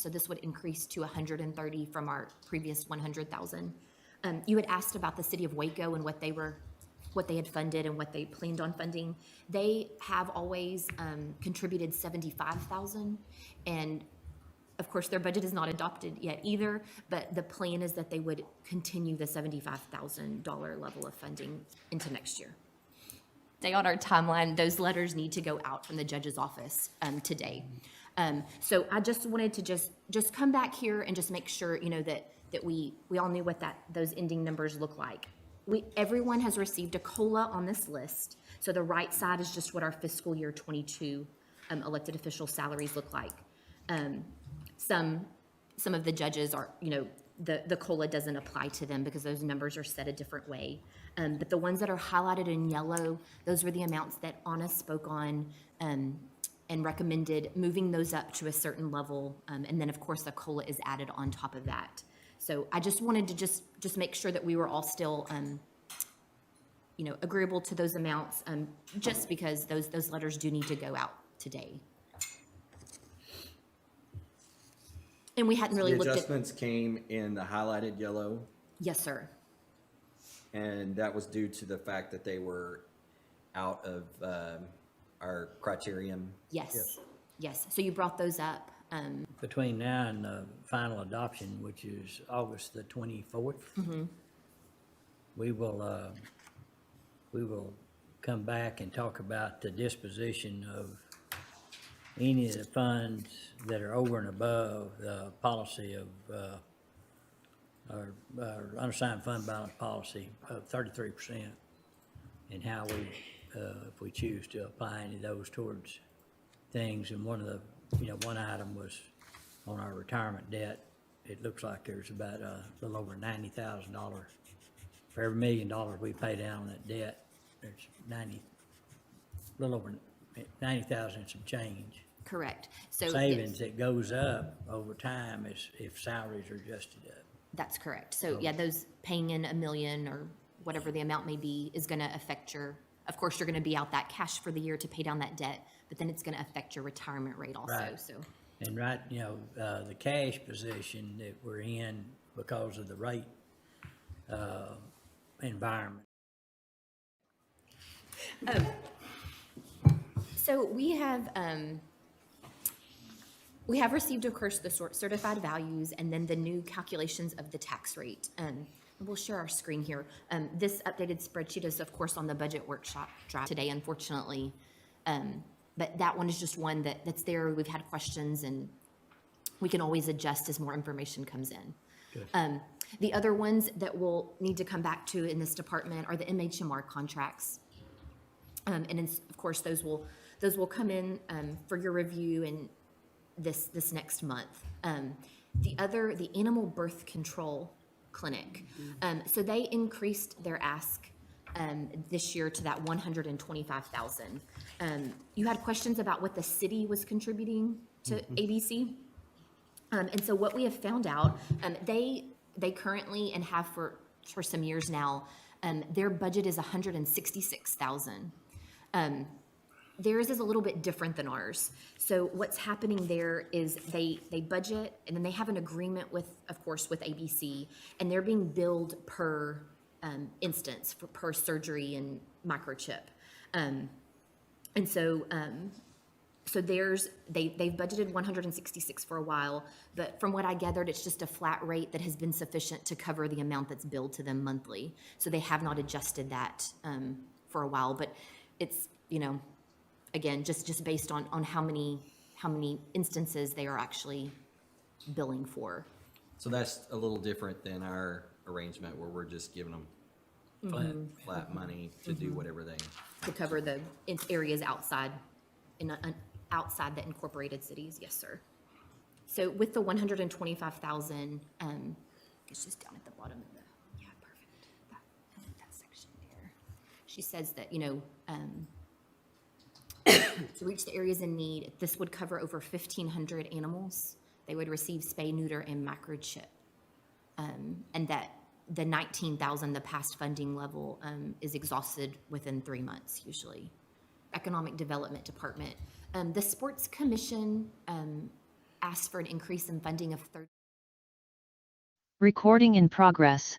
So this would increase to 130 from our previous 100,000. You had asked about the city of Waco and what they had funded and what they planned on funding. They have always contributed 75,000, and of course, their budget is not adopted yet either, but the plan is that they would continue the $75,000 level of funding into next year. Stay on our timeline. Those letters need to go out from the judge's office today. So I just wanted to just come back here and just make sure, that we all knew what those ending numbers look like. Everyone has received a COLA on this list. So the right side is just what our fiscal year 22 elected official salaries look like. Some of the judges are, the COLA doesn't apply to them because those numbers are set a different way. But the ones that are highlighted in yellow, those were the amounts that Anna spoke on and recommended moving those up to a certain level. And then, of course, the COLA is added on top of that. So I just wanted to just make sure that we were all still, agreeable to those amounts, just because those letters do need to go out today. And we hadn't really The looked at. adjustments came in the highlighted yellow, Yes, sir. and that was due to the fact that they were out of our criterion. Yes. Yes. So you brought those up. Between now and the final adoption, which is August the 24th, we will come back and talk about the disposition of any of the funds that are over and above the policy of our unassigned fund balance policy of 33%, and how we, if we choose to apply any of those towards things. And one of the, one item was on our retirement debt. It looks like there's about a little over $90,000. For every $1 million we pay down on that debt, there's a little over 90,000 and some change. Correct. So Savings that goes up over time if salaries are adjusted up. that's correct. So yeah, those paying in $1 million or whatever the amount may be is going to affect of course, you're going to be out that cash for the year to pay down that debt, but then it's going to affect your retirement rate also. Right. So And the cash position that we're in because of the rate environment. So we have received, of course, the certified values and then the new calculations of the tax rate. We'll share our screen here. This updated spreadsheet is, of course, on the budget workshop drive today, unfortunately. But that one is just one that's there. We've had questions, and we can always adjust as more information comes in. Good. The other ones that we'll need to come back to in this department are the MHMR contracts. And of course, those will come in for your review in this next month. The animal birth control clinic. So they increased their ask this year to that 125,000. You had questions about what the city was contributing to ABC. And so what we have found out, they currently and have for some years now, their budget is 166,000. Theirs is a little bit different than ours. So what's happening there is they budget, and then they have an agreement with, of course, with ABC, and they're being billed per instance per surgery and microchip. And so they've budgeted 166 for a while, but from what I gathered, it's just a flat rate that has been sufficient to cover the amount that's billed to them monthly. So they have not adjusted that for a while, but it's, again, just based on how many instances they are actually billing for. So that's a little different than our arrangement where we're just giving them flat money to do whatever they. To cover the areas outside outside the incorporated cities, yes, sir. So with the 125,000, it's just down at the bottom of perfect. That section there. She says that, to reach the areas in need, this would cover over 1,500 animals. They would receive spay, neuter, and microchip. And that the 19,000, the past funding level, is exhausted within 3 months, usually. Economic Development Department. The Sports Commission asked for an increase in funding of Recording in progress.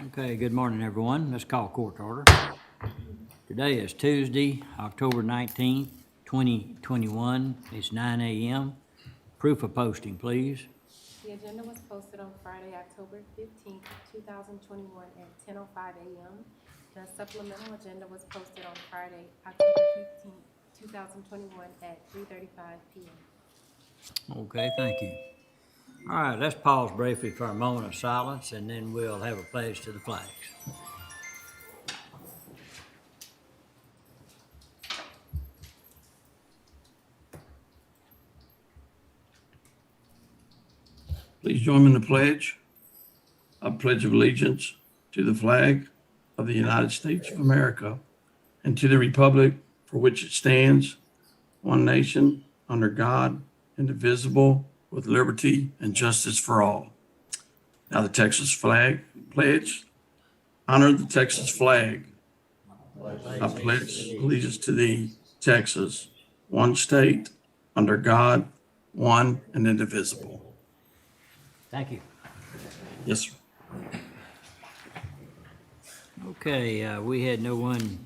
Okay, good morning, everyone. Let's call court to order. Today is Tuesday, October 19th, 2021. It's 9 a.m. Proof of posting, please. The agenda was posted on Friday, October 15th, 2021 at 10:05 a.m. The supplemental agenda was posted on Friday, October 15th, 2021 at 3:35 p.m. Okay, thank you. All right, let's pause briefly for a moment of silence, and then we'll have a pledge to the flags. Please join me in the pledge. I pledge of allegiance to the flag of the United States of America and to the republic for which it stands, one nation, under God, indivisible, with liberty and justice for all. Now the Texas flag pledge. Honor the Texas flag. I pledge allegiance to thee, Texas, one state, under God, one and indivisible. Thank you. Yes, sir. Okay, we had no one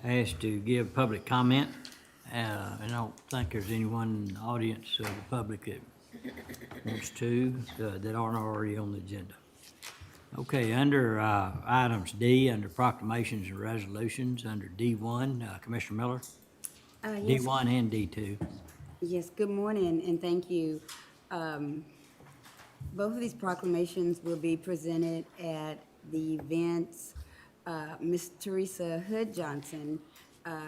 asked to give public comment. And I don't think there's anyone in the audience of the public that wants to, that aren't already on the agenda. Okay, under items D, under proclamations and resolutions, under D1, Commissioner Miller, Yes, D1 and D2. yes, good morning, and thank you. Both of these proclamations will be presented at the events. Miss Teresa Hood Johnson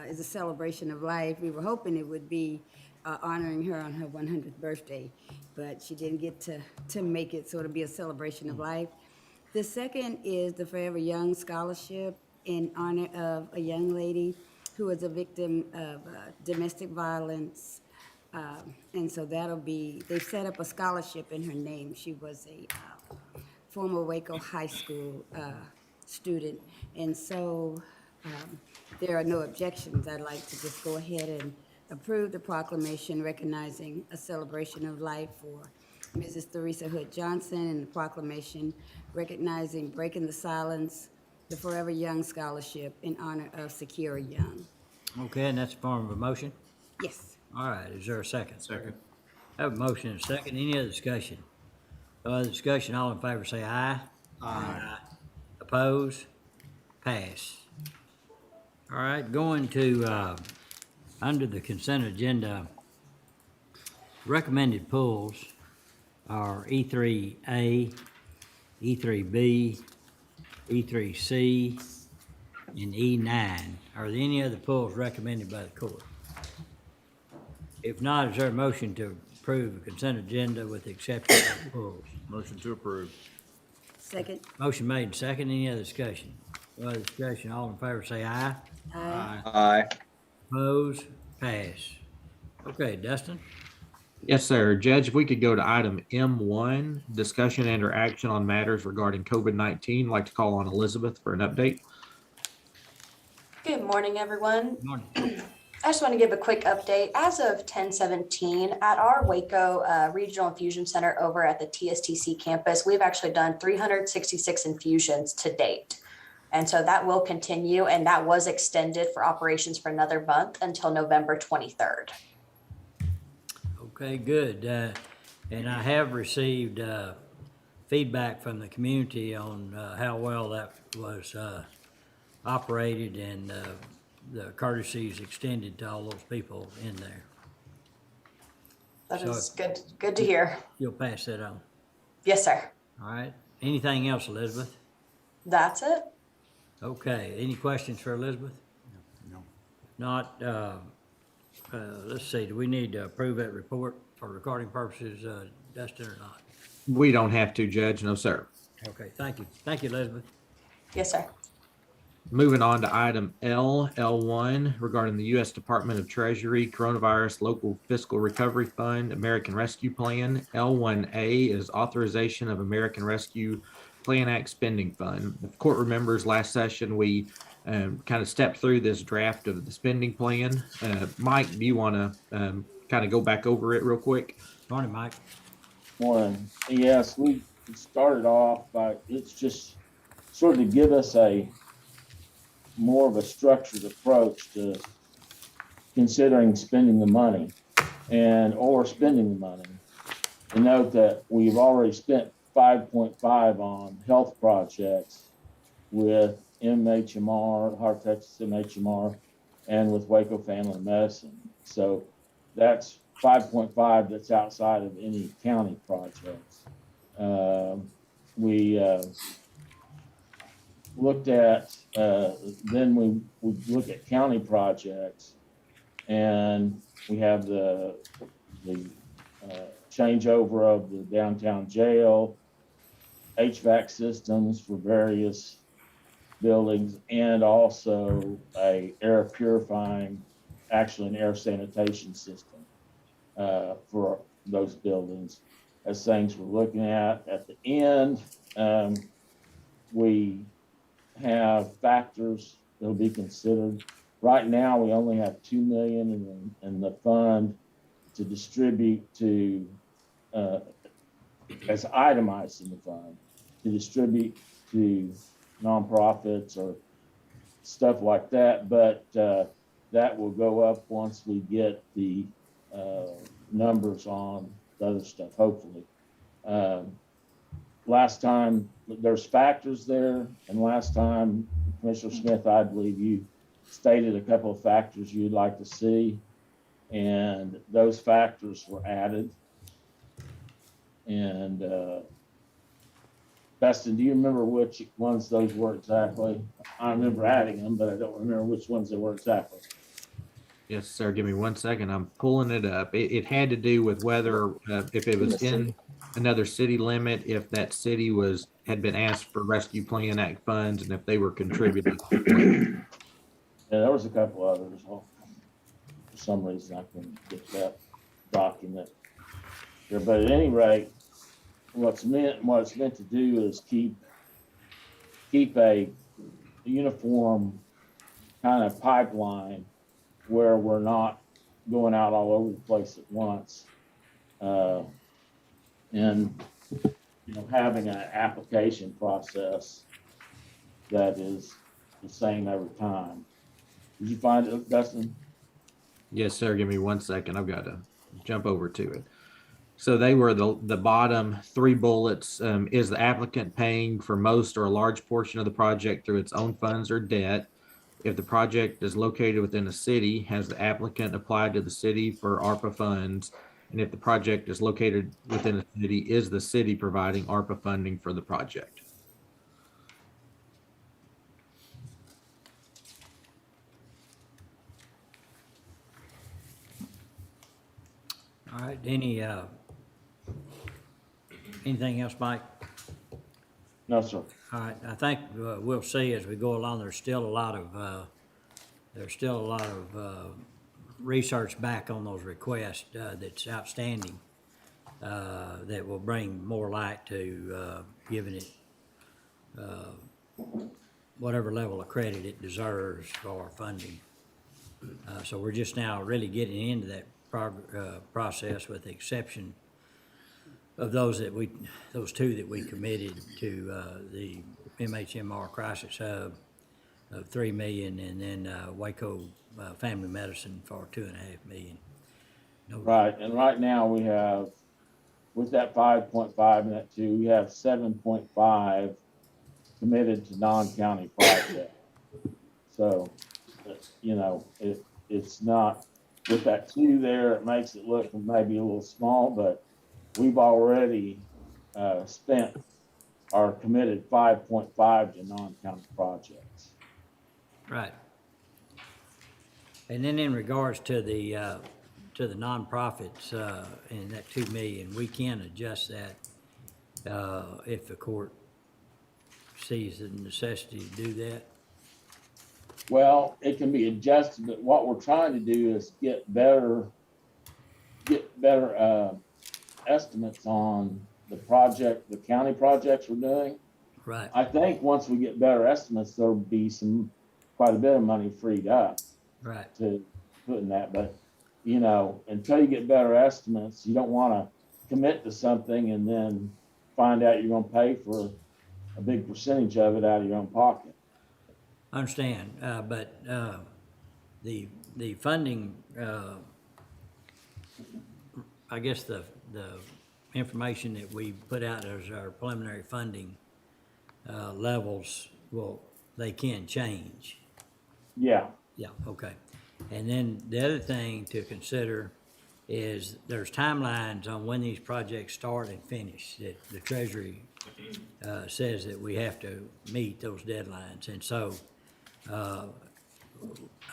is a celebration of life. We were hoping it would be honoring her on her 100th birthday, but she didn't get to make it, so it'll be a celebration of life. The second is the Forever Young Scholarship in honor of a young lady who was a victim of domestic violence. And so that'll be, they've set up a scholarship in her name. She was a former Waco High School student. And so there are no objections. I'd like to just go ahead and approve the proclamation recognizing a celebration of life for Mrs. Teresa Hood Johnson, and the proclamation recognizing Breaking the Silence, the Forever Young Scholarship in honor of Sakira Young. Okay, and that's a form of a motion? Yes. All right, is there a second? Second. Have a motion and a second. Any other discussion? No other discussion, all in favor say aye. Aye. Oppose? Pass. All right, going to, under the consent agenda, recommended pulls are E3A, E3B, E3C, and E9. Are there any other pulls recommended by the court? If not, is there a motion to approve the consent agenda with the exception of the pulls? Motion to approve. Second. Motion made and second. Any other discussion? No other discussion. All in favor say aye. Aye. Aye. Oppose? Pass. Okay, Dustin? Yes, sir. Judge, if we could go to item M1, discussion and or action on matters regarding COVID-19. I'd like to call on Elizabeth for an update. Good morning, everyone. Good morning. I just want to give a quick update. As of 10/17, at our Waco Regional Infusion Center over at the TSTC campus, we've actually done 366 infusions to date. And so that will continue, and that was extended for operations for another month until November 23rd. Okay, good. And I have received feedback from the community on how well that was operated, and the courtesies extended to all those people in there. That So- is good to hear. You'll pass that on. Yes, sir. All right. Anything else, Elizabeth? That's it. Okay. Any questions for Elizabeth? No. Not, let's see, do we need to approve that report for recording purposes, Dustin, or not? We don't have to, Judge. No, sir. Okay, thank you. Thank you, Elizabeth. Yes, sir. Moving on to item L1 regarding the U.S. Department of Treasury Coronavirus Local Fiscal Recovery Fund American Rescue Plan. L1A is authorization of American Rescue Plan Act spending fund. If the court remembers last session, we kind of stepped through this draft of the spending plan. Mike, do you want to kind of go back over it real quick? Morning, Mike. One, yes, we started off by, it's just sort of to give us a more of a structured approach to considering spending the money or spending the money. And note that we've already spent 5.5 on health projects with MHMR, Heart Texas MHMR, and with Waco Family Medicine. So that's 5.5 that's outside of any county projects. We looked at, then we would look at county projects, and we have the changeover of the downtown jail, HVAC systems for various buildings, and also a air purifying, actually an air sanitation system for those buildings as things we're looking at. At the end, we have factors that'll be considered. Right now, we only have $2 million in the fund to distribute to, as itemized in the fund, to distribute to nonprofits or stuff like that. But that will go up once we get the numbers on the other stuff, hopefully. Last time, there's factors there, and last time, Commissioner Smith, I believe you stated a couple of factors you'd like to see, and those factors were added. And Dustin, do you remember which ones those were exactly? I remember adding them, but I don't remember which ones they were exactly. Yes, sir. Give me 1 second. I'm pulling it up. It had to do with whether if it was in another city limit, if that city had been asked for Rescue Plan Act funds, and if they were contributing. Yeah, there was a couple others. For some reason, I couldn't get that document here. But at any rate, what it's meant to do is keep a uniform kind of pipeline where we're not going out all over the place at once. And, having an application process that is the same every time. Did you find it, Dustin? Yes, sir. Give me 1 second. I've got to jump over to it. So they were the bottom three bullets. Is the applicant paying for most or a large portion of the project through its own funds or debt? If the project is located within a city, has the applicant applied to the city for ARPA funds? And if the project is located within a city, is the city providing ARPA funding for the project? All right, anything else, Mike? No, sir. All right, I think we'll see as we go along, there's still a lot of research back on those requests that's outstanding that will bring more light to giving it whatever level of credit it deserves for funding. So we're just now really getting into that process, with the exception of those two that we committed to the MHMR Crisis Hub of $3 million, and then Waco Family Medicine for $2.5 million. Right, and right now we have, with that 5.5 and that 2, we have 7.5 committed to non-county projects. So, it's not, with that 2 there, it makes it look maybe a little small, but we've already spent or committed 5.5 to non-county projects. Right. And then in regards to the nonprofits, and that $2 million, we can adjust that if the court sees the necessity to do that. Well, it can be adjusted, but what we're trying to do is get better estimates on the project, the county projects we're doing. Right, I think once we get better estimates, there'll be quite a bit of money freed up right. to put in that, but, you know, until you get better estimates, you don't wanna commit to something and then find out you're gonna pay for a big percentage of it out of your own pocket. I understand, but the funding, I guess the information that we put out as our preliminary funding levels, well, they can change. Yeah, Yeah, okay. And then the other thing to consider is there's timelines on when these projects start and finish, that the Treasury says that we have to meet those deadlines. And so I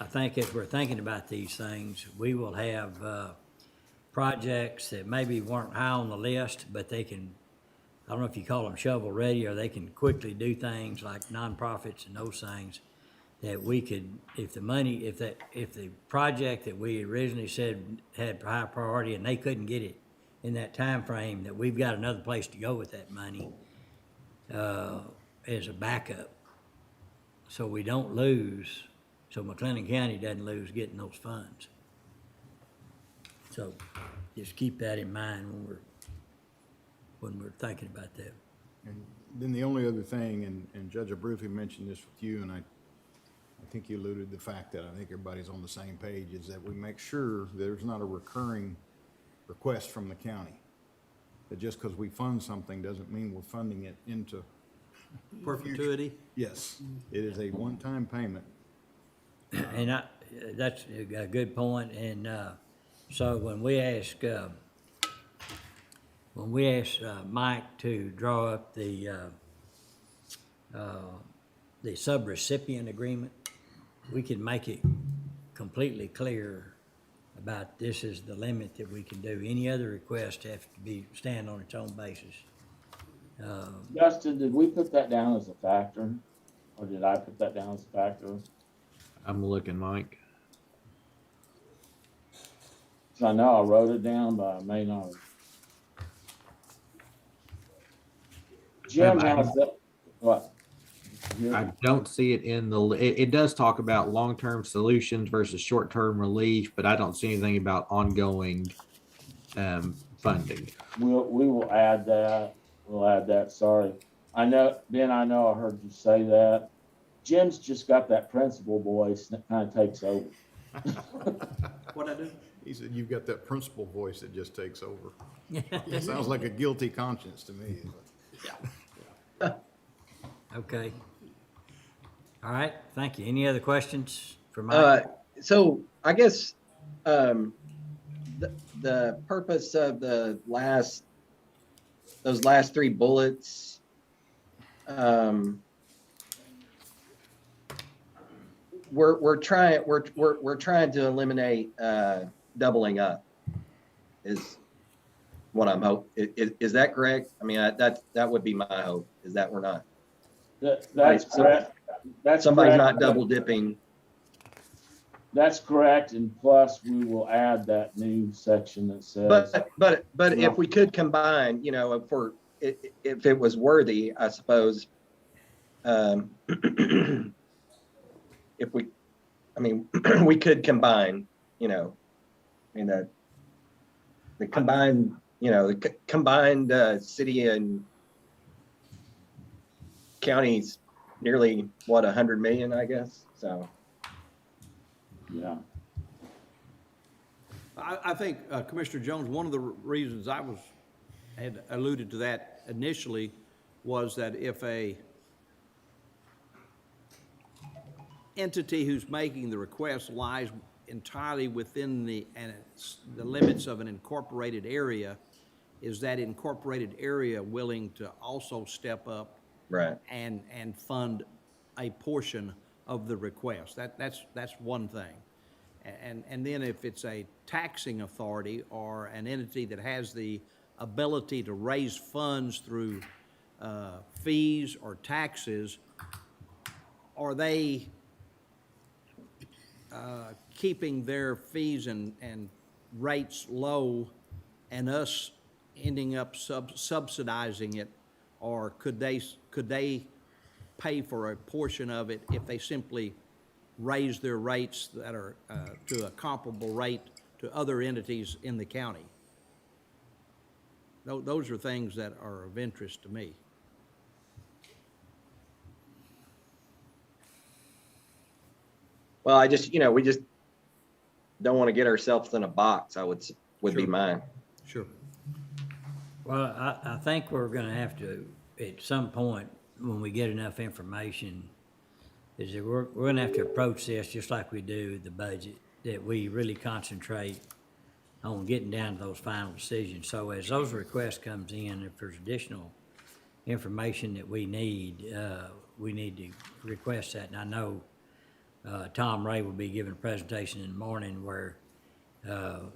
think as we're thinking about these things, we will have projects that maybe weren't high on the list, but they can, I don't know if you call them shovel ready, or they can quickly do things like nonprofits and those things that we could, if the project that we originally said had high priority and they couldn't get it in that time frame, that we've got another place to go with that money as a backup. So we don't lose, so McLennan County doesn't lose getting those funds. So just keep that in mind when we're thinking about that. And then the only other thing, and Judge Abruzzi mentioned this with you, and I think you alluded to the fact that I think everybody's on the same page, is that we make sure there's not a recurring request from the county. That just because we fund something doesn't mean we're funding it into. Perpetuity? Yes, it is a one-time payment. And that's a good point, and so when we ask Mike to draw up the subrecipient agreement, we can make it completely clear about this is the limit that we can do. Any other request have to stand on its own basis. Justin, did we put that down as a factor? Or did I put that down as a factor? I'm looking, Mike. So I know I wrote it down, but I may not. Jim, how's that? What? I don't see it in it does talk about long-term solutions versus short-term relief, but I don't see anything about ongoing funding. We will add that. We'll add that, sorry. I know, Ben, I know I heard you say that. Jim's just got that principal voice that kind of takes over. What'd I do? He said, you've got that principal voice that just takes over. It sounds like a guilty conscience to me. Okay. All right, thank you. Any other questions for Mike? So I guess the purpose of those last three bullets, we're trying to eliminate doubling up. Is what I'm hoping. Is that correct? I mean, that would be my hope. Is that we're not. That's correct. That's Somebody's correct. not double dipping. That's correct, and plus we will add that new section that says. But if we could combine, you know, if it was worthy, I suppose. If we could combine, you know, I mean the combined, you know, the combined city and counties nearly what 100 million, I guess. So. Yeah. I think Commissioner Jones, one of the reasons I had alluded to that initially was that if a entity who's making the request lies entirely within the limits of an incorporated area, is that incorporated area willing to also step up Right. and fund a portion of the request? That's one thing. And then if it's a taxing authority or an entity that has the ability to raise funds through fees or taxes, are they keeping their fees and rates low and us ending up subsidizing it? Or could they pay for a portion of it if they simply raise their rates that are to a comparable rate to other entities in the county? Those are things that are of interest to me. Well, I just, we just don't want to get ourselves in a box, would be Sure. mine. Sure. Well, I think we're gonna have to, at some point, when we get enough information, is that we're gonna have to approach this just like we do the budget, that we really concentrate on getting down to those final decisions. So as those requests comes in, if there's additional information that we need to request that. And I know Tom Ray will be giving a presentation in the morning where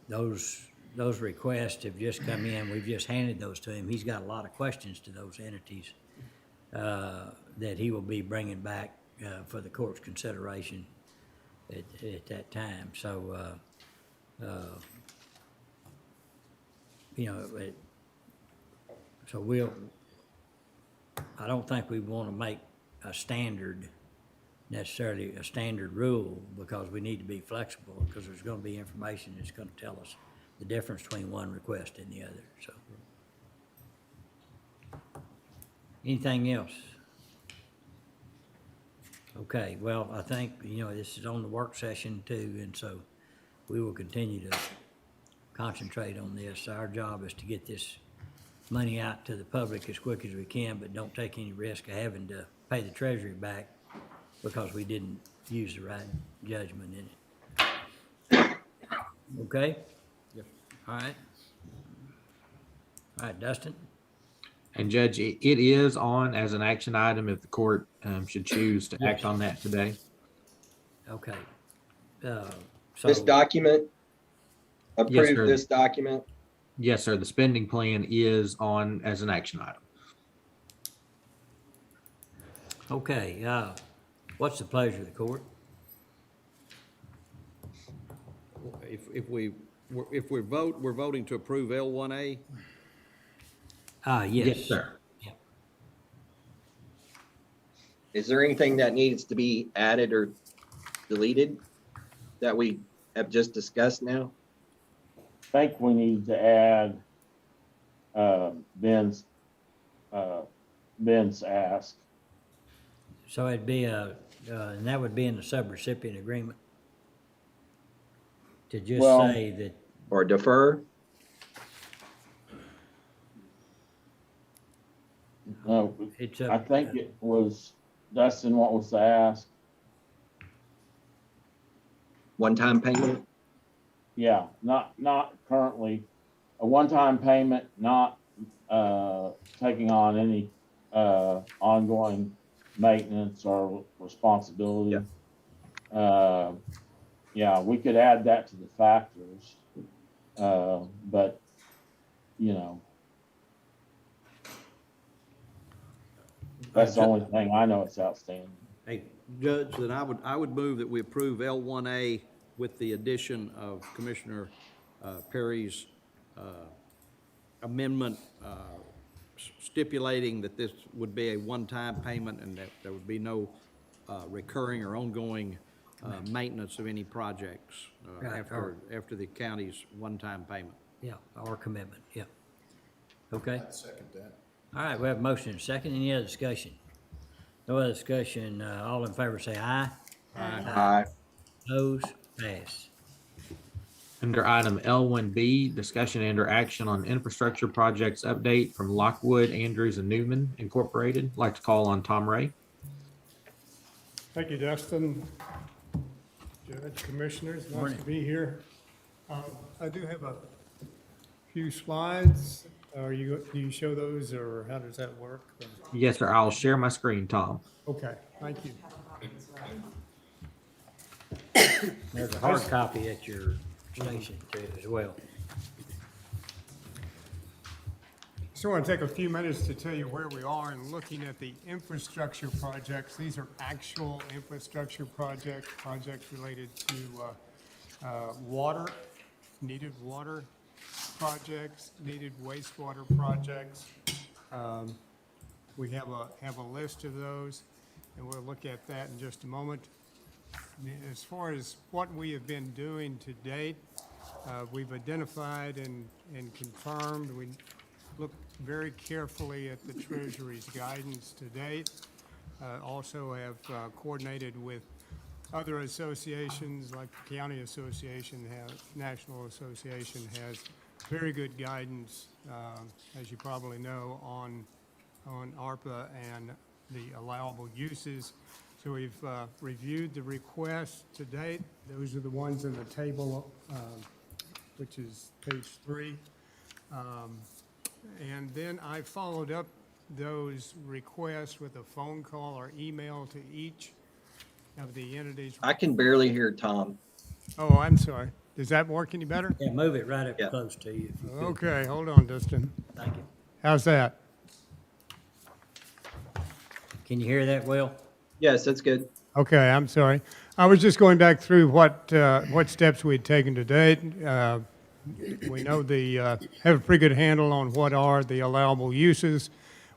those requests have just come in. We've just handed those to him. He's got a lot of questions to those entities that he will be bringing back for the court's consideration at that time. So, I don't think we want to make necessarily a standard rule, because we need to be flexible, because there's going to be information that's going to tell us the difference between one request and the other, so. Anything else? Okay, well, I think, this is on the work session too, and so we will continue to concentrate on this. Our job is to get this money out to the public as quick as we can, but don't take any risk of having to pay the treasury back because we didn't use the right judgment in it. Okay? Yep. All right. All right, Dustin? And Judge, it is on as an action item if the court should choose to act on that today. Okay. This document, Yes, approve sir. this document. Yes, sir. The spending plan is on as an action item. Okay, what's the pleasure of the court? If we're voting to approve L1A. Yes. Yes, sir. Yep. Is there anything that needs to be added or deleted that we have just discussed now? I think we need to add, Ben's ask. So it'd be and that would be in the subrecipient agreement? To just Well- say that, Or defer? No, it's I think it was, Dustin, what was the ask? One-time payment? Yeah, not currently, a one-time payment, not, taking on any, ongoing maintenance or responsibility. Yeah, we could add that to the factors, but, that's the only thing I know it's outstanding. Hey, Judge, then I would move that we approve L1A with the addition of Commissioner Perry's amendment stipulating that this would be a one-time payment and that there would be no recurring or ongoing maintenance of any projects Right, after the county's one-time payment. yeah, our commitment, yeah. Okay, Second that. all right, we have a motion and a second. Any other discussion? No other discussion. All in favor say aye. Aye. Opposed? Pass. Under item L1B, discussion and/or action on infrastructure projects update from Lockwood, Andrews, and Newman Incorporated. I'd like to call on Tom Ray. Thank you, Dustin. Judge, Commissioners, nice to be here. I do have a few slides. Do you show those, or how does that work? Yes, sir. I'll share my screen, Tom. Okay, thank you. There's a hard copy at your station too as well. just want to take a few minutes to tell you where we are in looking at the infrastructure projects. These are actual infrastructure projects related to water, needed water projects, needed wastewater projects. We have a list of those, and we'll look at that in just a moment. As far as what we have been doing to date, we've identified and confirmed, we looked very carefully at the Treasury's guidance to date. Also have coordinated with other associations, like the County Association National Association has very good guidance, as you probably know, on ARPA and the allowable uses. So we've reviewed the requests to date. Those are the ones in the table, which is page 3. And then I followed up those requests with a phone call or email to each of the entities. I can barely hear Tom. Oh, I'm sorry. Does that work any better? Yeah, move it right up Yeah. close to you. If you could. Okay, hold on, Dustin. Thank you. How's that? Can you hear that, Will? Yes, that's good. Okay, I'm sorry. I was just going back through what steps we'd taken to date. We know have a pretty good handle on what are the allowable uses.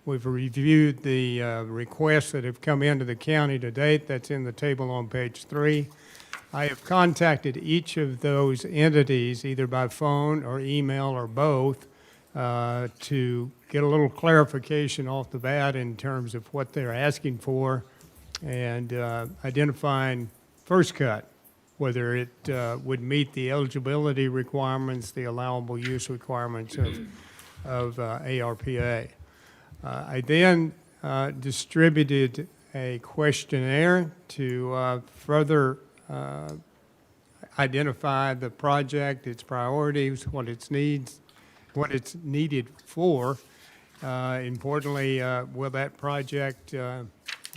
We've reviewed the requests that have come into the county to date. That's in the table on page 3. I have contacted each of those entities, either by phone or email or both, to get a little clarification off the bat in terms of what they're asking for and identifying first cut, whether it would meet the eligibility requirements, the allowable use requirements of ARPA. I then distributed a questionnaire to further identify the project, its priorities, what its needs, what it's needed for. Importantly, will that project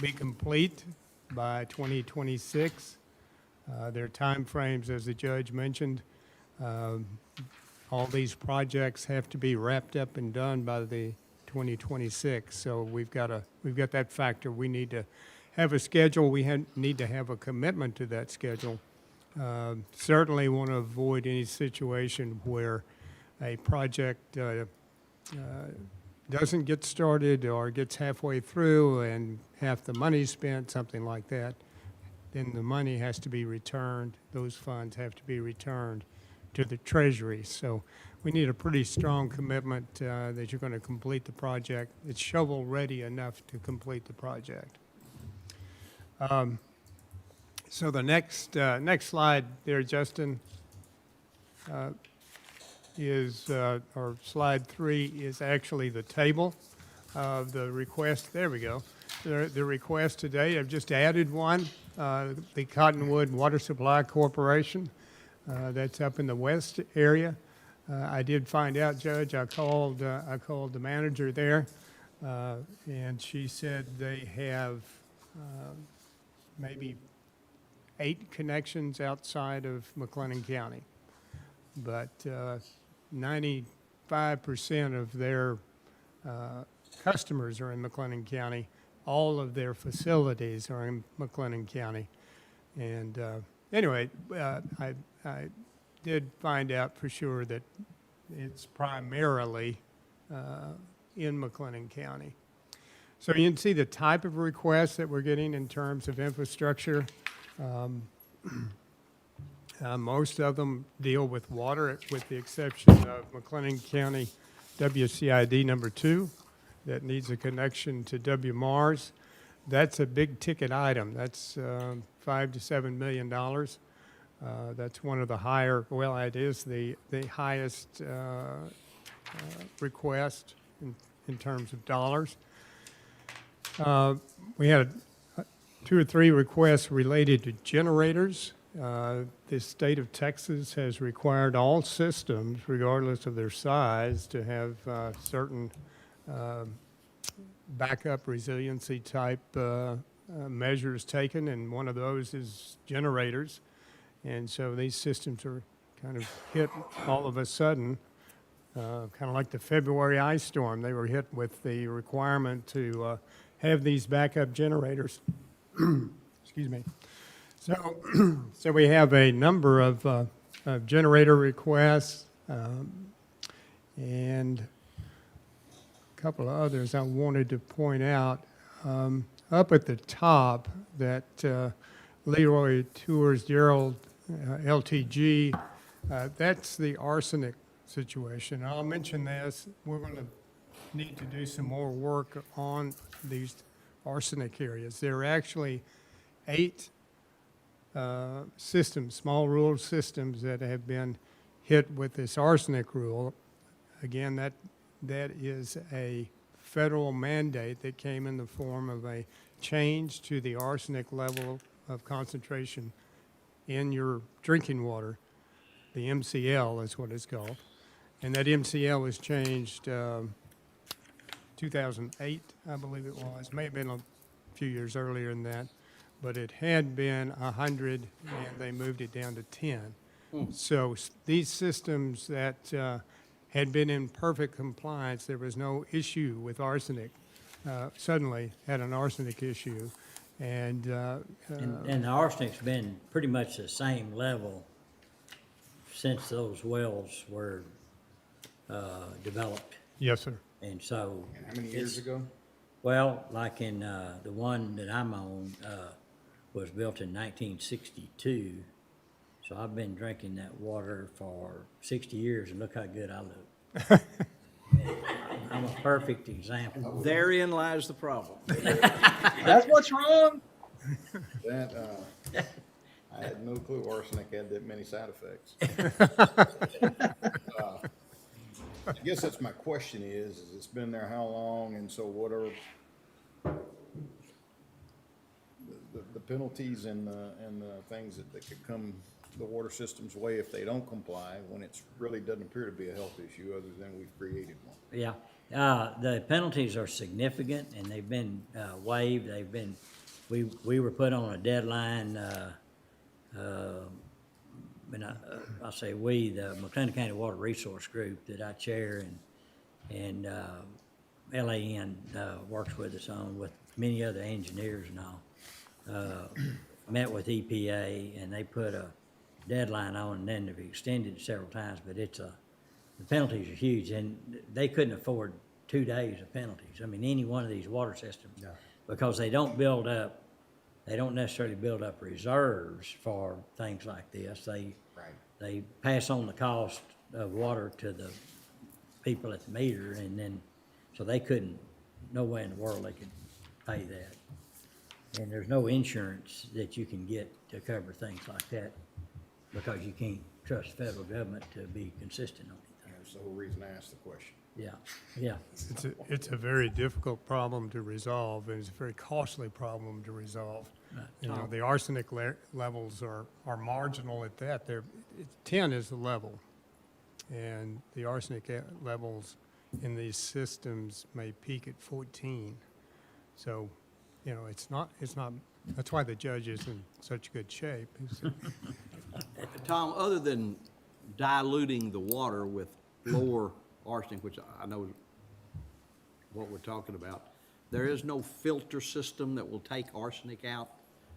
be complete by 2026? There are timeframes, as the judge mentioned. All these projects have to be wrapped up and done by the 2026. So we've got that factor. We need to have a schedule. We need to have a commitment to that schedule. Certainly want to avoid any situation where a project doesn't get started or gets halfway through and half the money's spent, something like that. Then the money has to be returned. Those funds have to be returned to the Treasury. So we need a pretty strong commitment that you're going to complete the project. It's shovel-ready enough to complete the project. So the next slide there, Justin, or slide 3 is actually the table of the request. There we go. The request today, I've just added one, the Cottonwood Water Supply Corporation. That's up in the west area. I did find out, Judge, I called the manager there, and she said they have maybe 8 connections outside of McLennan County. But 95% of their customers are in McLennan County. All of their facilities are in McLennan County. And anyway, I did find out for sure that it's primarily in McLennan County. So you can see the type of requests that we're getting in terms of infrastructure. Most of them deal with water, with the exception of McLennan County WCID number 2 that needs a connection to WMARS. That's a big ticket item. That's $5 to $7 million. That's one of the higher, well, it is the highest request in terms of dollars. We had 2 or 3 requests related to generators. The state of Texas has required all systems, regardless of their size, to have certain backup resiliency type measures taken, and one of those is generators. And so these systems are kind of hit all of a sudden kind of like the February ice storm. They were hit with the requirement to have these backup generators. Excuse me. So, so we have a number of generator requests, and a couple of others I wanted to point out. Up at the top, that Leroy Tours Gerald LTG, that's the arsenic situation. I'll mention this. We're going to need to do some more work on these arsenic areas. There are actually 8 systems, small rural systems that have been hit with this arsenic rule. Again, that is a federal mandate that came in the form of a change to the arsenic level of concentration in your drinking water. The MCL is what it's called. And that MCL was changed 2008, I believe it was. May have been a few years earlier than that. But it had been 100, and they moved it down to 10. So these systems that had been in perfect compliance, there was no issue with arsenic, suddenly had an arsenic issue. And And the arsenic's been pretty much the same level since those wells were developed. yes, sir. And so. And how many years ago? Well, like in the one that I'm on was built in 1962. So I've been drinking that water for 60 years, and look how good I look. I'm a perfect example. Therein lies the problem. That's what's wrong. That, I had no clue arsenic had that many side effects. I guess that's my question is it's been there how long, and so what are the penalties and the things that could come the water system's way if they don't comply, when it's really doesn't appear to be a health issue other than we've created one? Yeah, the penalties are significant, and they've been waived. They've been, we were put on a deadline, and I say we, the McLennan County Water Resource Group that I chair and LAN works with us on, with many other engineers and all, met with EPA, and they put a deadline on, and then they've extended it several times, but the penalties are huge, and they couldn't afford 2 days of penalties. I mean, any one of these water systems, because they don't necessarily build up reserves for things like this. They pass on the cost of water to the people at the meter, and then, so they couldn't, no way in the world they could pay that. And there's no insurance that you can get to cover things like that, because you can't trust the federal government to be consistent on anything. That's the whole reason I asked the question. Yeah. It's a very difficult problem to resolve, and it's a very costly problem to resolve. You know, the arsenic levels are marginal at that. 10 is the level, and the arsenic levels in these systems may peak at 14. So, you know, it's not, that's why the judge is in such good shape. Tom, other than diluting the water with lower arsenic, which I know is what we're talking about, there is no filter system that will take arsenic out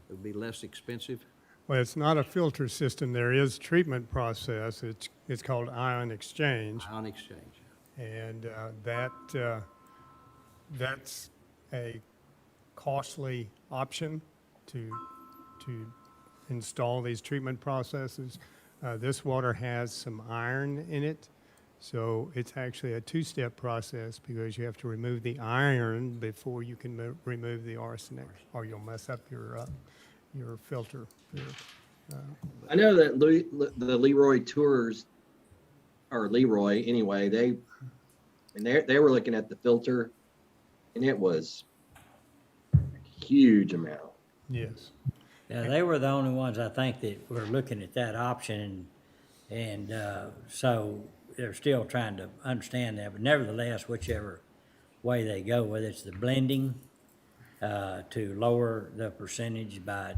that would be less expensive? Well, it's not a filter system. There is treatment process. It's called ion exchange. Ion exchange. And that's a costly option to install these treatment processes. This water has some iron in it, so it's actually a 2-step process, because you have to remove the iron before you can remove the arsenic, or you'll mess up your filter. I know that the Leroy Tours, or Leroy anyway, they were looking at the filter, and it was a huge amount. Yes. Yeah, they were the only ones, I think, that were looking at that option, and so they're still trying to understand that. But nevertheless, whichever way they go, whether it's the blending to lower the percentage by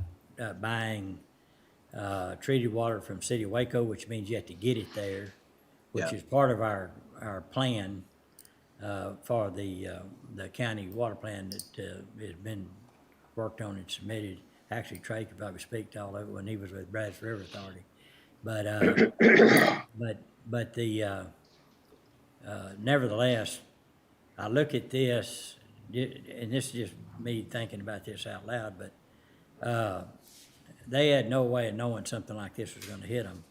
buying treated water from City of Waco, which means you have to get it there, which Yeah. is part of our our plan, for the county water plan that, has been worked on and submitted. Actually, Trey could probably speak to all of it when he was with Brazos River Authority. But, nevertheless, I look at this, and this is just me thinking about this out loud, but, they had no way of knowing something like this was gonna hit them.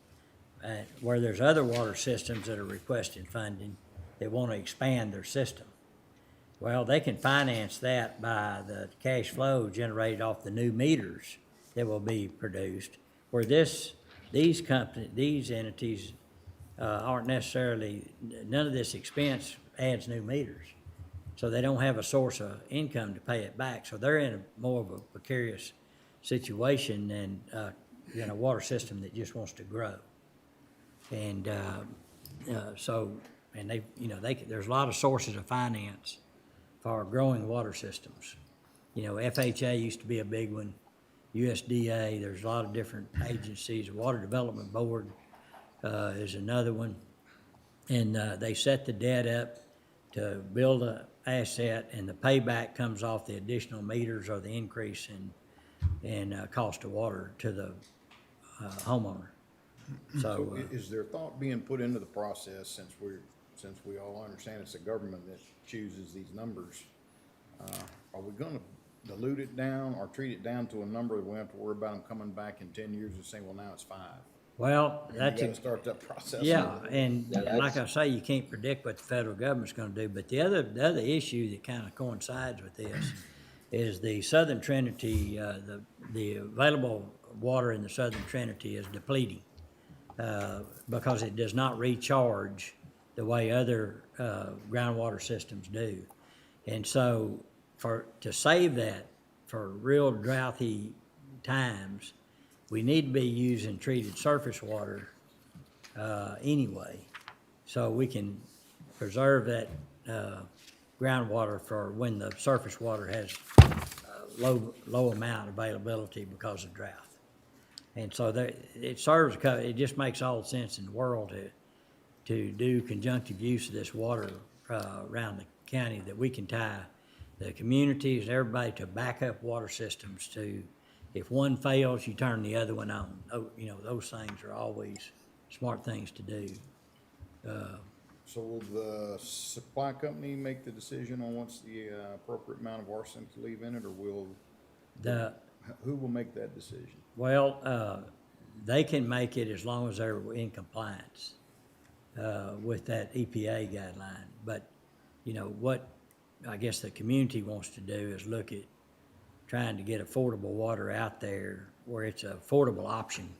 Where there's other water systems that are requesting funding, that wanna expand their system. Well, they can finance that by the cash flow generated off the new meters that will be produced. Where these entities, aren't necessarily, none of this expense adds new meters. So they don't have a source of income to pay it back. So they're in more of a precarious situation than a water system that just wants to grow. And there's a lot of sources of finance for growing water systems. FHA used to be a big one, USDA, there's a lot of different agencies, Water Development Board is another one. And they set the debt up to build an asset, and the payback comes off the additional meters or the increase in cost of water to the homeowner. So, Is there thought being put into the process, since we all understand it's the government that chooses these numbers? Are we gonna dilute it down or treat it down to a number that we have to worry about them coming back in 10 years and saying, well, now it's 5? well, You that's. gotta start that process. Yeah, and Yeah, like I say, you can't predict what the federal government's gonna do, but the other issue that kind of coincides with this is the Southern Trinity, the available water in the Southern Trinity is depleting, because it does not recharge the way other, groundwater systems do. And so to save that for real drouthy times, we need to be using treated surface water anyway, so we can preserve that groundwater for when the surface water has low amount availability because of drought. And so it just makes all the sense in the world to do conjunctive use of this water around the county, that we can tie the communities, everybody, to backup water systems to, if one fails, you turn the other one on. Those things are always smart things to do. So will the supply company make the decision on what's the appropriate amount of arsenic to leave in it, or who will make that decision? Well, they can make it as long as they're in compliance with that EPA guideline. But, what I guess the community wants to do is look at trying to get affordable water out there where it's an affordable option.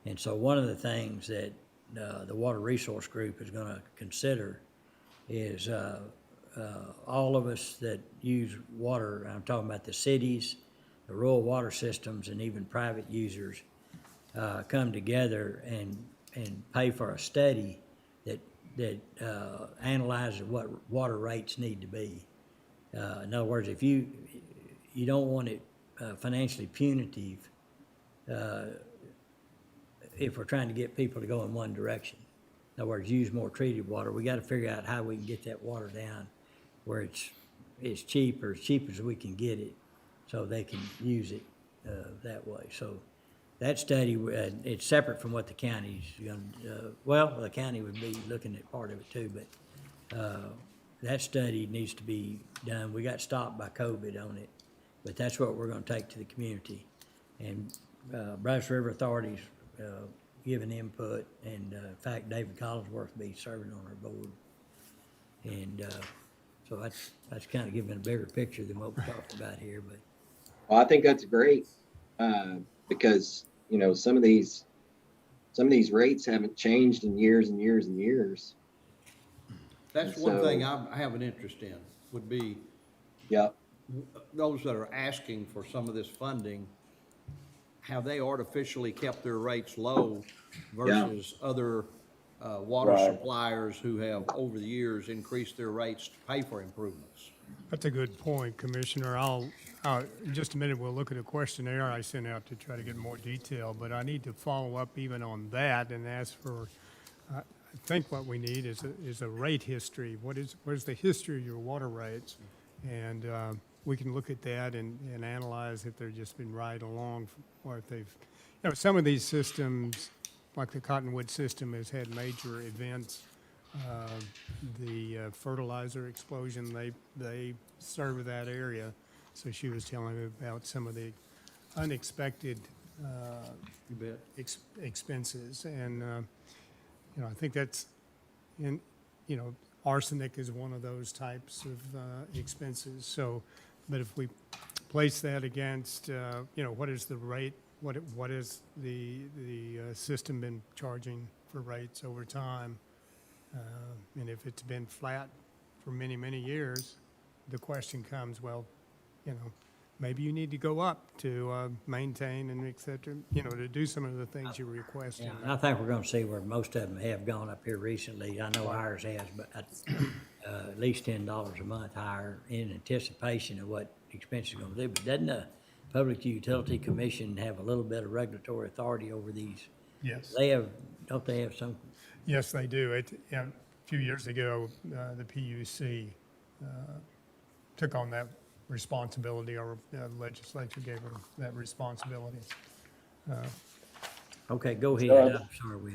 And so one of the things that the Water Resource Group is gonna consider is all of us that use water, I'm talking about the cities, the rural water systems, and even private users, come together and pay for a study that analyzes what water rates need to be. In other words, if you don't want it financially punitive, if we're trying to get people to go in one direction. In other words, use more treated water. We gotta figure out how we can get that water down where it's cheap, or as cheap as we can get it, so they can use it that way. So that study, it's separate from what the county's gonna, the county would be looking at part of it too, but that study needs to be done. We got stopped by COVID on it, but that's what we're gonna take to the community. And Brazos River Authority's giving input, and in fact, David Collinsworth will be serving on our board. And so that's kind of giving a bigger picture than what we're talking about here, but. Well, I think that's great, because, some of these rates haven't changed in years and years and years. That's one thing I have an interest in, would be Yep. those that are asking for some of this funding, have they artificially kept their rates low versus other water Right. suppliers who have over the years increased their rates to pay for improvements? That's a good point, Commissioner. In just a minute, we'll look at a questionnaire I sent out to try to get more detail, but I need to follow up even on that and ask for, think what we need is a rate history. What is the history of your water rates? And we can look at that and analyze if they've just been right along, or if they've, some of these systems, like the Cottonwood system, has had major events. The fertilizer explosion, they serve that area. So she was telling me about some of the unexpected You bet. expenses. And, I think that's, arsenic is one of those types of expenses. So, but if we place that against, what is the rate, what is the system been charging for rates over time? And if it's been flat for many, many years, the question comes, well, maybe you need to go up to maintain and et cetera, to do some of the things you're requesting. Yeah, and I think we're gonna see where most of them have gone up here recently. I know ours has, but at least $10 a month higher in anticipation of what expenses are gonna do. But doesn't the Public Utility Commission have a little bit of regulatory authority over these? Yes. Don't they have some? Yes, they do. A few years ago, the PUC took on that responsibility, or legislature gave them that responsibility. Okay, go ahead. Judge. I'm sorry, we.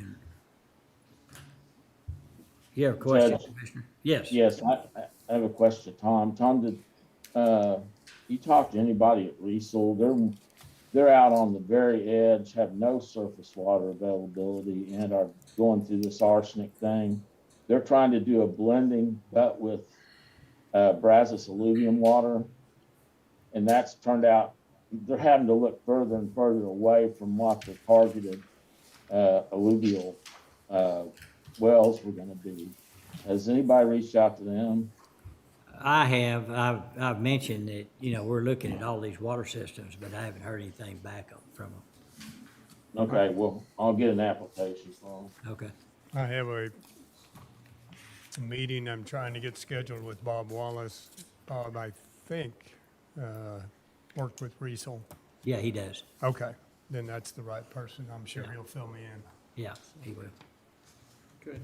You have a question, Judge. Commissioner? Yes. Yes, I have a question, Tom. Tom, did, you talk to anybody at Riesel? They're out on the very edge, have no surface water availability, and are going through this arsenic thing. They're trying to do a blending, but with Brazos alluvium water. And that's turned out, they're having to look further and further away from what the targeted alluvial wells were gonna be. Has anybody reached out to them? I have. I've mentioned that, we're looking at all these water systems, but I haven't heard anything back from them. Okay, well, I'll get an application for them. Okay. I have a meeting I'm trying to get scheduled with Bob Wallace. Bob, I think, worked with Riesel. Yeah, he does. Okay, then that's the right person. I'm sure he'll fill me in. Yeah, he will. Good.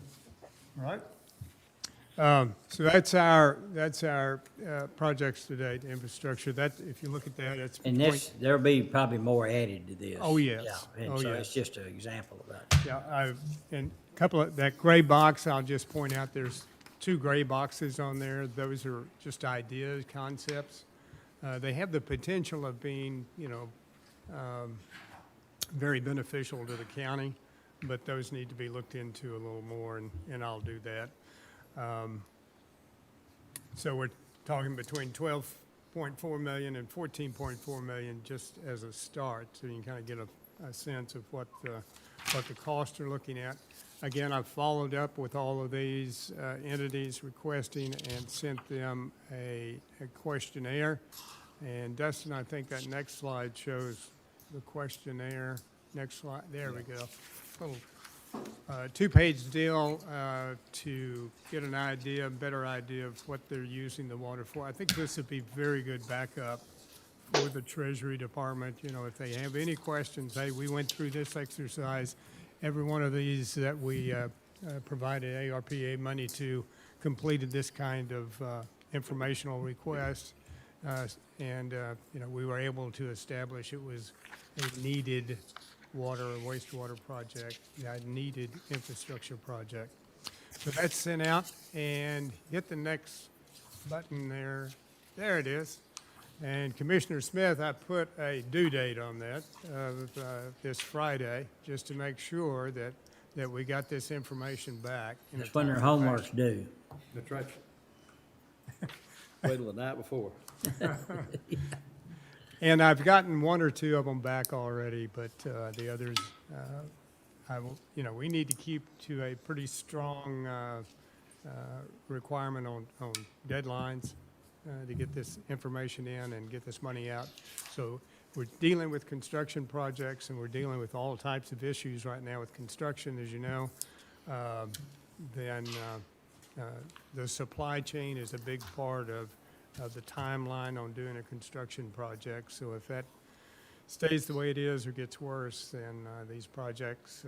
All right? So that's our projects to date, infrastructure. That, if you look at that, it's. And there'll be probably more added to this. Oh, yes. Yeah, and Oh, so yes. it's just an example of that. Yeah, and a couple of, that gray box, I'll just point out, there's 2 gray boxes on there. Those are just ideas, concepts. They have the potential of being, very beneficial to the county, but those need to be looked into a little more, and I'll do that. So we're talking between 12.4 million and 14.4 million just as a start, so you can kind of get a sense of what the costs are looking at. Again, I've followed up with all of these entities requesting and sent them a questionnaire. And Dustin, I think that next slide shows the questionnaire. Next slide, there we go. Little 2-page deal to get an idea, a better idea of what they're using the water for. I think this would be very good backup for the Treasury Department. If they have any questions, hey, we went through this exercise. Every one of these that we provided ARPA money to completed this kind of informational request. And we were able to establish it was a needed water or wastewater project, a needed infrastructure project. So that's sent out, and hit the next button there. There it is. And Commissioner Smith, I put a due date on that this Friday, just to make sure that we got this information back. in a That's when their timely homework's fashion. due. That's right. Wait till the night before. And I've gotten 1 or 2 of them back already, but the others, I will, we need to keep to a pretty strong requirement on deadlines to get this information in and get this money out. So we're dealing with construction projects, and we're dealing with all types of issues right now with construction, as you know. Then the supply chain is a big part of the timeline on doing a construction project. So if that stays the way it is or gets worse, then these projects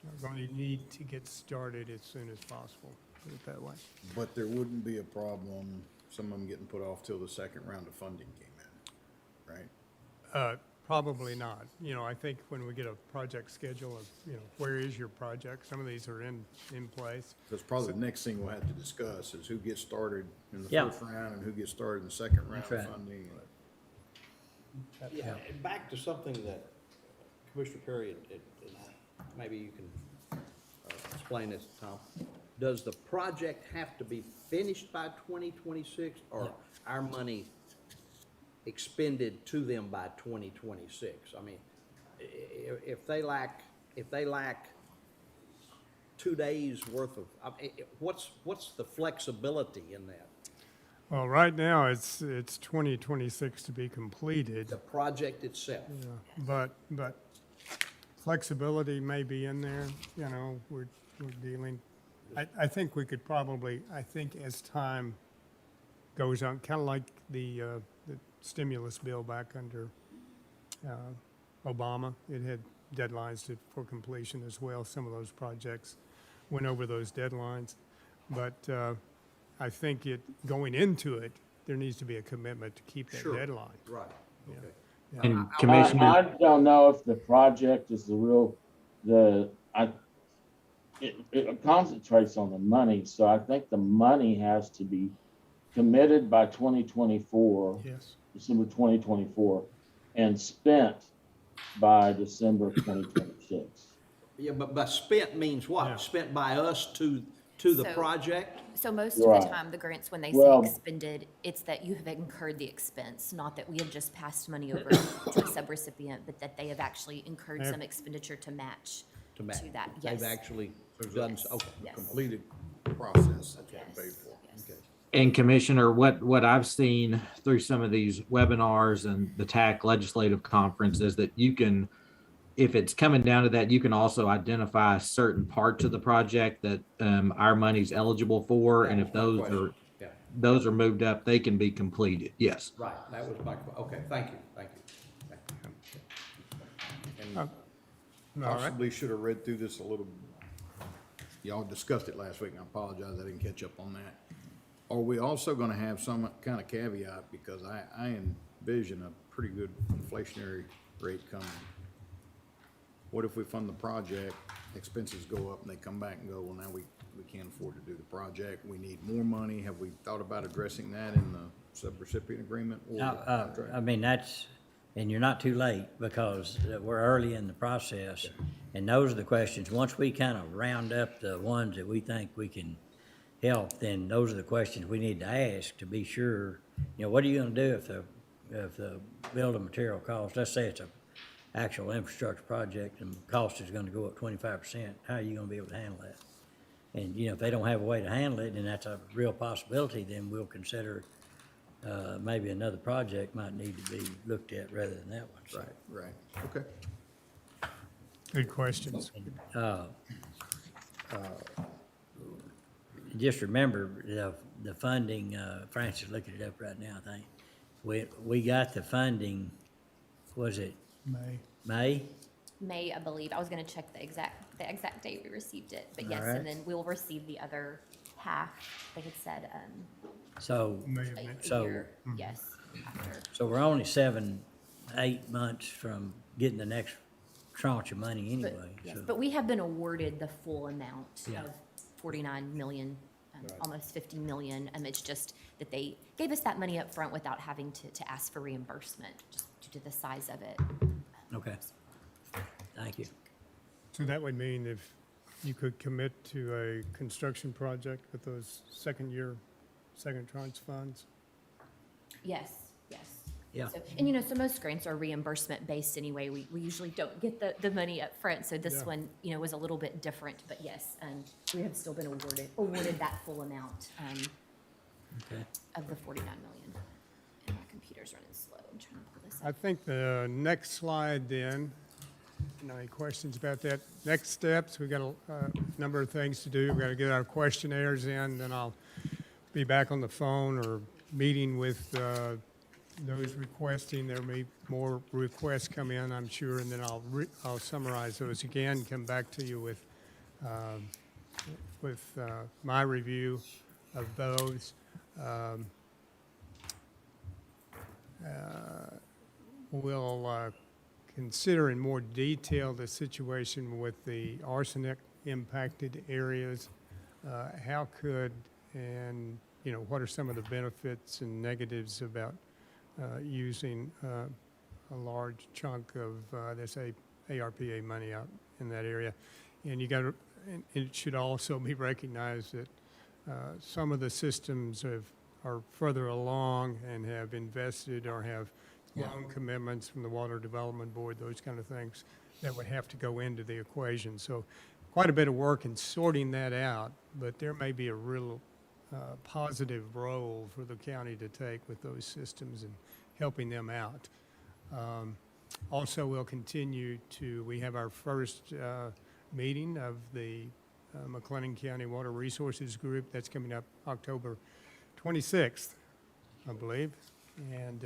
are going to need to get started as soon as possible, put it that way. But there wouldn't be a problem, some of them getting put off till the second round of funding came in, right? Probably not. You know, I think when we get a project schedule of, you know, where is your project? Some of these are in place. That's probably the next thing we'll have to discuss is who gets started in the Yeah. first round and who gets started in the second round That's of right. funding. Yeah, and back to something that Commissioner Perry, and maybe you can explain this, Tom. Does the project have to be finished by 2026, or our money expended to them by 2026? I mean, if they lack 2 days worth of, what's the flexibility in that? Well, right now, it's 2026 to be completed. The project itself? Yeah, but flexibility may be in there, you know, we're dealing, I think we could probably, I think as time goes on, kind of like the stimulus bill back under Obama, it had deadlines for completion as well. Some of those projects went over those deadlines. But I think going into it, there needs to be a commitment to keep that Sure. deadline. Right, okay. And Commissioner, I don't know if the project is it concentrates on the money, so I think the money has to be committed by 2024, Yes. December 2024, and spent by December 2026. Yeah, but spent means what? Yeah. Spent by us to the So- project? So most of Right. the time, the grants, when they say Well- expended, it's that you have incurred the expense, not that we have just passed money over to a subrecipient, but that they have actually incurred They have- some expenditure to match To match. to that. Yes. They've actually done, Yes. okay. Yes. Completed process that they Yes. paid for. Yes. Okay. and Commissioner, what I've seen through some of these webinars and the TAC legislative conference is that you can, if it's coming down to that, you can also identify certain parts of the project that our money's eligible for, and if Yeah, those are moved up, they can be completed. Yes. right, that was my, okay, thank you. And All right. Possibly should have read through this a little. Y'all discussed it last week, and I apologize, I didn't catch up on that. Are we also gonna have some kind of caveat, because I envision a pretty good inflationary rate coming? What if we fund the project, expenses go up, and they come back and go, well, now we can't afford to do the project, we need more money? Have we thought about addressing that in the subrecipient agreement or the contract? I mean, and you're not too late, because we're early in the process. And those are the questions, once we kind of round up the ones that we think we can help, then those are the questions we need to ask to be sure. You know, what are you gonna do if the building material cost, let's say it's a actual infrastructure project and the cost is gonna go up 25%, how are you gonna be able to handle that? And, you know, if they don't have a way to handle it, and that's a real possibility, then we'll consider maybe another project might need to be looked at rather than that one. So, Right, okay. Good questions. just remember the funding, Francis looking it up right now, I think. We got the funding, was it May. May? May, I believe. I was gonna check the exact date we received it, but yes, Alright. and then we'll receive the other half. They had said, So, May of a next. year, yes, after. so we're only 7-8 months from getting the next tranche of money But, anyway. yes, So, but we have been awarded the full amount Yeah. of 49 million, almost 50 million. It's just that they gave us that money up front without having to ask for reimbursement, just due to the size of it. okay. Thank you. So that would mean if you could commit to a construction project with those second tranche funds? Yes, yes. Yeah. So, and so most grants are reimbursement based anyway. We usually don't get the money up front, so this Yeah. one, was a little bit different, but yes, we have still been awarded that full amount, Okay. of the 49 million. And my computer's running slow. I'm trying to pull this I up. think the next slide then, any questions about that? Next steps, we've got a number of things to do. We've got to get our questionnaires in, then I'll be back on the phone or meeting with those requesting. There may be more requests come in, I'm sure, and then I'll summarize those again, come back to you with um, with my review of those. We'll consider in more detail the situation with the arsenic impacted areas. How could, and, you know, what are some of the benefits and negatives about using a large chunk of this ARPA money out in that area? And you got to, and it should also be recognized that some of the systems are further along and have invested or have loan commitments from the Water Development Board, those kind of things that would have to go into the equation. So quite a bit of work in sorting that out, but there may be a real positive role for the county to take with those systems and helping them out. Also, we'll continue to, we have our first meeting of the McLennan County Water Resources Group. That's coming up October 26th, I believe. And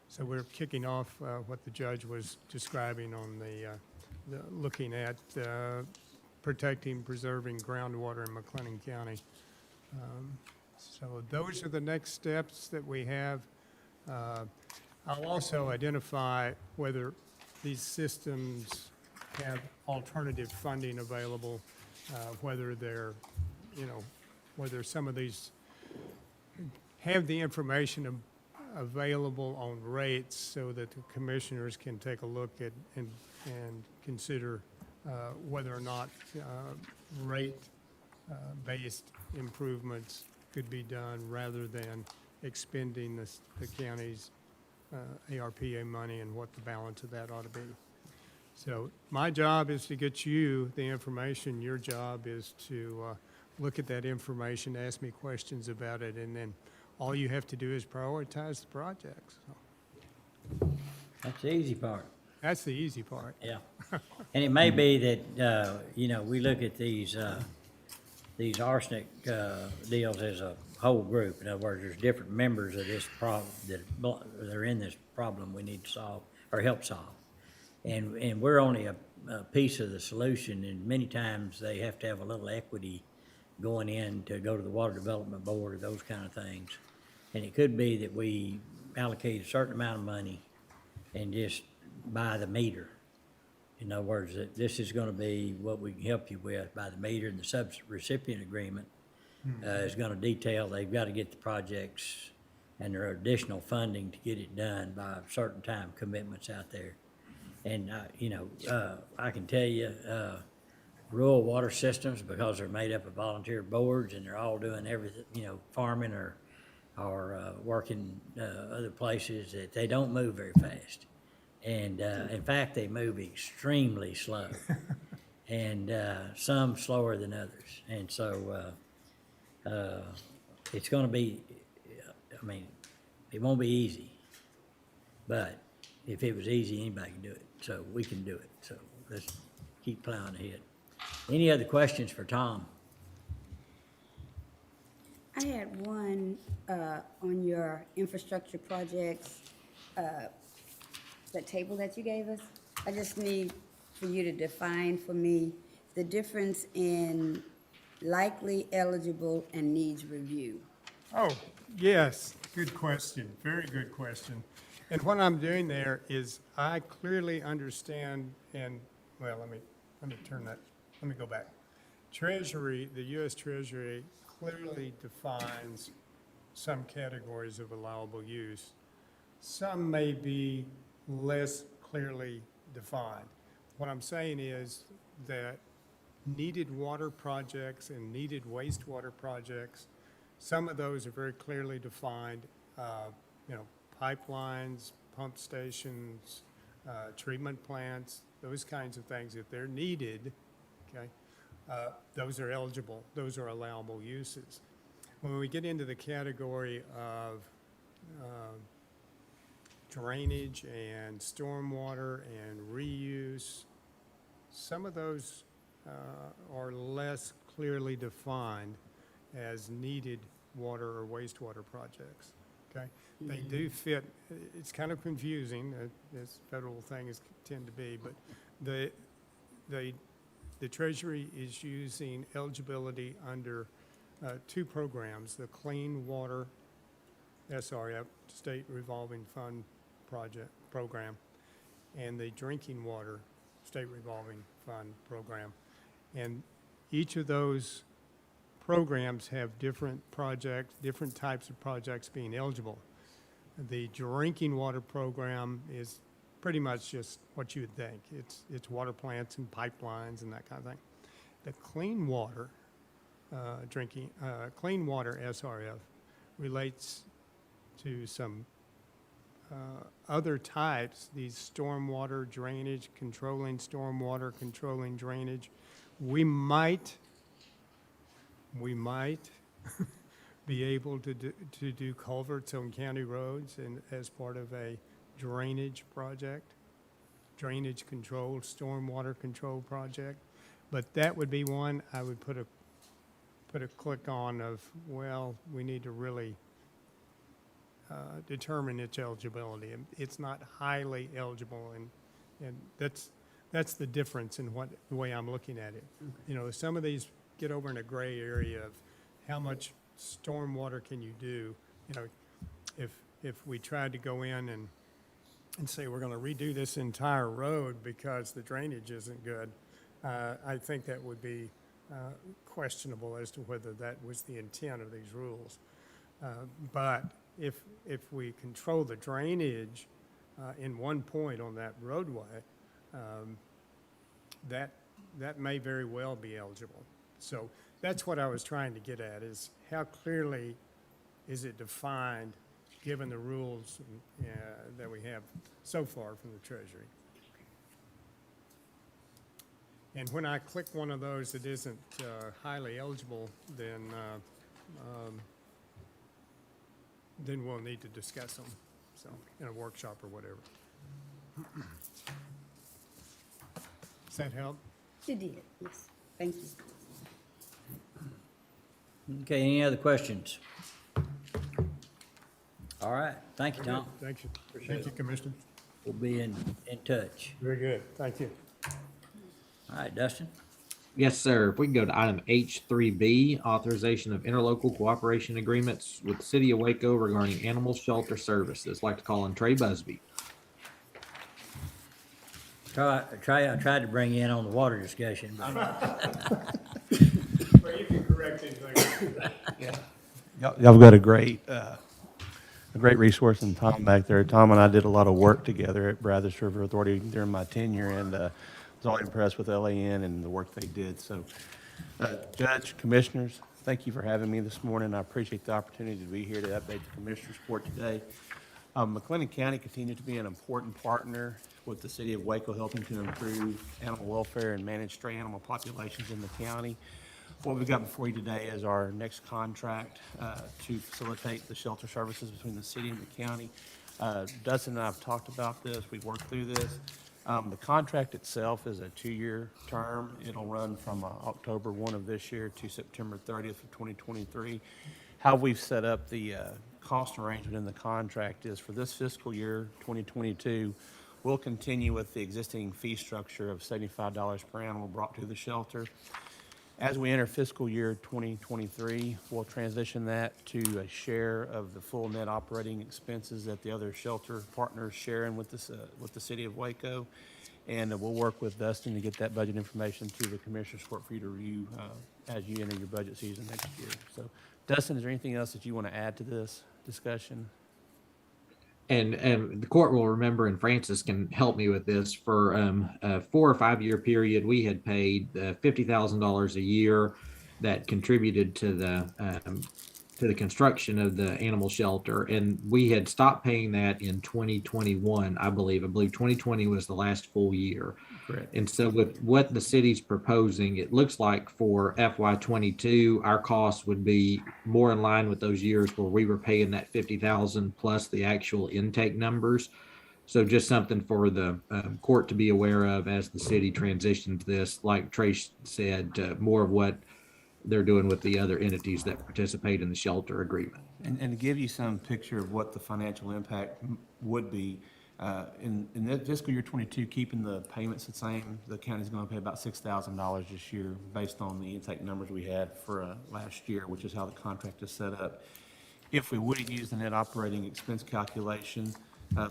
so we're kicking off what the judge was describing on the looking at protecting, preserving groundwater in McLennan County. So those are the next steps that we have. I'll also identify whether these systems have alternative funding available, whether they're, you know, whether some of these have the information available on rates so that the commissioners can take a look at and consider whether or not rate-based improvements could be done rather than expending the county's ARPA money and what the balance of that ought to be. So my job is to get you the information. Your job is to look at that information, ask me questions about it, and then all you have to do is prioritize the projects. So That's the easy part. that's the easy part. Yeah. And it may be that, you know, we look at these arsenic deals as a whole group. In other words, there's different members of this problem that are in this problem we need to solve or help solve. And we're only a piece of the solution, and many times they have to have a little equity going in to go to the Water Development Board or those kind of things. And it could be that we allocate a certain amount of money and just buy the meter. In other words, that this is gonna be what we can help you with by the meter, and the sub-recipient agreement is gonna detail, they've gotta get the projects and there are additional funding to get it done by certain time commitments out there. And, you know, I can tell you, rural water systems, because they're made up of volunteer boards and they're all doing everything, you know, farming or working other places, that they don't move very fast. And in fact, they move extremely slow, and some slower than others. And so it's going to be, I mean, it won't be easy, but if it was easy, anybody can do it. So we can do it. So let's keep plowing ahead. Any other questions for Tom? I had one on your infrastructure projects, that table that you gave us. I just need for you to define for me the difference in likely, eligible, and needs review. Oh, yes, good question, very good question. And what I'm doing there is I clearly understand, and, well, let me turn that, let me go back. Treasury, the U.S. Treasury clearly defines some categories of allowable use. Some may be less clearly defined. What I'm saying is that needed water projects and needed wastewater projects, some of those are very clearly defined, you know, pipelines, pump stations, treatment plants, those kinds of things. If they're needed, okay, those are eligible, those are allowable uses. When we get into the category of drainage and stormwater and reuse, some of those are less clearly defined as needed water or wastewater projects, okay? They do fit, it's kind of confusing, as federal things tend to be, but they the Treasury is using eligibility under two programs, the Clean Water SRF, State Revolving Fund Program, and the Drinking Water State Revolving Fund Program. And each of those programs have different projects, different types of projects being eligible. The Drinking Water Program is pretty much just what you would think. It's water plants and pipelines and that kind of thing. The Clean Water Clean Water SRF relates to some other types, these stormwater drainage, controlling stormwater, controlling drainage. We might be able to do culverts on county roads and as part of a drainage project, drainage control, stormwater control project. But that would be one I would put a click on of, well, we need to really determine its eligibility. And it's not highly eligible, and that's the difference in the way I'm looking at it. You know, some of these get over in a gray area of how much stormwater can you do. You know, if we tried to go in and say we're going to redo this entire road because the drainage isn't good, I think that would be questionable as to whether that was the intent of these rules. But if we control the drainage in one point on that roadway, that may very well be eligible. So that's what I was trying to get at, is how clearly is it defined given the rules that we have so far from the Treasury. And when I click one of those that isn't highly eligible, then we'll need to discuss them, so, in a workshop or whatever. Does that help? You did, yes. Thank you. Okay, any other questions? All right, thank you, Tom. Thank you. Thank you, Commissioner. We'll be in touch. Very good. Thank you. All right, Dustin? Yes, sir. If we can go to item H3B, authorization of interlocal cooperation agreements with the city of Waco regarding animal shelter services. I'd like to call on Trey Busby. I tried to bring you in on the water discussion, but Well, you can correct anything. Y'all got a great resource in Tom back there. Tom and I did a lot of work together at Brazos River Authority during my tenure, and was all impressed with LAN and the work they did. So, Judge, Commissioners, thank you for having me this morning. I appreciate the opportunity to be here to update the Commissioners' report today. McLennan County continues to be an important partner with the city of Waco, helping to improve animal welfare and manage stray animal populations in the county. What we've got before you today is our next contract to facilitate the shelter services between the city and the county. Dustin and I have talked about this. We've worked through this. The contract itself is a 2-year term. It'll run from October 1 of this year to September 30th of 2023. How we've set up the cost arrangement in the contract is for this fiscal year, 2022, we'll continue with the existing fee structure of $75 per animal brought to the shelter. As we enter fiscal year 2023, we'll transition that to a share of the full net operating expenses that the other shelter partners sharing with the city of Waco. And we'll work with Dustin to get that budget information to the Commissioners Court for you to review as you enter your budget season next year. So, Dustin, is there anything else that you want to add to this discussion? And the court will remember, and Francis can help me with this, for a 4 or 5 year period, we had paid $50,000 a year that contributed to the construction of the animal shelter. And we had stopped paying that in 2021, I believe. I believe 2020 was the last full year. Correct. And so with what the city's proposing, it looks like for FY22, our costs would be more in line with those years where we were paying that 50,000 plus the actual intake numbers. So just something for the court to be aware of as the city transitions this, like Trace said, more of what they're doing with the other entities that participate in the shelter agreement. And to give you some picture of what the financial impact would be, In the fiscal year 22, keeping the payments the same, the county's going to pay about $6,000 this year based on the intake numbers we had for last year, which is how the contract is set up. If we would have used the net operating expense calculation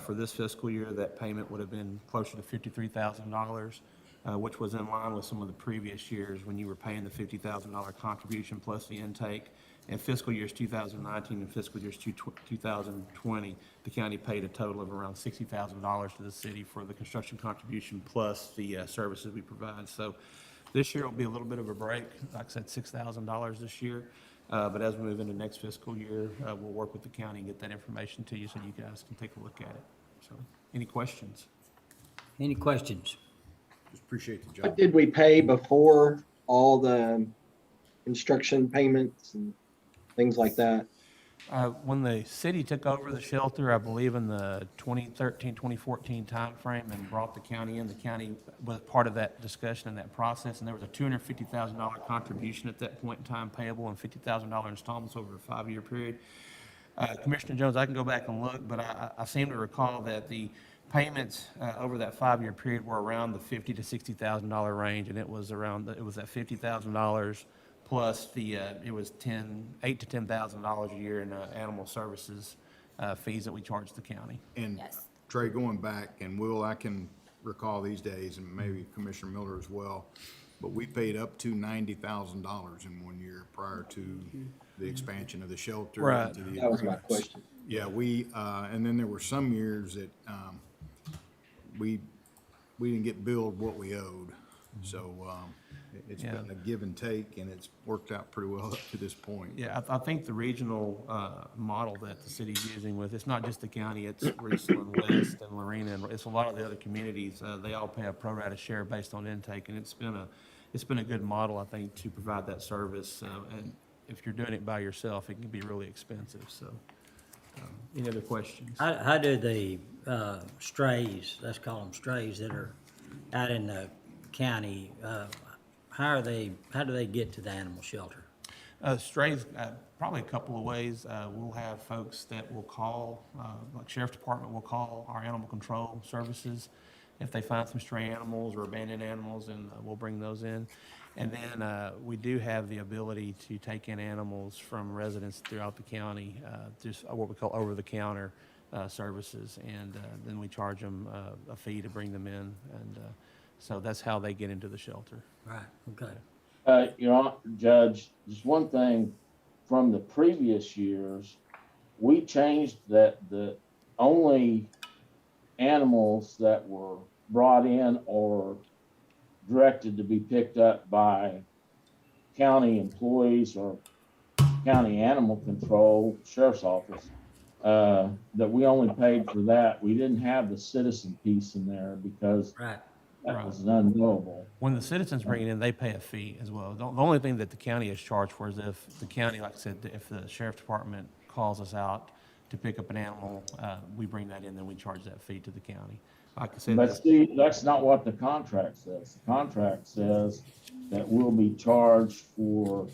for this fiscal year, that payment would have been closer to $53,000, which was in line with some of the previous years when you were paying the $50,000 contribution plus the intake. In fiscal years 2019 and fiscal years 2020, the county paid a total of around $60,000 to the city for the construction contribution plus the services we provide. So this year will be a little bit of a break, like I said, $6,000 this year. But as we move into next fiscal year, we'll work with the county and get that information to you so you guys can take a look at it. So, any questions? Any questions? Just appreciate the What job. did we pay before all the construction payments and things like that? When the city took over the shelter, I believe in the 2013, 2014 timeframe and brought the county in, the county was part of that discussion and that process, and there was a $250,000 contribution at that point in time payable and $50,000 installments over a 5-year period. Commissioner Jones, I can go back and look, but I seem to recall that the payments over that 5-year period were around the $50,000 to $60,000 range, and it was that $50,000 plus it was $8,000 to $10,000 a year in animal services fees that we charge the county. And Yes. Trey, going back, and Will, I can recall these days, and maybe Commissioner Miller as well, but we paid up to $90,000 in 1 year prior to the expansion of the shelter. Right. and to the That was my agreements. question. Yeah, and then there were some years that we didn't get billed what we owed. So it's Yeah. been a give and take, and it's worked out pretty well up to this point. Yeah, I think the regional model that the city's using with, it's not just the county, it's Riesland, West, and Lorena, and it's a lot of the other communities. They all pay a pro rata share based on intake, and it's been a good model, I think, to provide that service. And if you're doing it by yourself, it can be really expensive, so. Any other questions? How do the strays, let's call them strays, that are out in the county, how do they get to the animal shelter? Strays, probably a couple of ways. We'll have folks that will call, like Sheriff's Department will call our animal control services if they find some stray animals or abandoned animals, and we'll bring those in. And then we do have the ability to take in animals from residents throughout the county, just what we call over-the-counter services, and then we charge them a fee to bring them in, and so that's how they get into the shelter. Right, okay. Your Honor, Judge, just one thing, from the previous years, we changed that the only animals that were brought in or directed to be picked up by county employees or county animal control, sheriff's office, that we only paid for that. We didn't have the citizen piece in there because Right. that was unknowable. When the citizens bring it in, they pay a fee as well. The only thing that the county is charged for is if the county, like I said, if the sheriff's department calls us out to pick up an animal, we bring that in, then we charge that fee to the county. Like I said, But see, that's not what the contract says. The contract says that we'll be charged for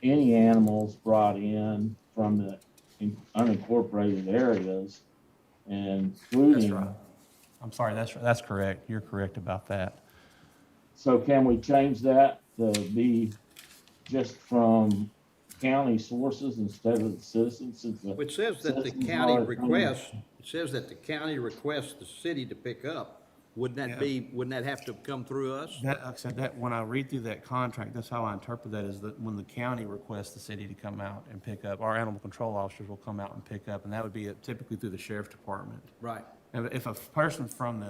any animals brought in from the unincorporated areas, including. right. I'm sorry, that's correct. You're correct about that. So can we change that to be just from county sources instead of the citizens? Since the It says that the citizens county are- requests, it says that the county requests the city to pick up. Wouldn't that have to come through us? That, like I said, that when I read through that contract, that's how I interpret that, is that when the county requests the city to come out and pick up, our animal control officers will come out and pick up, and that would be typically through the sheriff's department. Right. And if a person from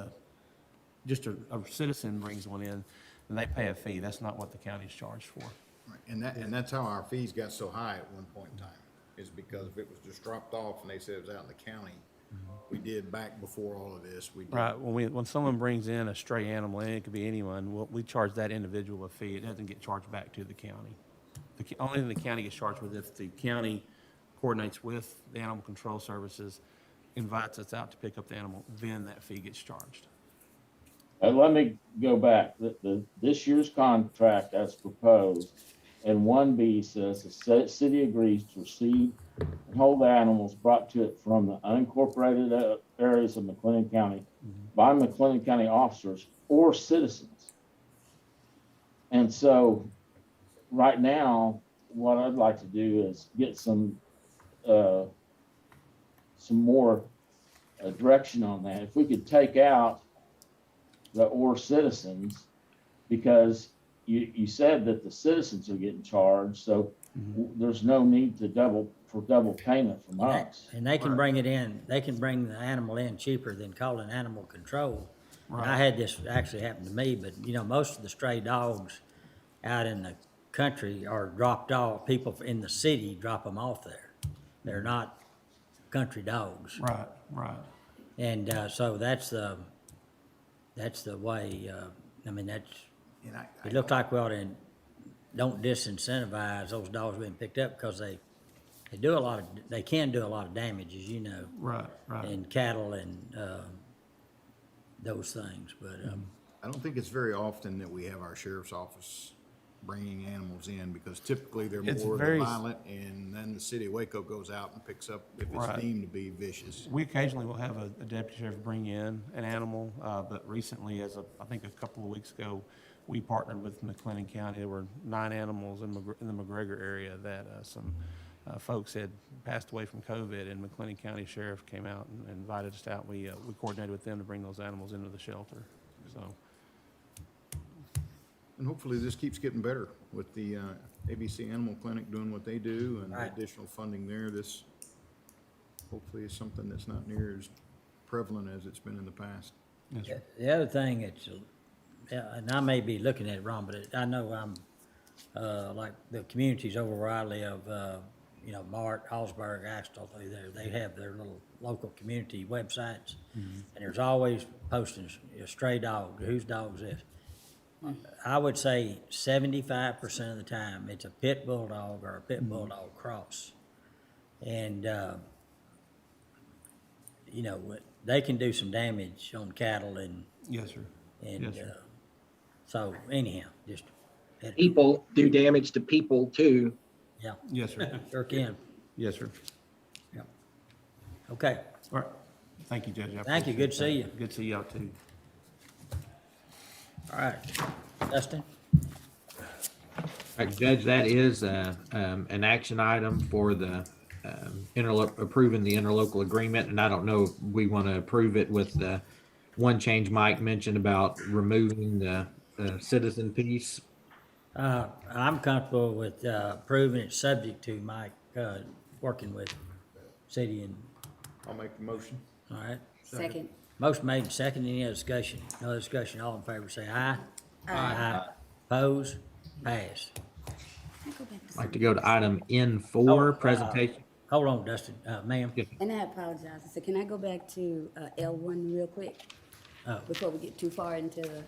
just a citizen brings one in, then they pay a fee. That's not what the county's charged for. Right. And that's how our fees got so high at one point in time, is because if it was just dropped off and they said it was out in the county, we did back before all of this, we did. Right, when someone brings in a stray animal, and it could be anyone, we charge that individual a fee. It doesn't get charged back to the county. The only thing the county gets charged with, if the county coordinates with the animal control services, invites us out to pick up the animal, then that fee gets charged. Let me go back. This year's contract as proposed, and 1B says the city agrees to receive and hold the animals brought to it from the unincorporated areas of McLennan County by McLennan County officers or citizens. And so right now, what I'd like to do is get some more direction on that. If we could take out the or citizens, because you said that the citizens are getting charged, so there's no need to double payment from us. And they can bring it in, they can bring the animal in cheaper than calling animal control. And I had this actually happen to me, but you know, most of the stray dogs out in the country are dropped off, people in the city drop them off there. They're not country dogs. Right, right. And, so that's the way, I mean, that's, And it looked like we ought to, don't disincentivize those dogs being picked up because they do a lot of, they can do a lot of damage, as you know. Right, right. In cattle and, those things, but, I don't think it's very often that we have our sheriff's office bringing animals in, because typically they're It's more very- violent, and then the city of Waco goes out and picks up if it's Right. deemed to be vicious. We occasionally will have a deputy sheriff bring in an animal, but recently, I think a couple of weeks ago, we partnered with McLennan County. There were 9 animals in the McGregor area that some folks had passed away from COVID, and McLennan County Sheriff came out and invited us out. We coordinated with them to bring those animals into the shelter, so. And hopefully this keeps getting better with the ABC Animal Clinic doing what they do and the Right. additional funding there. This hopefully is something that's not near as prevalent as it's been in the past. Yes, sir. the other thing, it's, yeah, and I may be looking at it wrong, but I know I'm, like the communities over where I live, you know, Mart, Hallsburg, Axtell, they have their little local community websites. And there's always posting a stray dog, whose dog is this? I would say 75% of the time, it's a pit bulldog or a pit bulldog cross. And, you know, they can do some damage on cattle and, Yes, sir. and, Yes, sir. so anyhow, just, People do damage to people too. yeah, Yes, sir. sure can. Yes, sir. Yeah. Okay, All right. Thank you, Judge. I Thank you. Good to see appreciate you. that. Good to see y'all too. all right. Dustin? All right, Judge, that is an action item for the approving the interlocal agreement, and I don't know if we want to approve it with the one change Mike mentioned about removing the citizen piece. I'm comfortable with approving it, subject to Mike working with city and, I'll make the motion. all right? Second. Motion made, and second, any other discussion? No other discussion, all in favor say aye. Aye. Oppose? Pass. Like to go to item Oh, N4, presentation. Hold on, Dustin, ma'am. And I apologize. So can I go back to L1 real quick? Oh. Before we get too far into the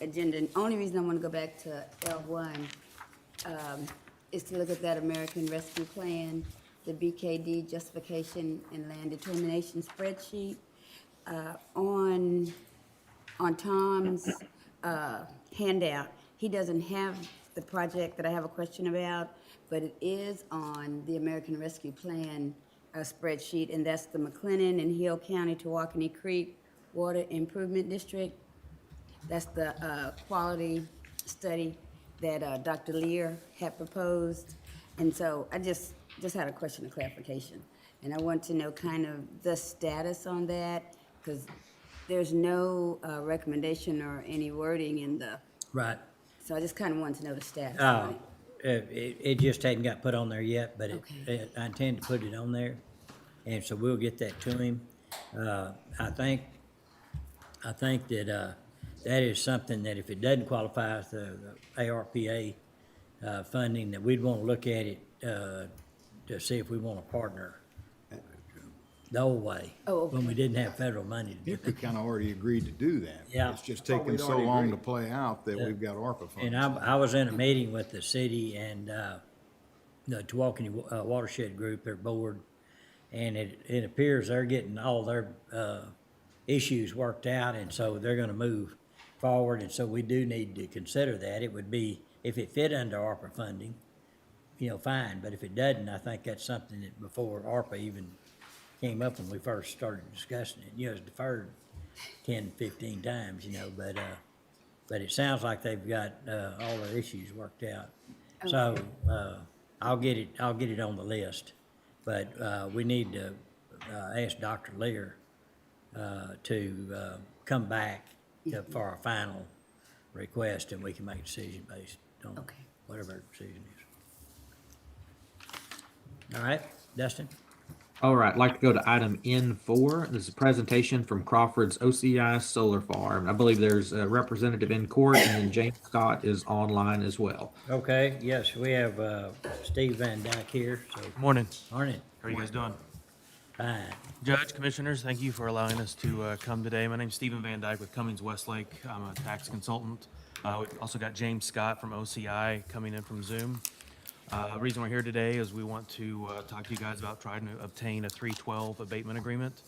agenda. And only reason I want to go back to L1 is to look at that American Rescue Plan, the BKD justification and land determination spreadsheet. On Tom's handout, he doesn't have the project that I have a question about, but it is on the American Rescue Plan spreadsheet, and that's the McLennan and Hill County Tawakoni Creek Water Improvement District. That's the quality study that Dr. Lear had proposed. And so I just had a question of clarification. And I want to know kind of the status on that, because there's no recommendation or any wording in the, Right. so I just kind of wanted to know the status on it. It just hadn't got put on there yet, but Okay. I intend to put it on there. And so we'll get that to him. I think that, that is something that if it doesn't qualify as the ARPA, funding, that we'd want to look at it, to see if we want to partner the old way. Oh, okay. When we didn't have federal money to do We kind of already agreed to do that. Yeah. It's just Oh, taken we'd so already long to agreed. play out that we've got ARPA funds. And I was in a meeting with the city and, the Tawakoni Watershed Group, their board, and it appears they're getting all their, issues worked out, and so they're gonna move forward, and so we do need to consider that. It would be, if it fit under ARPA funding, fine, but if it doesn't, I think that's something that before ARPA even came up when we first started discussing it, it's deferred 10, 15 times, but it sounds like they've got, all their issues worked out. So, I'll get it on the list, but, we need to, ask Dr. Lear, to, come back for our final request, and we can make a decision based on Okay. whatever our decision is. All right, Dustin? All right, I'd like to go to item N4. This is a presentation from Crawford's OCI Solar Farm. I believe there's a representative in court, and then James Scott is online as well. Okay, yes, we have, Steve Van Dyke here, so, Morning. morning, How are you guys doing? fine. Judge, commissioners, thank you for allowing us to come today. My name's Stephen Van Dyke with Cummings Westlake. I'm a tax consultant. We've also got James Scott from OCI coming in from Zoom. The reason we're here today is we want to talk to you guys about trying to obtain a 312 abatement agreement.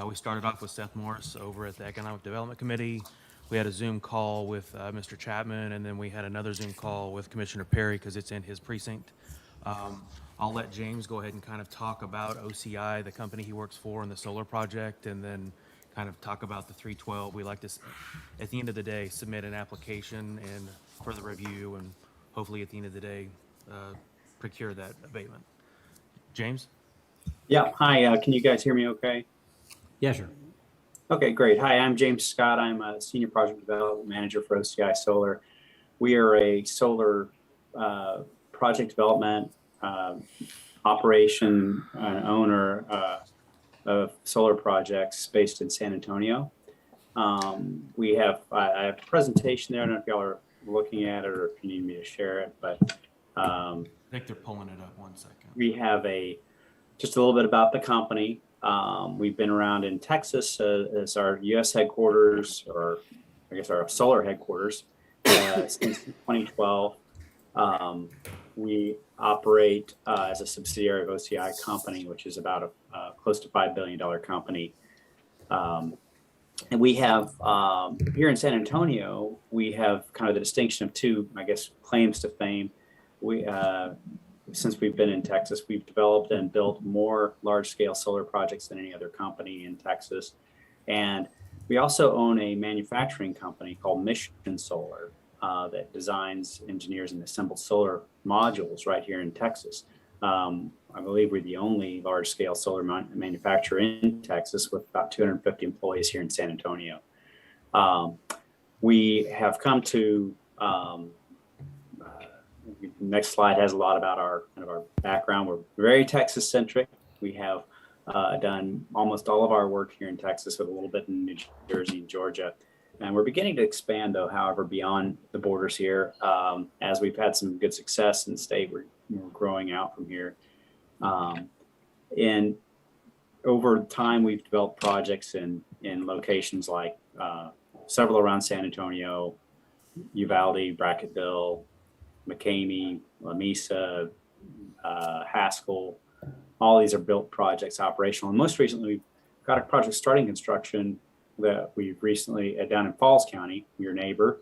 We started off with Seth Morris over at the Economic Development Committee. We had a Zoom call with Mr. Chapman, and then we had another Zoom call with Commissioner Perry because it's in his precinct. I'll let James go ahead and kind of talk about OCI, the company he works for, and the solar project, and then kind of talk about the 312. We like to, at the end of the day, submit an application and further review, and hopefully at the end of the day, procure that abatement. James? Yeah, hi, can you guys hear me okay? Yes, sir. Okay, great. Hi, I'm James Scott. I'm a Senior Project Development Manager for OCI Solar. We are a solar project development operation and owner of solar projects based in San Antonio. I have a presentation there. I don't know if y'all are looking at it or if you need me to share it, but I think they're pulling it up. 1 second. we have just a little bit about the company. We've been around in Texas as our U.S. headquarters, or I guess our solar headquarters, since 2012. We operate as a subsidiary of OCI Company, which is about a close to $5 billion company. And we have, here in San Antonio, we have kind of the distinction of two, I guess, claims to fame. Since we've been in Texas, we've developed and built more large-scale solar projects than any other company in Texas. And we also own a manufacturing company called Mission Solar that designs, engineers, and assembles solar modules right here in Texas. I believe we're the only large-scale solar manufacturer in Texas with about 250 employees here in San Antonio. We have come to next slide has a lot about our background. We're very Texas centric. We have done almost all of our work here in Texas, with a little bit in New Jersey and Georgia. And we're beginning to expand, though, however, beyond the borders here. As we've had some good success in the state, we're growing out from here. And over time, we've developed projects in locations like several around San Antonio, Uvalde, Brackettville, McCamey, Lamesa, Haskell. All these are built projects, operational. And most recently, we've got a project starting construction that we've recently down in Falls County, your neighbor,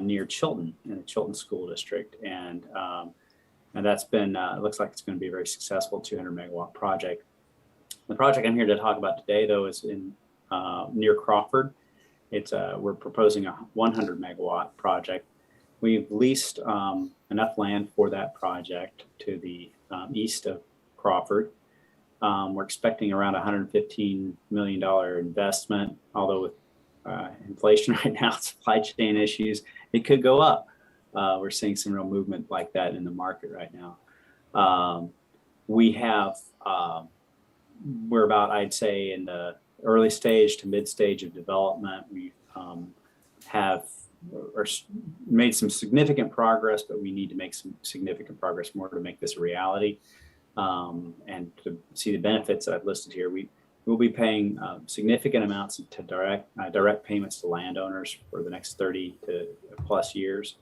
near Chilton, in the Chilton School District. And that's been, it looks like it's going to be a very successful 200 megawatt project. The project I'm here to talk about today, though, is in near Crawford. We're proposing a 100 megawatt project. We've leased enough land for that project to the east of Crawford. We're expecting around $115 million investment, although with inflation right now, supply chain issues, it could go up. We're seeing some real movement like that in the market right now. We're about, I'd say, in the early stage to mid stage of development. We have made some significant progress, but we need to make some significant progress more to make this a reality. And to see the benefits that I've listed here, we will be paying significant amounts to direct payments to landowners for the next 30 to plus years.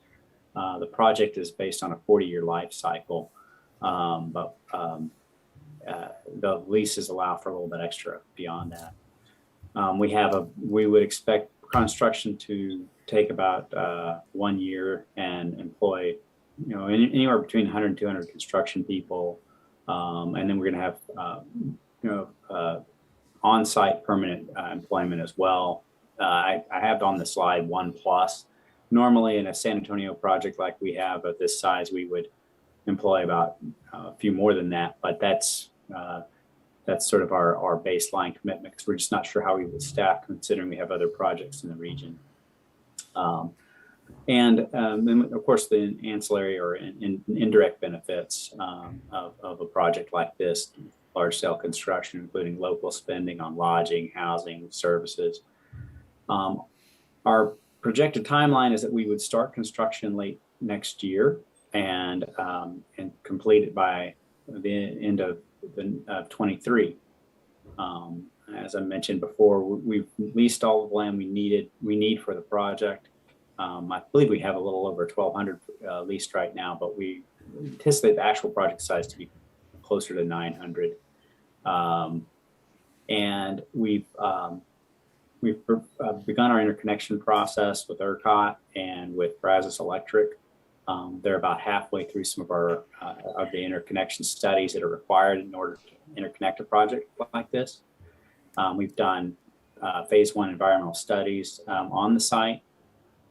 The project is based on a 40-year life cycle, but the leases allow for a little bit extra beyond that. We would expect construction to take about 1 year and employ anywhere between 100 and 200 construction people. And then we're going to have, on-site permanent employment as well. I have on the slide 1+. Normally in a San Antonio project like we have at this size, we would employ about a few more than that, but that's sort of our baseline commitment, because we're just not sure how we would staff considering we have other projects in the region. And then of course the ancillary or indirect benefits of a project like this, large scale construction, including local spending on lodging, housing, services. Our projected timeline is that we would start construction late next year and complete it by the end of 23. As I mentioned before, we've leased all the land we need for the project. I believe we have a little over 1,200 leased right now, but we anticipate the actual project size to be closer to 900. And we've begun our interconnection process with ERCOT and with Brazos Electric. They're about halfway through some of our of the interconnection studies that are required in order to interconnect a project like this. We've done phase 1 environmental studies on the site,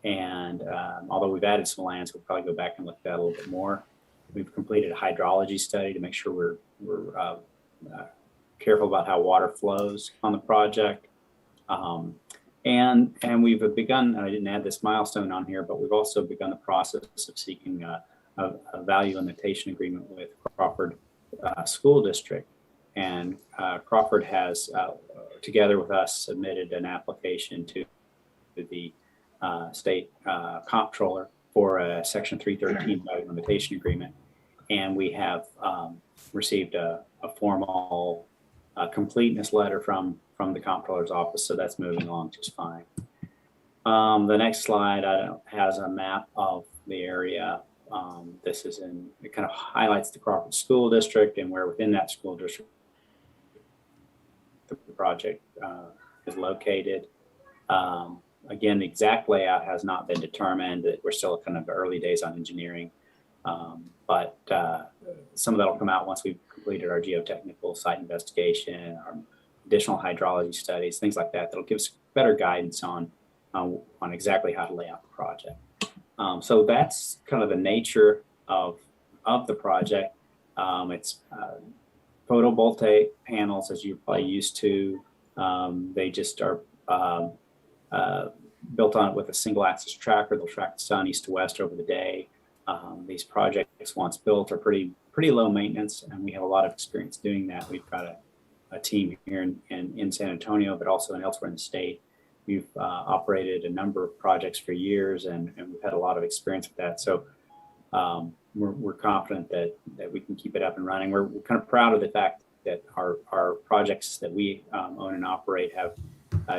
and although we've added some lands, we'll probably go back and look at that a little bit more. We've completed a hydrology study to make sure we're careful about how water flows on the project. And we've begun, I didn't add this milestone on here, but we've also begun the process of seeking a value limitation agreement with Crawford School District. And Crawford has, together with us, submitted an application to the state comptroller for a Section 313 value limitation agreement. And we have received a formal completeness letter from the comptroller's office, so that's moving along just fine. The next slide has a map of the area. This is it kind of highlights the Crawford School District and where within that school district the project is located. Again, the exact layout has not been determined. We're still kind of early days on engineering, but some of that will come out once we've completed our geotechnical site investigation, our additional hydrology studies, things like that. That'll give us better guidance on exactly how to lay out the project. So that's kind of the nature of the project. It's photovoltaic panels, as you're probably used to. They just are built on it with a single axis tracker. They'll track the sun east to west over the day. These projects, once built, are pretty low maintenance, and we have a lot of experience doing that. We've got a team here in San Antonio, but also elsewhere in the state. We've operated a number of projects for years, and we've had a lot of experience with that. So we're confident that we can keep it up and running. We're kind of proud of the fact that our projects that we own and operate have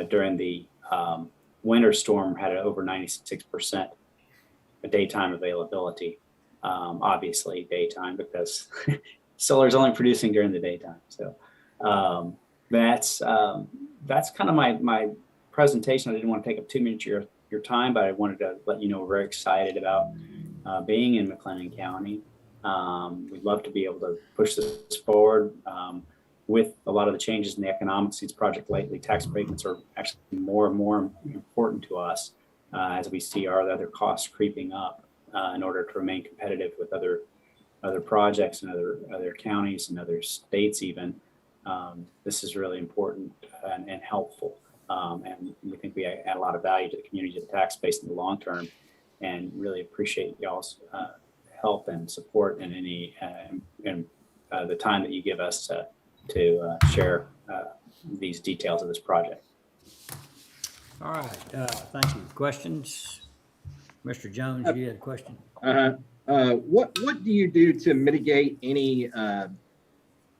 during the winter storm had over 96% daytime availability. Obviously daytime, because solar is only producing during the daytime. So that's kind of my presentation. I didn't want to take up too much of your time, but I wanted to let you know we're very excited about being in McLennan County. We'd love to be able to push this forward with a lot of the changes in the economics of this project lately. Tax abatements are actually more and more important to us as we see our other costs creeping up in order to remain competitive with other projects and other counties and other states even. This is really important and helpful. And we think we add a lot of value to the community, to the tax base in the long term, and really appreciate y'all's help and support in any the time that you give us to share these details of this project. All right, thank you. Questions? Mr. Jones, you had a question? What do you do to mitigate any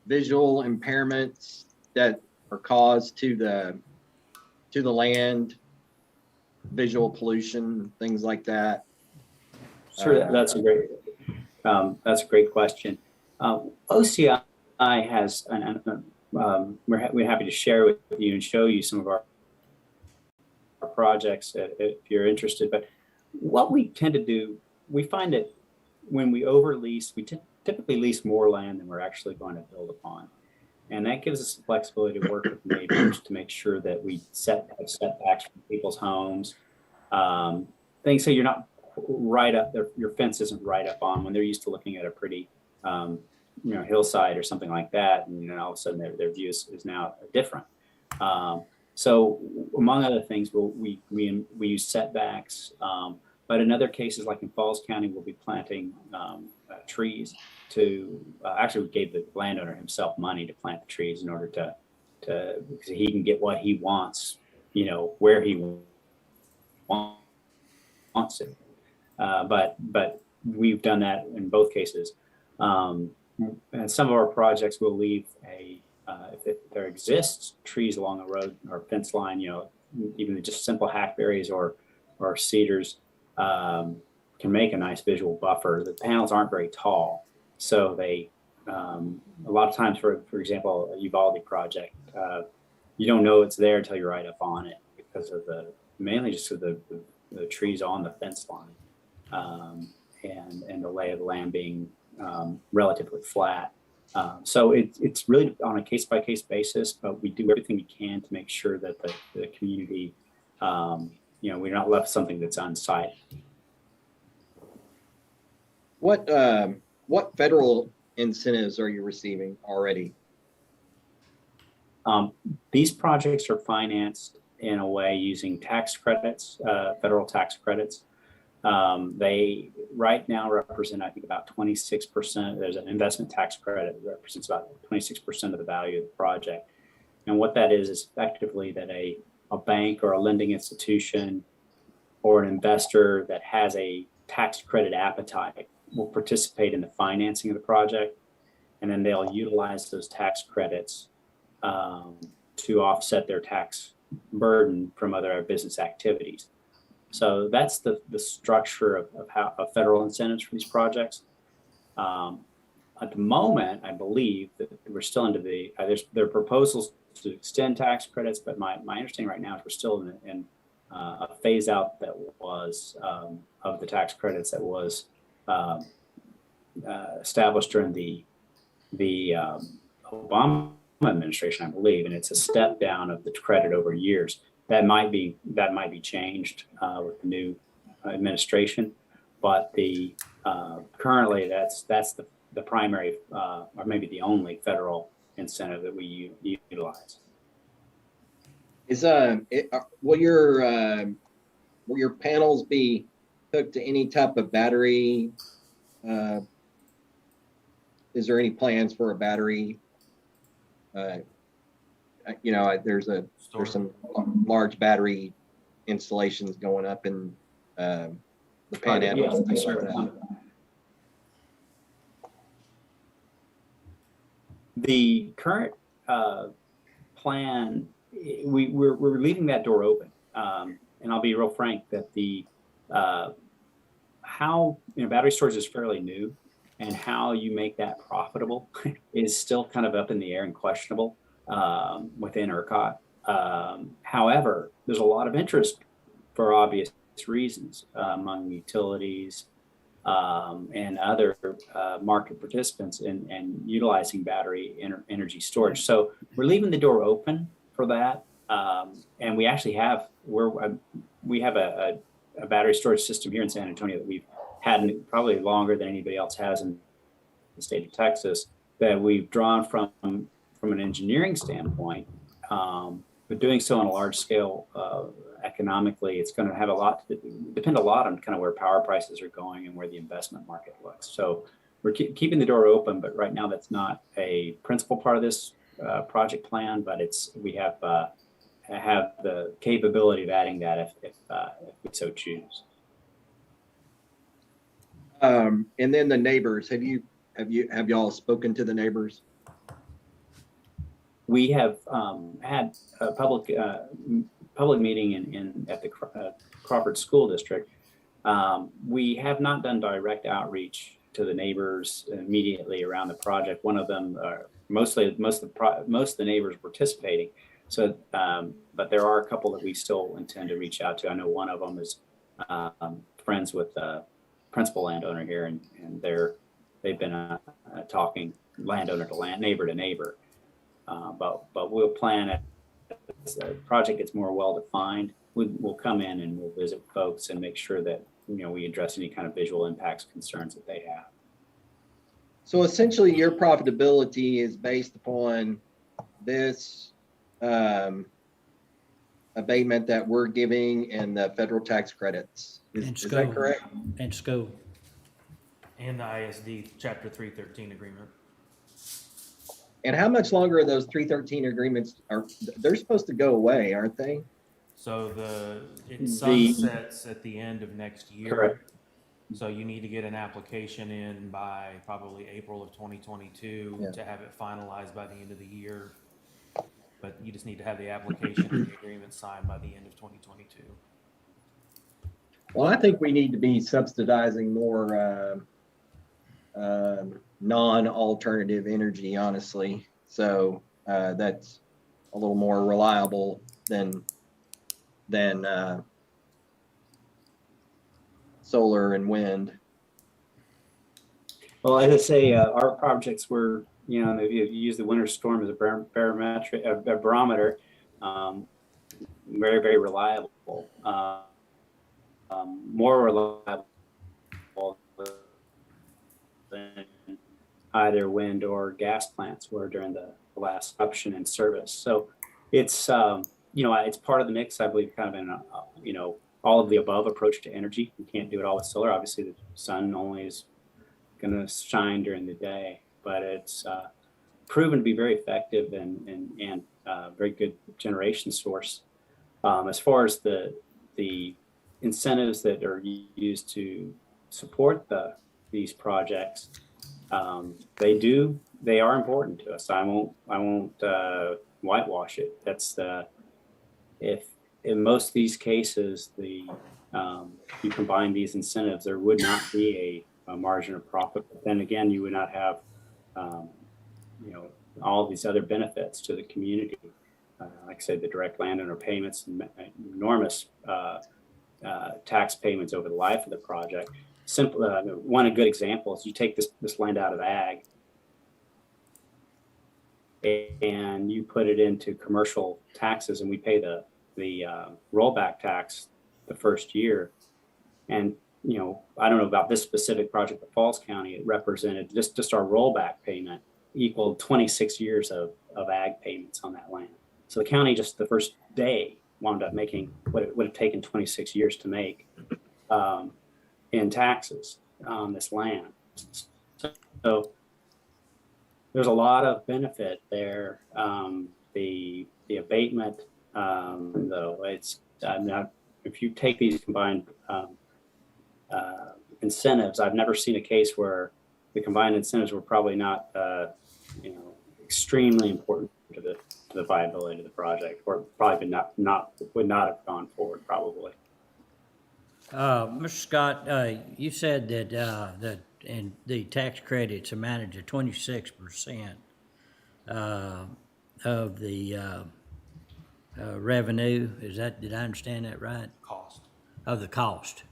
visual impairments that are caused to the land, visual pollution, things like that? Sure, that's a great question. OCI has, we're happy to share with you and show you some of our projects if you're interested. But what we tend to do, we find that when we overlease, we typically lease more land than we're actually going to build upon. And that gives us the flexibility to work with neighbors to make sure that we have setbacks from people's homes. Things so you're not right up there, your fence isn't right up on when they're used to looking at a pretty hillside or something like that, and all of a sudden their view is now different. So among other things, we use setbacks, but in other cases, like in Falls County, we'll be planting trees to actually we gave the landowner himself money to plant the trees in order to because he can get what he wants, where he wants it. But we've done that in both cases. And some of our projects will leave if there exists trees along the road or fence line, even just simple hackberries or cedars can make a nice visual buffer. The panels aren't very tall, so they a lot of times, for example, a Uvalde project, you don't know it's there until you're right up on it because of mainly just of the trees on the fence line, and the lay of the land being relatively flat. So it's really on a case-by-case basis, but we do everything we can to make sure that the community, we're not left something that's unsightly. What federal incentives are you receiving already? These projects are financed in a way using tax credits, federal tax credits. They right now represent, I think, about 26%. There's an investment tax credit that represents about 26% of the value of the project. And what that is effectively that a bank or a lending institution or an investor that has a tax credit appetite will participate in the financing of the project. And then they'll utilize those tax credits to offset their tax burden from other business activities. So that's the structure of federal incentives for these projects. At the moment, I believe that we're still into there are proposals to extend tax credits, but my understanding right now is we're still in a phase out that was of the tax credits that was established during the Obama administration, I believe, and it's a step down of the credit over years. That might be changed with the new administration, but currently that's the primary or maybe the only federal incentive that we utilize. Will your panels be hooked to any type of battery? Is there any plans for a battery? There's some large battery installations going up in the Panhandle. Yeah, sure. The current plan, we're leaving that door open, and I'll be real frank that how battery storage is fairly new, and how you make that profitable is still kind of up in the air and questionable within ERCOT. However, there's a lot of interest for obvious reasons among utilities and other market participants in utilizing battery energy storage. So we're leaving the door open for that, and we actually have we have a battery storage system here in San Antonio that we've had probably longer than anybody else has in the state of Texas, that we've drawn from an engineering standpoint, but doing so on a large scale economically, it's going to have depend a lot on kind of where power prices are going and where the investment market looks. So we're keeping the door open, but right now that's not a principal part of this project plan, but we have the capability of adding that if we so choose. And then the neighbors, have y'all spoken to the neighbors? We have had a public meeting at the Crawford School District. We have not done direct outreach to the neighbors immediately around the project. One of them, most of the neighbors participating. So, but there are a couple that we still intend to reach out to. I know one of them is friends with principal landowner here, and they've been talking landowner to land, neighbor to neighbor. But we'll plan it as the project gets more well-defined. We'll come in and we'll visit folks and make sure that, we address any kind of visual impacts concerns that they have. So essentially, your profitability is based upon this abatement that we're giving and the federal tax credits. And Is that school. correct? And school. And the ISD Chapter 313 agreement. And how much longer are those 313 agreements? They're supposed to go away, aren't they? So it sunsets at the end of next year. Correct. So you need to get an application in by probably April of 2022 to have it finalized by the end of the year. But you just need to have the application and the agreement signed by the end of 2022. Well, I think we need to be subsidizing more non-alternative energy, honestly. So that's a little more reliable than solar and wind. Well, as I say, our projects were, if you use the winter storm as a barometer, very, very reliable. More reliable than either wind or gas plants were during the last eruption in service. So it's, it's part of the mix, I believe, kind of in all of the above approach to energy. You can't do it all with solar. Obviously, the sun only is going to shine during the day, but it's proven to be very effective and very good generation source. As far as the incentives that are used to support these projects, they are important to us. I won't whitewash it. That's if in most of these cases, you combine these incentives, there would not be a margin of profit. But then again, you would not have, all of these other benefits to the community. Like I said, the direct landowner payments, enormous tax payments over the life of the project. One good example is you take this land out of ag and you put it into commercial taxes, and we pay the rollback tax the first year. And I don't know about this specific project, but Falls County, it represented just our rollback payment equaled 26 years of ag payments on that land. So the county just the first day wound up making what it would have taken 26 years to make in taxes on this land. So there's a lot of benefit there. The abatement, though, it's not, if you take these combined incentives, I've never seen a case where the combined incentives were probably not, extremely important to the viability of the project, or probably would not have gone forward probably. Mr. Scott, you said that and the tax credits amounted to 26% of the revenue. Did I understand that right? Cost. Of the cost.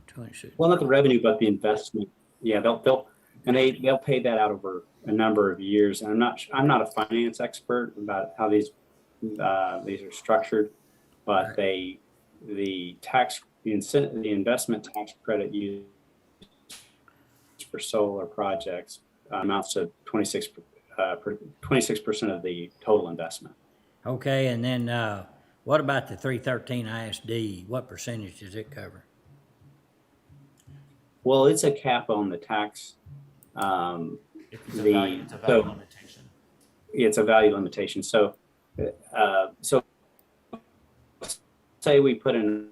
26. Well, not the revenue, but the investment. Yeah, they'll pay that out over a number of years. And I'm not a finance expert about how these are structured, but the investment tax credit used for solar projects amounts to 26% of the total investment. Okay, and then what about the 313 ISD? What percentage does it cover? Well, it's a cap on the tax. It's a value limitation. It's a value limitation. So say we put in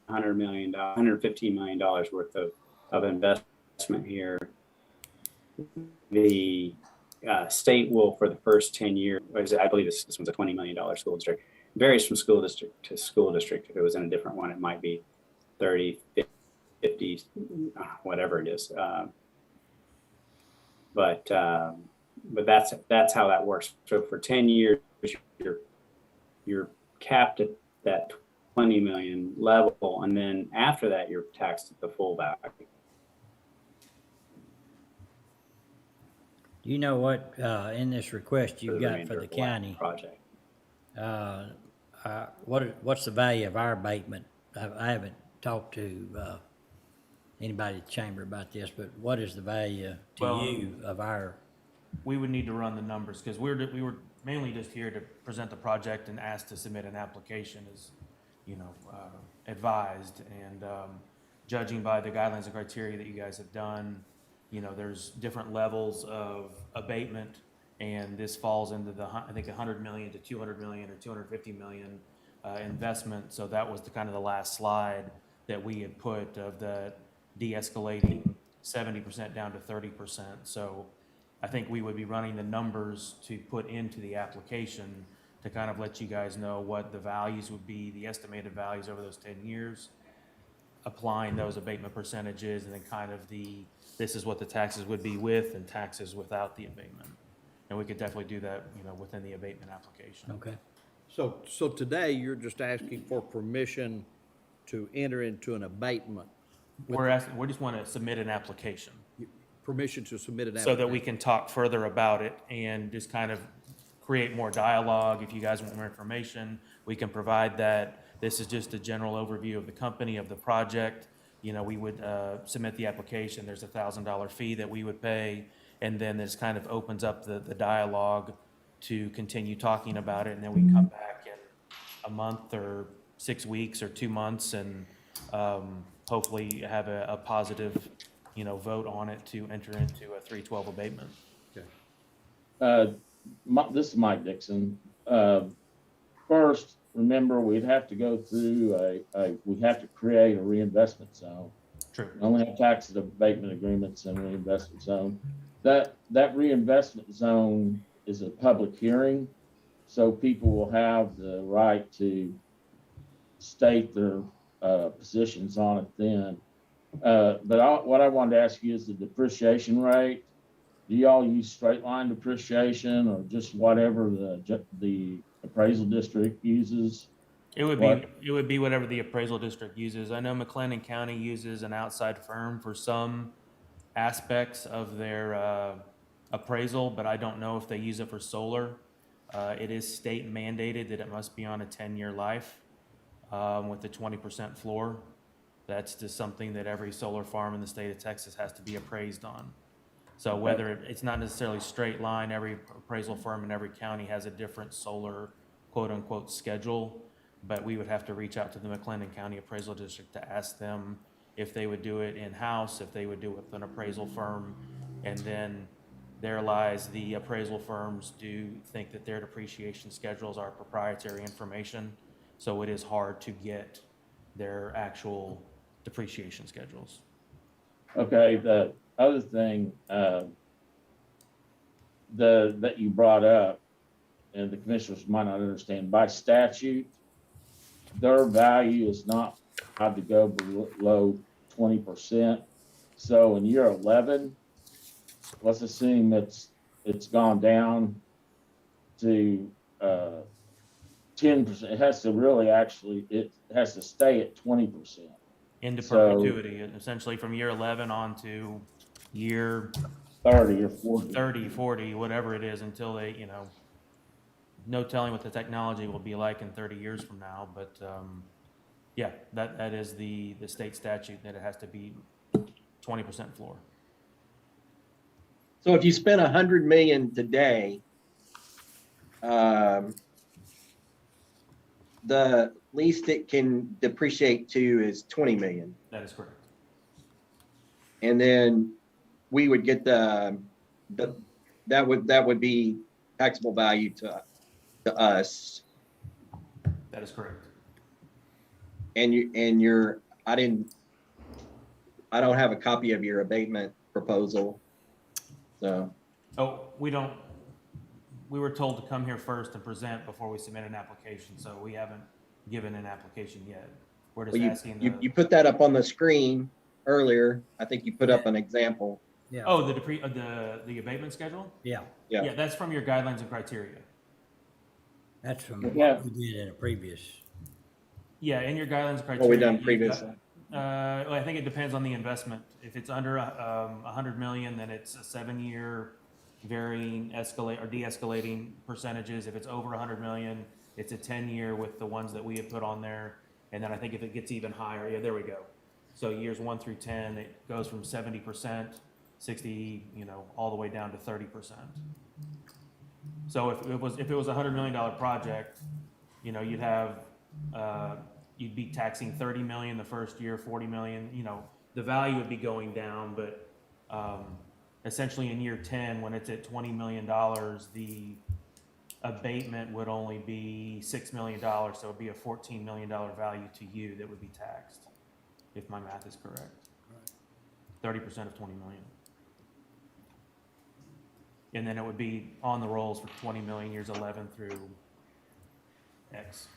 $115 million worth of investment here. The state will, for the first 10 years, I believe this one's a $20 million school district. Varies from school district to school district. If it was in a different one, it might be 30, 50, whatever it is. But that's how that works. So for 10 years, you're capped at that 20 million level, and then after that, you're taxed at the full value. Do you know what, in this request for you've the got remainder for the of county, project. what's the value of our abatement? I haven't talked to, anybody at the chamber about this, but what is the value to Well, you of our? We would need to run the numbers, because we were mainly just here to present the project and ask to submit an application as, advised. And judging by the guidelines and criteria that you guys have done, there's different levels of abatement, and this falls into I think 100 million to 200 million or 250 million investment. So that was the kind of the last slide that we had put of the de-escalating 70% down to 30%. So I think we would be running the numbers to put into the application to kind of let you guys know what the values would be, the estimated values over those 10 years, applying those abatement percentages, and then kind of this is what the taxes would be with and taxes without the abatement. And we could definitely do that, within the abatement application. Okay. So today, you're just asking for permission to enter into an abatement, We just want to submit an application permission to submit an so application. that we can talk further about it and just kind of create more dialogue. If you guys want more information, we can provide that. This is just a general overview of the company, of the project. We would submit the application. There's a $1,000 fee that we would pay. And then this kind of opens up the dialogue to continue talking about it. And then we come back in a month or 6 weeks or 2 months and hopefully have a positive, vote on it to enter into a 312 abatement. This is Mike Dixon. First, remember, we'd have to go through we'd have to create a reinvestment zone. True. We only have tax abatement agreements and reinvestment zone. That reinvestment zone is a public hearing, so people will have the right to state their positions on it then. But what I wanted to ask you is the depreciation rate. Do y'all use straight line depreciation or just whatever the appraisal district uses? It would be whatever the appraisal district uses. I know McLennan County uses an outside firm for some aspects of their appraisal, but I don't know if they use it for solar. It is state mandated that it must be on a 10-year life with the 20% floor. That's just something that every solar farm in the state of Texas has to be appraised on. So whether it's not necessarily straight line, every appraisal firm in every county has a different solar quote unquote schedule, but we would have to reach out to the McLennan County Appraisal District to ask them if they would do it in-house, if they would do it with an appraisal firm. And then there lies the appraisal firms do think that their depreciation schedules are proprietary information. So it is hard to get their actual depreciation schedules. Okay, the other thing that you brought up, and the commissioners might not understand, by statute, their value is not allowed to go below 20%. So in year 11, let's assume it's gone down to 10%. It has to really it has to stay at 20%. Into perpetuity, essentially from year 11 on to year 30 or 40. 30, 40, whatever it is, until they, no telling what the technology will be like in 30 years from now. But yeah, that is the state statute that it has to be 20% floor. So if you spend 100 million today, the least it can depreciate to is 20 million. That is correct. And then we would get that would be taxable value to us. That is correct. And I don't have a copy of your abatement proposal. So. Oh, we were told to come here first and present before we submit an application. So we haven't given an application yet. We're just asking. You put that up on the screen earlier. I think you put up an example. Yeah. Oh, the abatement schedule? Yeah. Yeah, that's from your guidelines and criteria. That's from Yeah. what we did in a previous. Yeah, in your guidelines criteria. What we done you've got- previously. Well, I think it depends on the investment. If it's under 100 million, then it's a 7-year varying escalate or de-escalating percentages. If it's over 100 million, it's a 10-year with the ones that we have put on there. And then I think if it gets even higher, yeah, there we go. So years 1 through 10, it goes from 70%, 60, all the way down to 30%. So if it was a $100 million project, you'd have, you'd be taxing 30 million the first year, 40 million, the value would be going down, but, essentially in year 10, when it's at $20 million, the abatement would only be $6 million, so it'd be a $14 million value to you that would be taxed, if my math is correct. 30% of 20 million. And then it would be on the rolls for 20 million years 11 through X.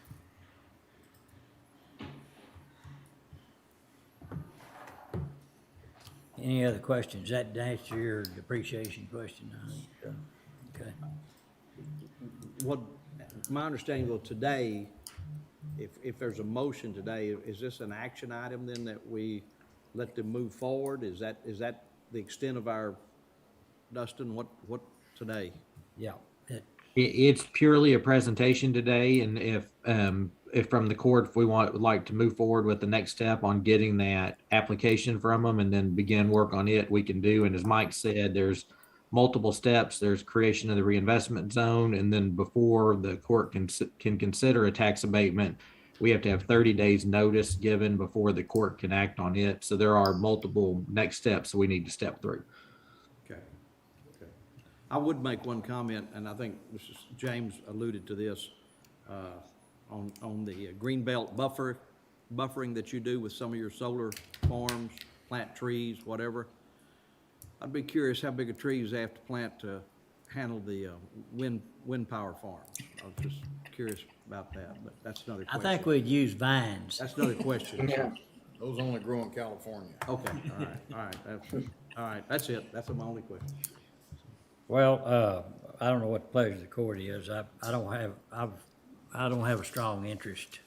Any other questions? That answer your depreciation question, I think. Okay. What, my understanding though, today, if there's a motion today, is this an action item then that we let them move forward? Is that the extent of our, Dustin, what today? Yeah. It's purely a presentation today, and if from the court, if we would like to move forward with the next step on getting that application from them and then begin work on it, we can do. And as Mike said, there's multiple steps. There's creation of the reinvestment zone, and then before the court can consider a tax abatement, we have to have 30 days notice given before the court can act on it. So there are multiple next steps we need to step through. Okay. I would make one comment, and I think James alluded to this, on the greenbelt buffering that you do with some of your solar farms, plant trees, whatever. I'd be curious how big a trees they have to plant to handle the wind power farms. I was just curious about that, but that's another I question. think we'd use vines. That's another question. Those only grow in California. Okay, all right, that's it. That's my only question. Well, I don't know what the pleasure of the court is. I don't have a strong interest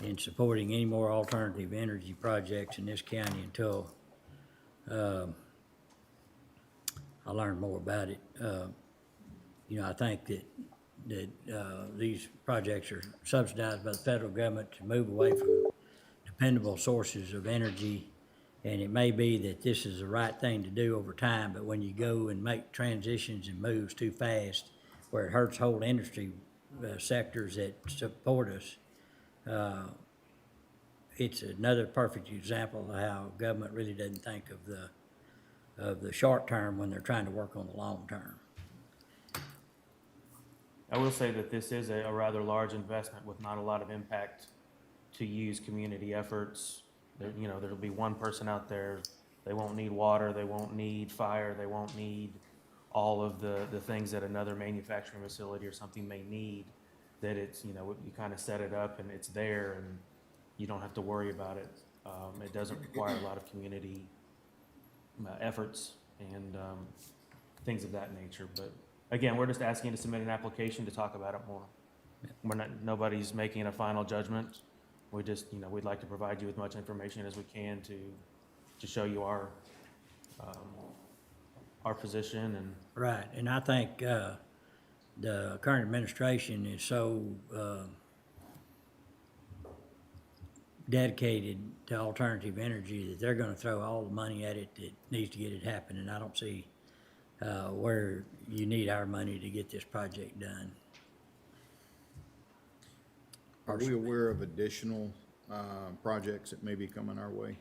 in supporting any more alternative energy projects in this county until, I learn more about it. I think that these projects are subsidized by the federal government to move away from dependable sources of energy. And it may be that this is the right thing to do over time, but when you go and make transitions and moves too fast, where it hurts whole industry sectors that support us, it's another perfect example of how government really doesn't think of the short term when they're trying to work on the long term. I will say that this is a rather large investment with not a lot of impact to use community efforts. There'll be one person out there, they won't need water, they won't need fire, they won't need all of the things that another manufacturing facility or something may need, that it's, you kind of set it up and it's there and you don't have to worry about it. It doesn't require a lot of community efforts and things of that nature. But again, we're just asking you to submit an application to talk about it more. Nobody's making a final judgment. We just, we'd like to provide you with much information as we can to show you our position and. Right, and I think the current administration is so dedicated to alternative energy that they're gonna throw all the money at it that needs to get it happening. I don't see where you need our money to get this project done. Are we aware of additional projects that may be coming our way?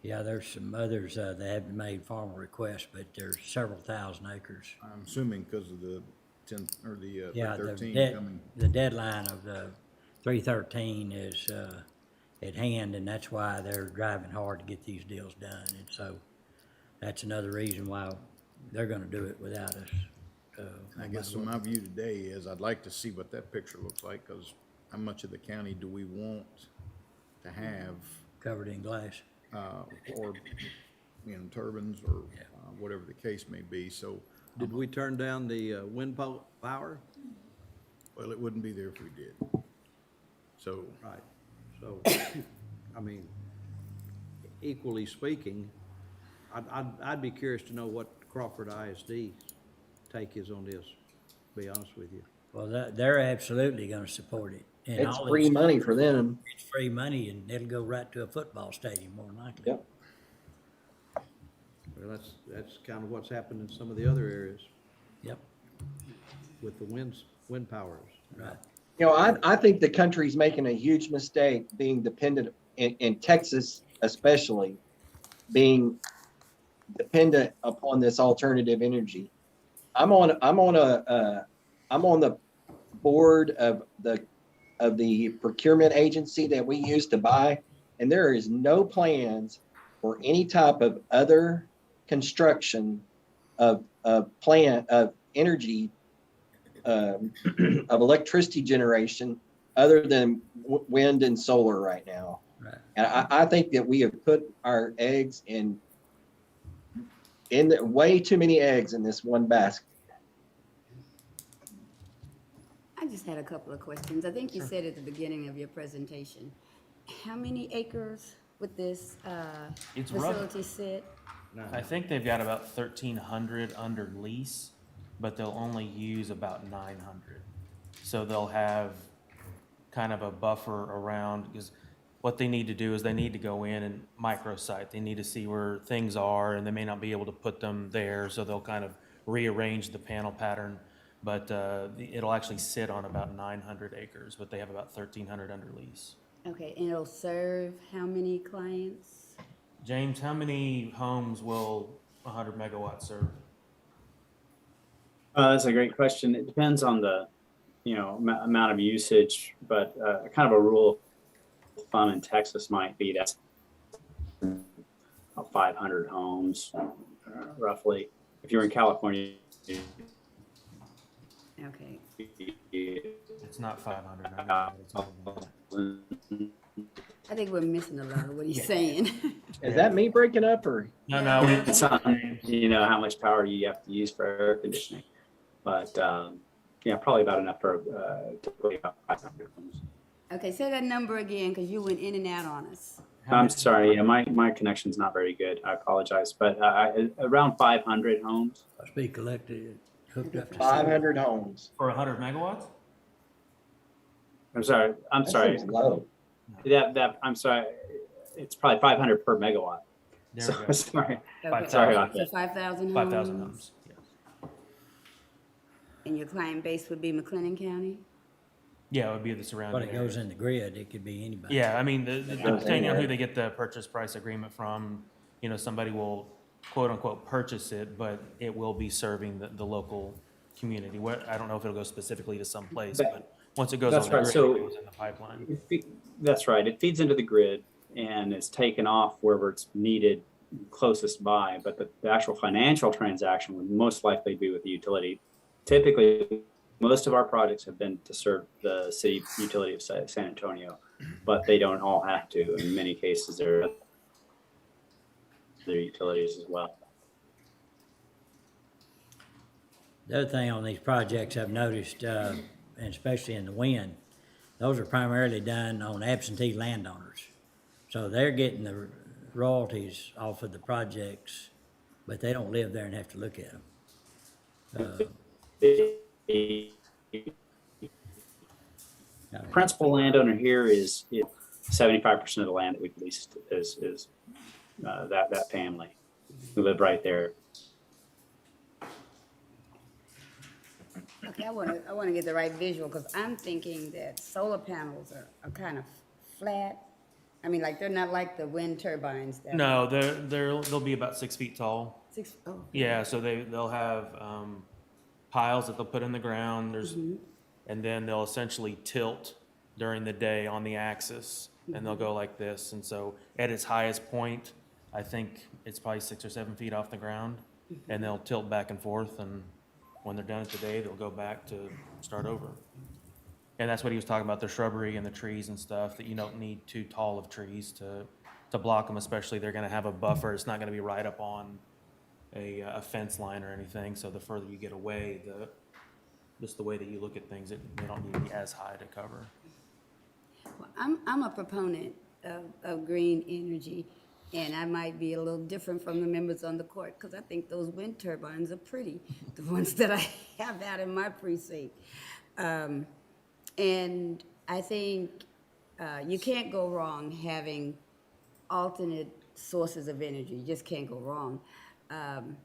Yeah, there's some others that haven't made formal requests, but there's several thousand acres. I'm assuming because of the 10, or the Yeah, 13 coming. the deadline of the 313 is at hand, and that's why they're driving hard to get these deals done. And so that's another reason why they're gonna do it without us. I guess so my view today is I'd like to see what that picture looks like, because how much of the county do we want to have? Covered in glass. Or, turbines or whatever the case may be, so. Did we turn down the wind power? Well, it wouldn't be there if we did. So. Right. So, I mean, equally speaking, I'd be curious to know what Crawford ISD's take is on this, to be honest with you. Well, they're absolutely gonna support it. And It's all free money for them. It's free money and it'll go right to a football stadium more than likely. Yep. Well, that's kind of what's happened in some of the other areas Yep, with the wind powers. right. You know, I think the country's making a huge mistake being dependent, in Texas especially, being dependent upon this alternative energy. I'm on the board of the procurement agency that we use to buy, and there is no plans for any type of other construction of plant of energy of electricity generation other than wind and solar right now. Right. And I think that we have put our eggs in way too many eggs in this one basket. I just had a couple of questions. I think you said at the beginning of your presentation, how many acres would this It's rough. facility sit? I think they've got about 1,300 under lease, but they'll only use about 900. So they'll have kind of a buffer around, because what they need to do is they need to go in and microsite. They need to see where things are, and they may not be able to put them there, so they'll kind of rearrange the panel pattern. But it'll actually sit on about 900 acres, but they have about 1,300 under lease. Okay, and it'll serve how many clients? James, how many homes will 100 megawatts serve? That's a great question. It depends on the, amount of usage, but kind of a rule of thumb in Texas might be that's 500 homes, roughly. If you're in California, Okay. It's not 500. I know it's more than that. I think we're missing a lot of what he's saying. Is that me breaking up or? No, it's on, how much power you have to use for air conditioning. But, probably about enough for typically about 500 homes. Okay, say that number again, because you went in and out on us. I'm sorry, my connection's not very good. I apologize, but around 500 homes. Must be collected, hooked up to. 500 homes. For 100 megawatts? I'm sorry. That seems low. I'm sorry. It's probably 500 per megawatt. There So, we go. sorry. Okay. Sorry about So that. 5,000 5,000 homes? homes. Yes. And your client base would be McLennan County? Yeah, it would be the But surrounding it goes areas. in the grid, it could be anybody. Yeah, I mean, goes depending on who anywhere. they get the purchase price agreement from, somebody will quote unquote purchase it, but it will be serving the local community. I don't know if it'll go specifically to some place, but once it goes on That's the right. grid, So- it goes in the pipeline. That's right. It feeds into the grid and is taken off wherever it's needed closest by, but the actual financial transaction would most likely be with the utility. Typically, most of our projects have been to serve the city utility of San Antonio, but they don't all have to. In many cases, there are other utilities as well. The other thing on these projects I've noticed, and especially in the wind, those are primarily done on absentee landowners. So they're getting the royalties off of the projects, but they don't live there and have to look at them. The principal landowner here is 75% of the land that we've leased is that family who live right there. Okay, I want to get the right visual, because I'm thinking that solar panels are kind of flat. I mean, like, they're not like the wind turbines that. No, they'll be about 6 feet tall. Oh. Yeah, so they'll have piles that they'll put in the ground. And then they'll essentially tilt during the day on the axis, and they'll go like this. And so at its highest point, I think it's probably 6 or 7 feet off the ground, and they'll tilt back and forth. And when they're done at the day, they'll go back to start over. And that's what he was talking about, the shrubbery and the trees and stuff, that you don't need too tall of trees to block them, especially they're gonna have a buffer. It's not gonna be right up on a fence line or anything. So the further you get away, just the way that you look at things, they don't need to be as high to cover. Well, I'm a proponent of green energy, and I might be a little different from the members on the court, because I think those wind turbines are pretty, the ones that I have out in my precinct. And I think you can't go wrong having alternate sources of energy. You just can't go wrong. And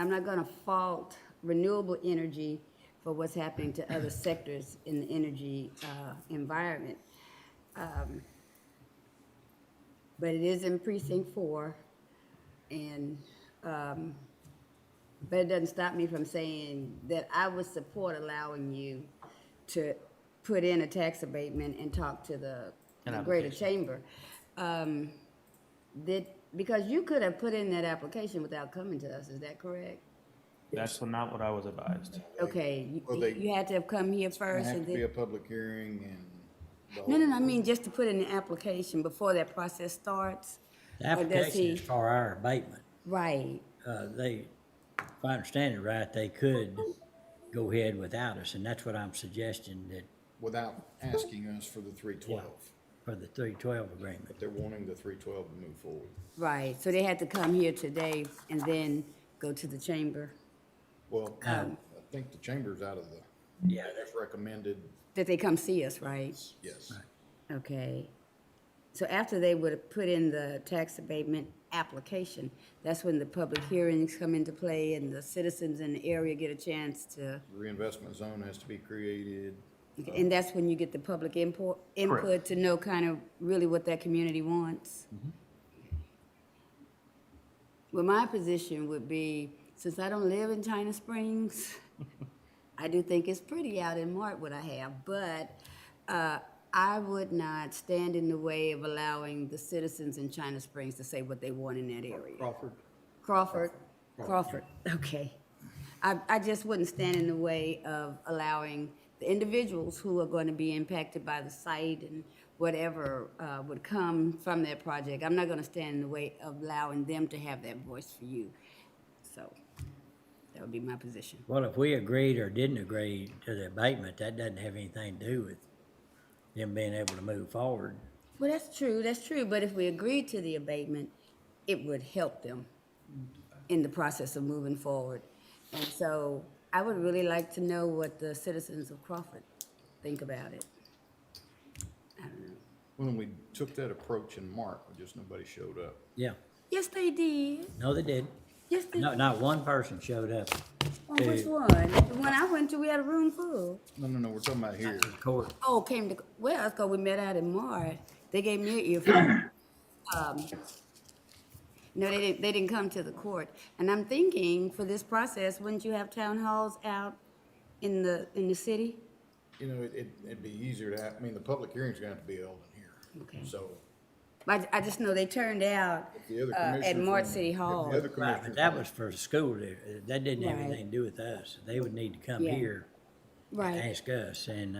I'm not gonna fault renewable energy for what's happening to other sectors in the energy environment. But it is in precinct 4, and, but it doesn't stop me from saying that I would support allowing you to put in a tax abatement and talk to the Greater Chamber. Because you could have put in that application without coming to us, is that correct? That's not what I was advised. Okay, Well, you had to have come here It's gonna first have and to be then. a public hearing and. the No, whole- I mean, just to put in the application before that process starts. The Or does application he- is for our abatement. Right, If I understand it right, they could go ahead without us, and that's what I'm suggesting, that Without asking us for the 312, for the 312 agreement. but they're wanting the 312 to move forward. right. So they had to come here today and then go to the chamber, Well, I think the chamber's out of the, Yeah. that's recommended, that they come see us, right? yes. Okay. So after they would have put in the tax abatement application, that's when the public hearings come into play and the citizens in the area get a chance to, Reinvestment zone has to be created. and that's when you get the public input to know kind of really what that community wants. Well, my position would be, since I don't live in China Springs, I do think it's pretty out in Mart what I have, but I would not stand in the way of allowing the citizens in China Springs to say what they want in that area. Crawford, okay. I just wouldn't stand in the way of allowing the individuals who are going to be impacted by the site and whatever would come from that project. I'm not going to stand in the way of allowing them to have that voice for you. So that would be my position. Well, if we agreed or didn't agree to the abatement, that doesn't have anything to do with them being able to move forward. Well, that's true, but if we agreed to the abatement, it would help them in the process of moving forward. And so I would really like to know what the citizens of Crawford think about it. I don't know. When we took that approach in Mark, just nobody showed up. Yeah. Yes, they did. No, they did. Yes, they No, did. not one person showed up On which one? The one I went to, we had a room full. No, we're talking about here. to court. Oh, well, that's because we met out in Mart. They gave me an earphone. No, they didn't come to the court. And I'm thinking, for this process, wouldn't you have town halls out in the city? You know, it'd be easier to have, I mean, the public hearing's gonna have to be held in here. Okay. So I just know they turned out if the other at commissioners. Mart wanna- City if the Hall. other Right, commissioners but that wanna- was for the school. That didn't have Right. anything to do with us. They would need to come Yeah. here and Right. ask us, and,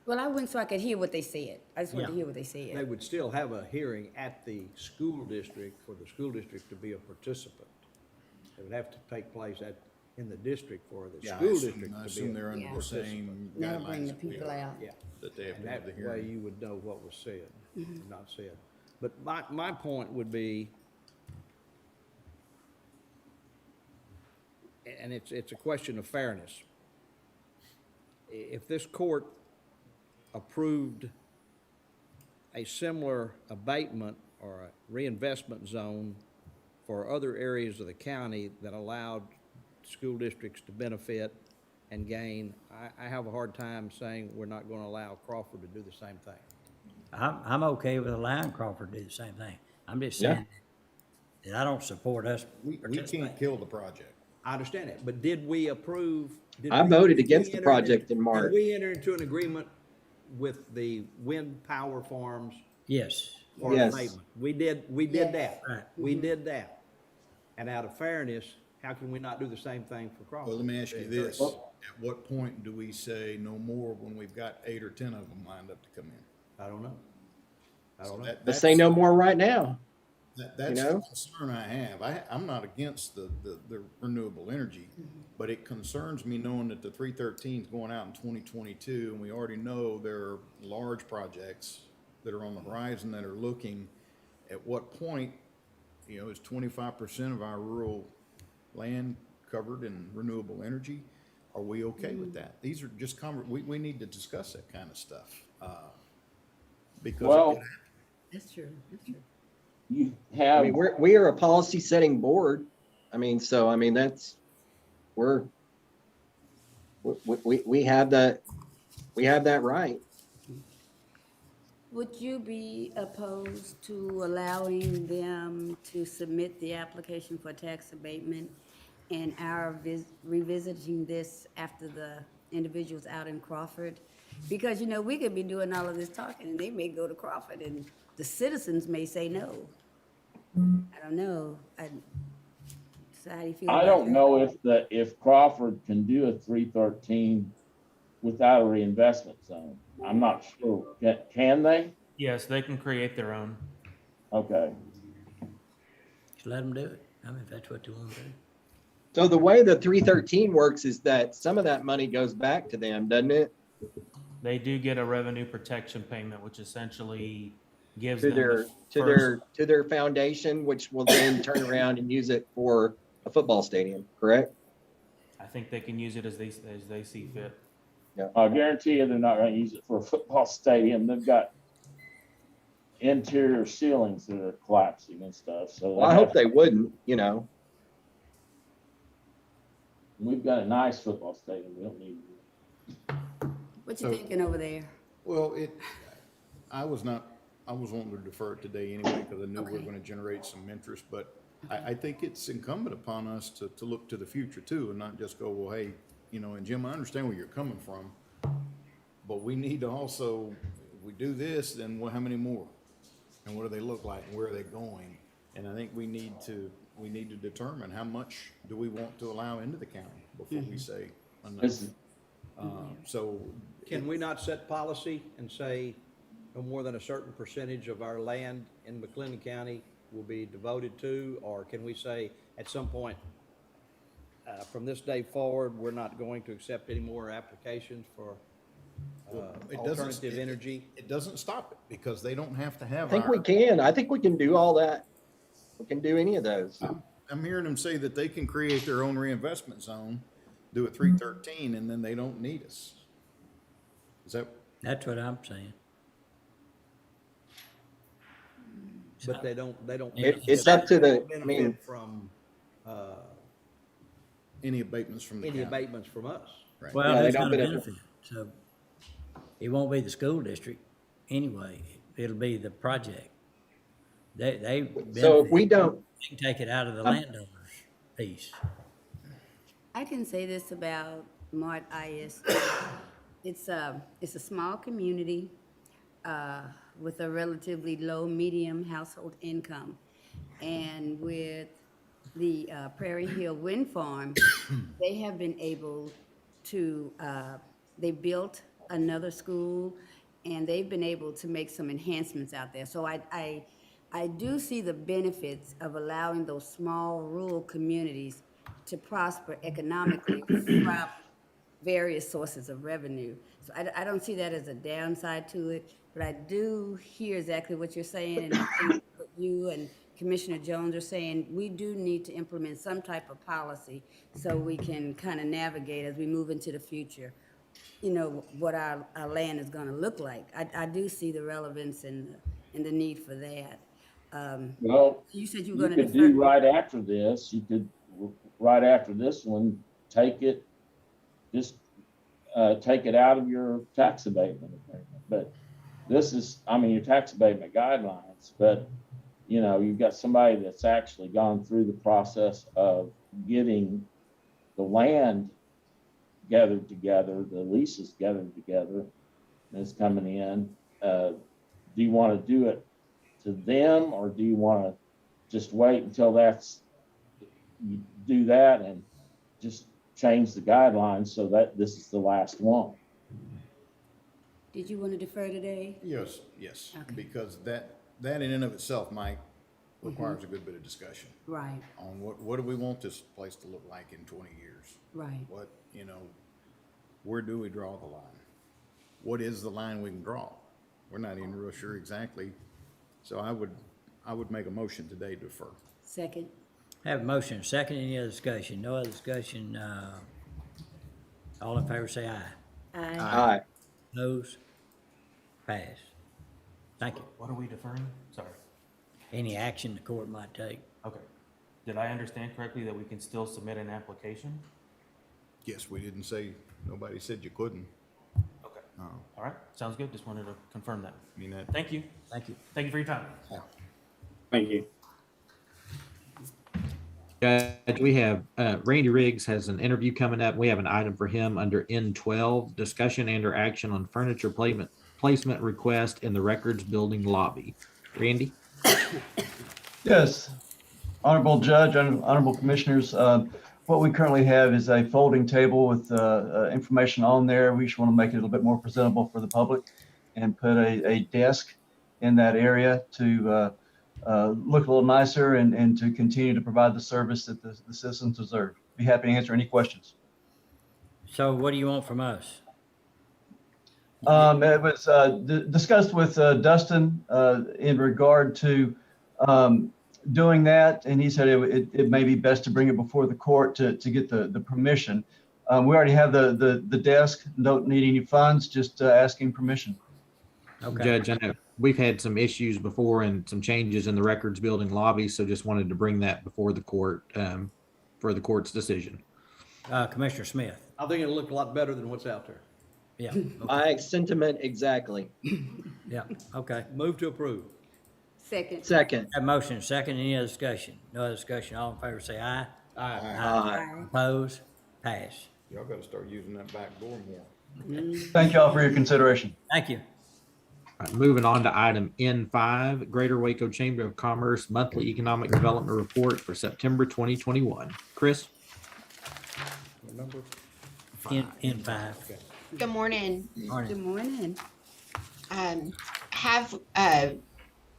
Well, I went so I could hear what they said. I just wanted to Yeah. hear what they They said. would still have a hearing at the school district for the school district to be a participant. It would have to take place in the district for the Yeah, school district I to assume be they're a under Yeah. the same Now bring guidelines the that we people are, out. Yeah. that they have And to have the that way hearing. you would know what was said, and not said. But my point would be, and it's a question of fairness. If this court approved a similar abatement or a reinvestment zone for other areas of the county that allowed school districts to benefit and gain, I have a hard time saying we're not gonna allow Crawford to do the same thing. I'm okay with allowing Crawford to do the same thing. I'm just Yeah. saying that I don't support us We can't participating. kill the project. I understand that, but did we approve? I voted against the project in March. Did we enter into an agreement with the wind power farms Yes, for Yes. abatement? We did that. right. We did that. And out of fairness, how can we not do the same thing for Crawford? Well, let me ask you this, at what point do we say no more when we've got 8 or 10 of them lined up to come in? I don't know. I So don't know. Let's say no more right now. That's know? the concern I have. I'm not against the renewable energy, but it concerns me knowing that the 313 is going out in 2022, and we already know there are large projects that are on the horizon that are looking at what point, is 25% of our rural land covered in renewable energy? Are we okay with that? These are just we need to discuss that kind of stuff. Because Well, That's true, that's true. you I have, mean, we are a policy setting board. I mean, so, I mean, we have that right. Would you be opposed to allowing them to submit the application for tax abatement and our revisiting this after the individual's out in Crawford? Because, we could be doing all of this talking and they may go to Crawford and the citizens may say no. I don't know. So how do you feel I about don't that? know if Crawford can do a 313 without a reinvestment zone. I'm not sure. Can they? Yes, they can create their own. Okay. Just let them do it. I mean, if that's what you want to do. So the way the 313 works is that some of that money goes back to them, doesn't it? They do get a revenue protection payment, which essentially gives To them their, the to first- their, to their foundation, which will then turn around and use it for a football stadium, correct? I think they can use it as they see fit. I guarantee you they're not gonna use it for a football stadium. They've got interior ceilings that are collapsing and stuff, so. Well, I hope they wouldn't, We've got a nice football stadium. We don't need. What you thinking over there? Well, I was wanting to defer it today anyway, because I knew we were Okay. gonna generate some interest, but I think it's incumbent upon us to look to the future too, and not just go, well, hey, and Jim, I understand where you're coming from, but we need to also, if we do this, then how many more? And what do they look like, and where are they going? And I think we need to determine how much do we want to allow into the county before we say enough. This- So. Can we not set policy and say no more than a certain percentage of our land in McLennan County will be devoted to? Or can we say at some point, from this day forward, we're not going to accept any more applications for It doesn't- alternative energy? It doesn't stop it, because they don't have to have. I think we can. I think we can do all that. We can do any of those. I'm hearing them say that they can create their own reinvestment zone, do a 313, and then they don't need us. Is that, That's what I'm saying. But they don't. It's up to the, I mean, benefit from, any abatements from the any county? abatements from us. Right. Well, Yeah, they who's don't gonna benefit. benefit? So it won't be the school district anyway. It'll be the project. They so if we benefit. don't, They can take it out of the landowner's piece. I can say this about Mart IS. It's a small community with a relatively low medium household income. And with the Prairie Hill Wind Farm, they have been able to, they built another school and they've been able to make some enhancements out there. So I do see the benefits of allowing those small rural communities to prosper economically from various sources of revenue. So I don't see that as a downside to it, but I do hear exactly what you're saying, and I think what you and Commissioner Jones are saying, we do need to implement some type of policy so we can kind of navigate as we move into the future, what our land is gonna look like. I do see the relevance and the need for that. Well, You said you you were gonna could do defer. right after this, right after this one, take it out of your tax abatement agreement. But this is, your tax abatement guidelines, but, you've got somebody that's actually gone through the process of getting the land gathered together, the leases gathered together, and it's coming in. Do you want to do it to them, or do you want to just wait until you do that and just change the guidelines so that this is the last one? Did you want to defer today? Yes, Okay. because that in and of itself, Mike, requires a good bit of discussion Right, on what do we want this place to look like in 20 years? right. What, where do we draw the line? What is the line we can draw? we're not even real sure exactly. So I would make a motion today to defer. Second. Have a motion, second, any other discussion? No other discussion, all in favor say aye. Aye. Aye. Opposed? Pass. Thank you. What are we deferring? Sorry. Any action the court might take. Okay. Did I understand correctly that we can still submit an application? Yes, we didn't say, nobody said you couldn't. Okay. Oh, All right, sounds good. Just wanted to confirm that. I mean, that, Thank you. Thank you. Thank you for your time. Thank you. Judge, we have, Randy Riggs has an interview coming up. We have an item for him under N12, discussion and or action on furniture placement request in the records building lobby. Randy? Yes, Honorable Judge, Honorable Commissioners, what we currently have is a folding table with information on there. We just want to make it a little bit more presentable for the public and put a desk in that area to look a little nicer and to continue to provide the service that the citizens deserve. Be happy to answer any questions. So what do you want from us? It was discussed with Dustin in regard to doing that, and he said it may be best to bring it before the court to get the permission. We already have the desk, don't need any funds, just asking permission. Okay. Judge, I know we've had some issues before and some changes in the records building lobby, so just wanted to bring that before the court for the court's decision. Commissioner Smith? I think it'll look a lot better than what's out there. Yeah. I sentiment exactly. Yeah, okay. Move to approve. Second. Second. Have a motion, second, any other discussion? No other discussion, all in favor say aye. Aye. Aye. Opposed? Pass. y'all gotta start using that back door more. Thank you all for your consideration. Thank you. All right, moving on to item N5, Greater Waco Chamber of Commerce Monthly Economic Development Report for September 2021. Chris? In five. Good morning. Morning. Good morning.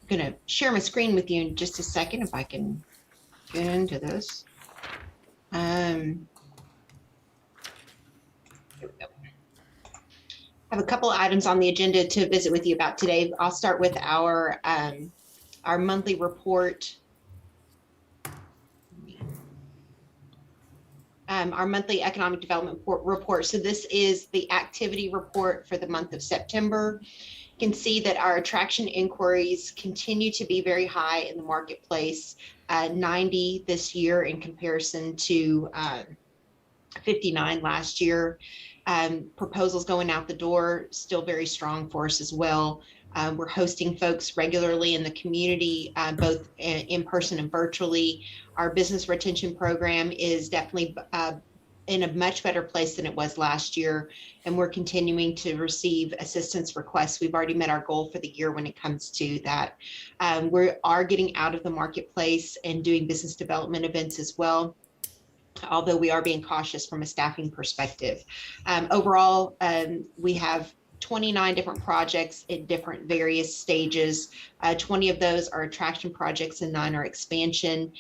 Gonna share my screen with you in just a second if I can get into this. Here we go. I have a couple of items on the agenda to visit with you about today. I'll start with our monthly report. Our monthly economic development report. So this is the activity report for the month of September. You can see that our attraction inquiries continue to be very high in the marketplace, 90 this year in comparison to 59 last year. Proposals going out the door, still very strong for us as well. We're hosting folks regularly in the community, both in person and virtually. Our business retention program is definitely in a much better place than it was last year, and we're continuing to receive assistance requests. We've already met our goal for the year when it comes to that. We are getting out of the marketplace and doing business development events as well, although we are being cautious from a staffing perspective. Overall, we have 29 different projects at different various stages. 20 of those are attraction projects and 9 are expansion,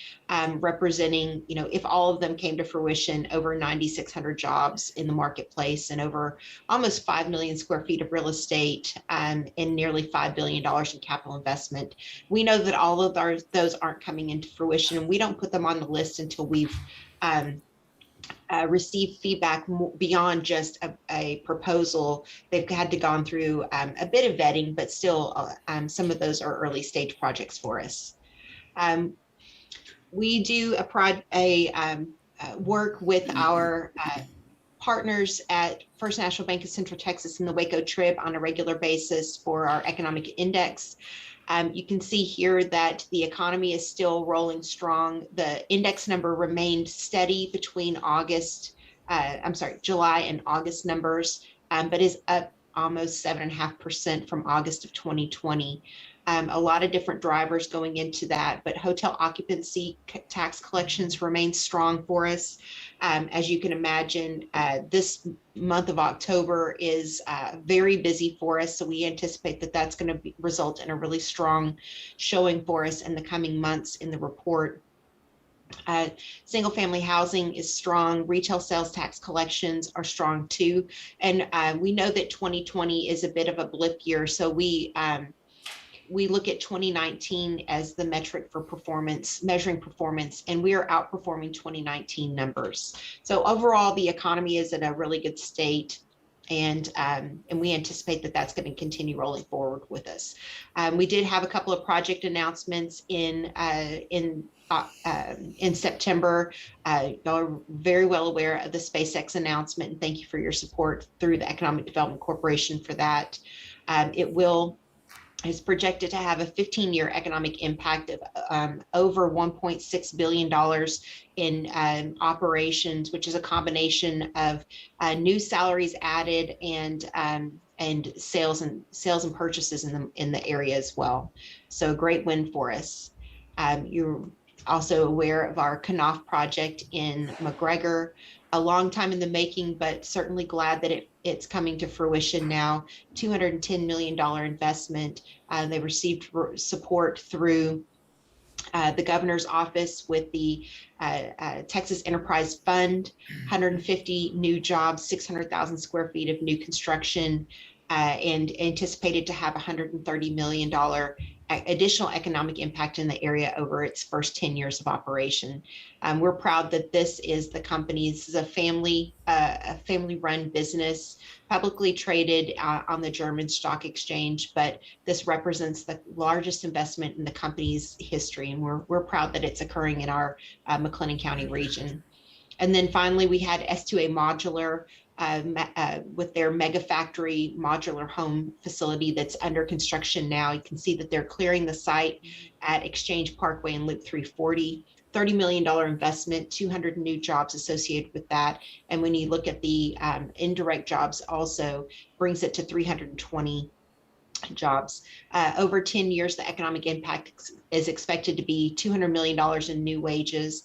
representing, if all of them came to fruition, over 9,600 jobs in the marketplace and over almost 5 million square feet of real estate and nearly $5 billion in capital investment. We know that all of those aren't coming into fruition, and we don't put them on the list until we've receive feedback beyond just a proposal. They've had to gone through a bit of vetting, but still some of those are early stage projects for us. We do work with our partners at First National Bank of Central Texas and the Waco Trib on a regular basis for our economic index. You can see here that the economy is still rolling strong. The index number remained steady between July and August numbers, but is up almost 7.5% from August of 2020. A lot of different drivers going into that, but hotel occupancy tax collections remain strong for us. As you can imagine, this month of October is very busy for us, so we anticipate that that's going to result in a really strong showing for us in the coming months in the report. Single-family housing is strong. Retail sales tax collections are strong too. And we know that 2020 is a bit of a blip year. So we look at 2019 as the metric for performance, measuring performance, and we are outperforming 2019 numbers. So overall, the economy is in a really good state. And we anticipate that that's going to continue rolling forward with us. We did have a couple of project announcements in September. Y'all are very well aware of the SpaceX announcement, and thank you for your support through the Economic Development Corporation for that. Is projected to have a 15-year economic impact of over $1.6 billion in operations, which is a combination of new salaries added and sales and purchases in the area as well. So a great win for us. You're also aware of our Knopf project in McGregor, a long time in the making, but certainly glad that it's coming to fruition now. $210 million investment. They received support through the governor's office with the Texas Enterprise Fund, 150 new jobs, 600,000 square feet of new construction, and anticipated to have $130 million additional economic impact in the area over its first 10 years of operation. We're proud that this is the company. This is a family-run business, publicly traded on the German stock exchange, but this represents the largest investment in the company's history, and we're proud that it's occurring in our McLennan County region. And then finally, we had S2A Modular with their mega factory modular home facility that's under construction now. You can see that they're clearing the site at Exchange Parkway and Loop 340. $30 million investment, 200 new jobs associated with that. And when you look at the indirect jobs also, brings it to 320 jobs. Over 10 years, the economic impact is expected to be $200 million in new wages,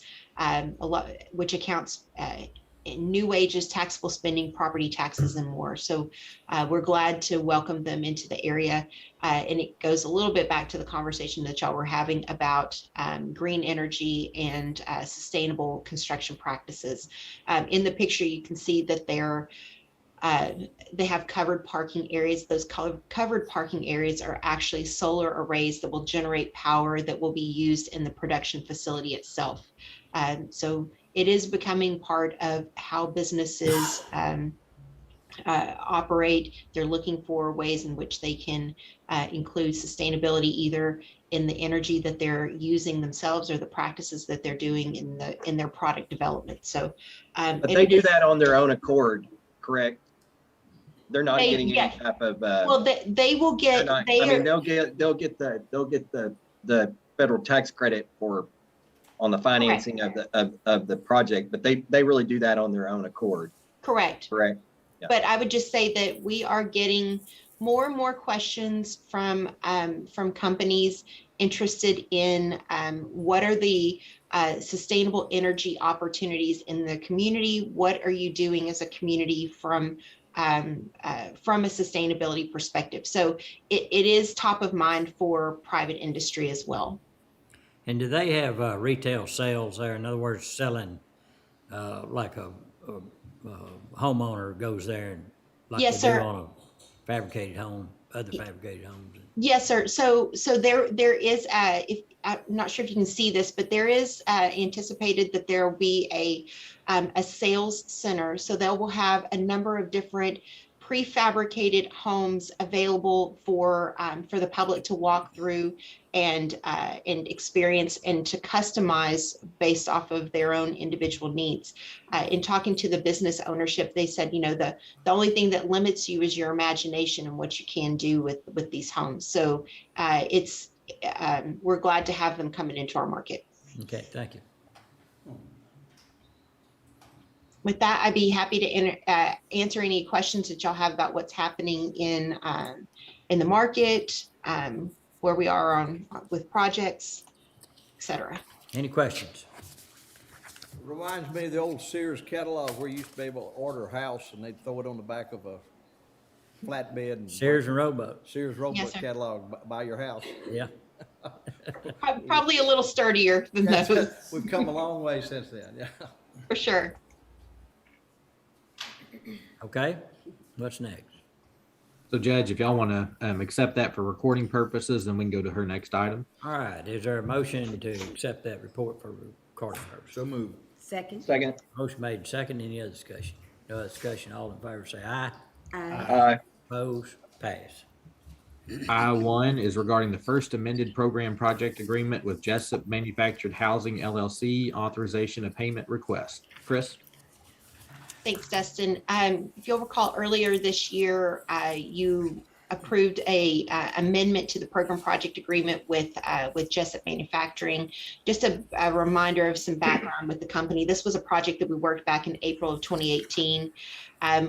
which accounts in new wages, taxable spending, property taxes, and more. So we're glad to welcome them into the area. And it goes a little bit back to the conversation that y'all were having about green energy and sustainable construction practices. In the picture, you can see that they have covered parking areas. Those covered parking areas are actually solar arrays that will generate power that will be used in the production facility itself. So it is becoming part of how businesses operate. They're looking for ways in which they can include sustainability either in the energy that they're using themselves or the practices that they're doing in their product development. So, but they do that on their own accord, correct? They're not getting any type of. Well, they will get. They'll get the federal tax credit on the financing of the project, but they really do that on their own accord. Correct. Yeah. But I would just say that we are getting more and more questions from companies interested in what are the sustainable energy opportunities in the community? What are you doing as a community from a sustainability perspective? So it is top of mind for private industry as well. And do they have retail sales there? In other words, selling like a homeowner goes there and like Yes, they do sir. on a fabricated home, other fabricated homes? Yes, sir. So there is I'm not sure if you can see this, but there is anticipated that there will be a sales center. So they will have a number of different prefabricated homes available for the public to walk through and experience and to customize based off of their own individual needs. In talking to the business ownership, they said, the only thing that limits you is your imagination and what you can do with these homes. So we're glad to have them coming into our market. Okay, thank you. With that, I'd be happy to answer any questions that y'all have about what's happening in the market, where we are with projects, et cetera. Any questions? Reminds me of the old Sears catalog where you used to be able to order a house and they'd throw it on the back of a flatbed. And Sears and Roebuck. Sears Roebuck Yes, sir. catalog by your house. Yeah. Probably a little sturdier than those, We've come a long way since then, yeah. for sure. Okay, what's next? So Judge, if y'all want to accept that for recording purposes, then we can go to her next item. All right, is there a motion to accept that report for recording purposes? So moved. Second? Second. Motion made, second, any other discussion? No other discussion, all in favor say aye. Aye. Opposed, pass. I-1 is regarding the first amended program project agreement with Jessup Manufactured Housing LLC, authorization of payment request. Chris? Thanks, Dustin. If you'll recall, earlier this year, you approved a amendment to the program project agreement with Jessup Manufacturing. Just a reminder of some background with the company. This was a project that we worked back in April of 2018.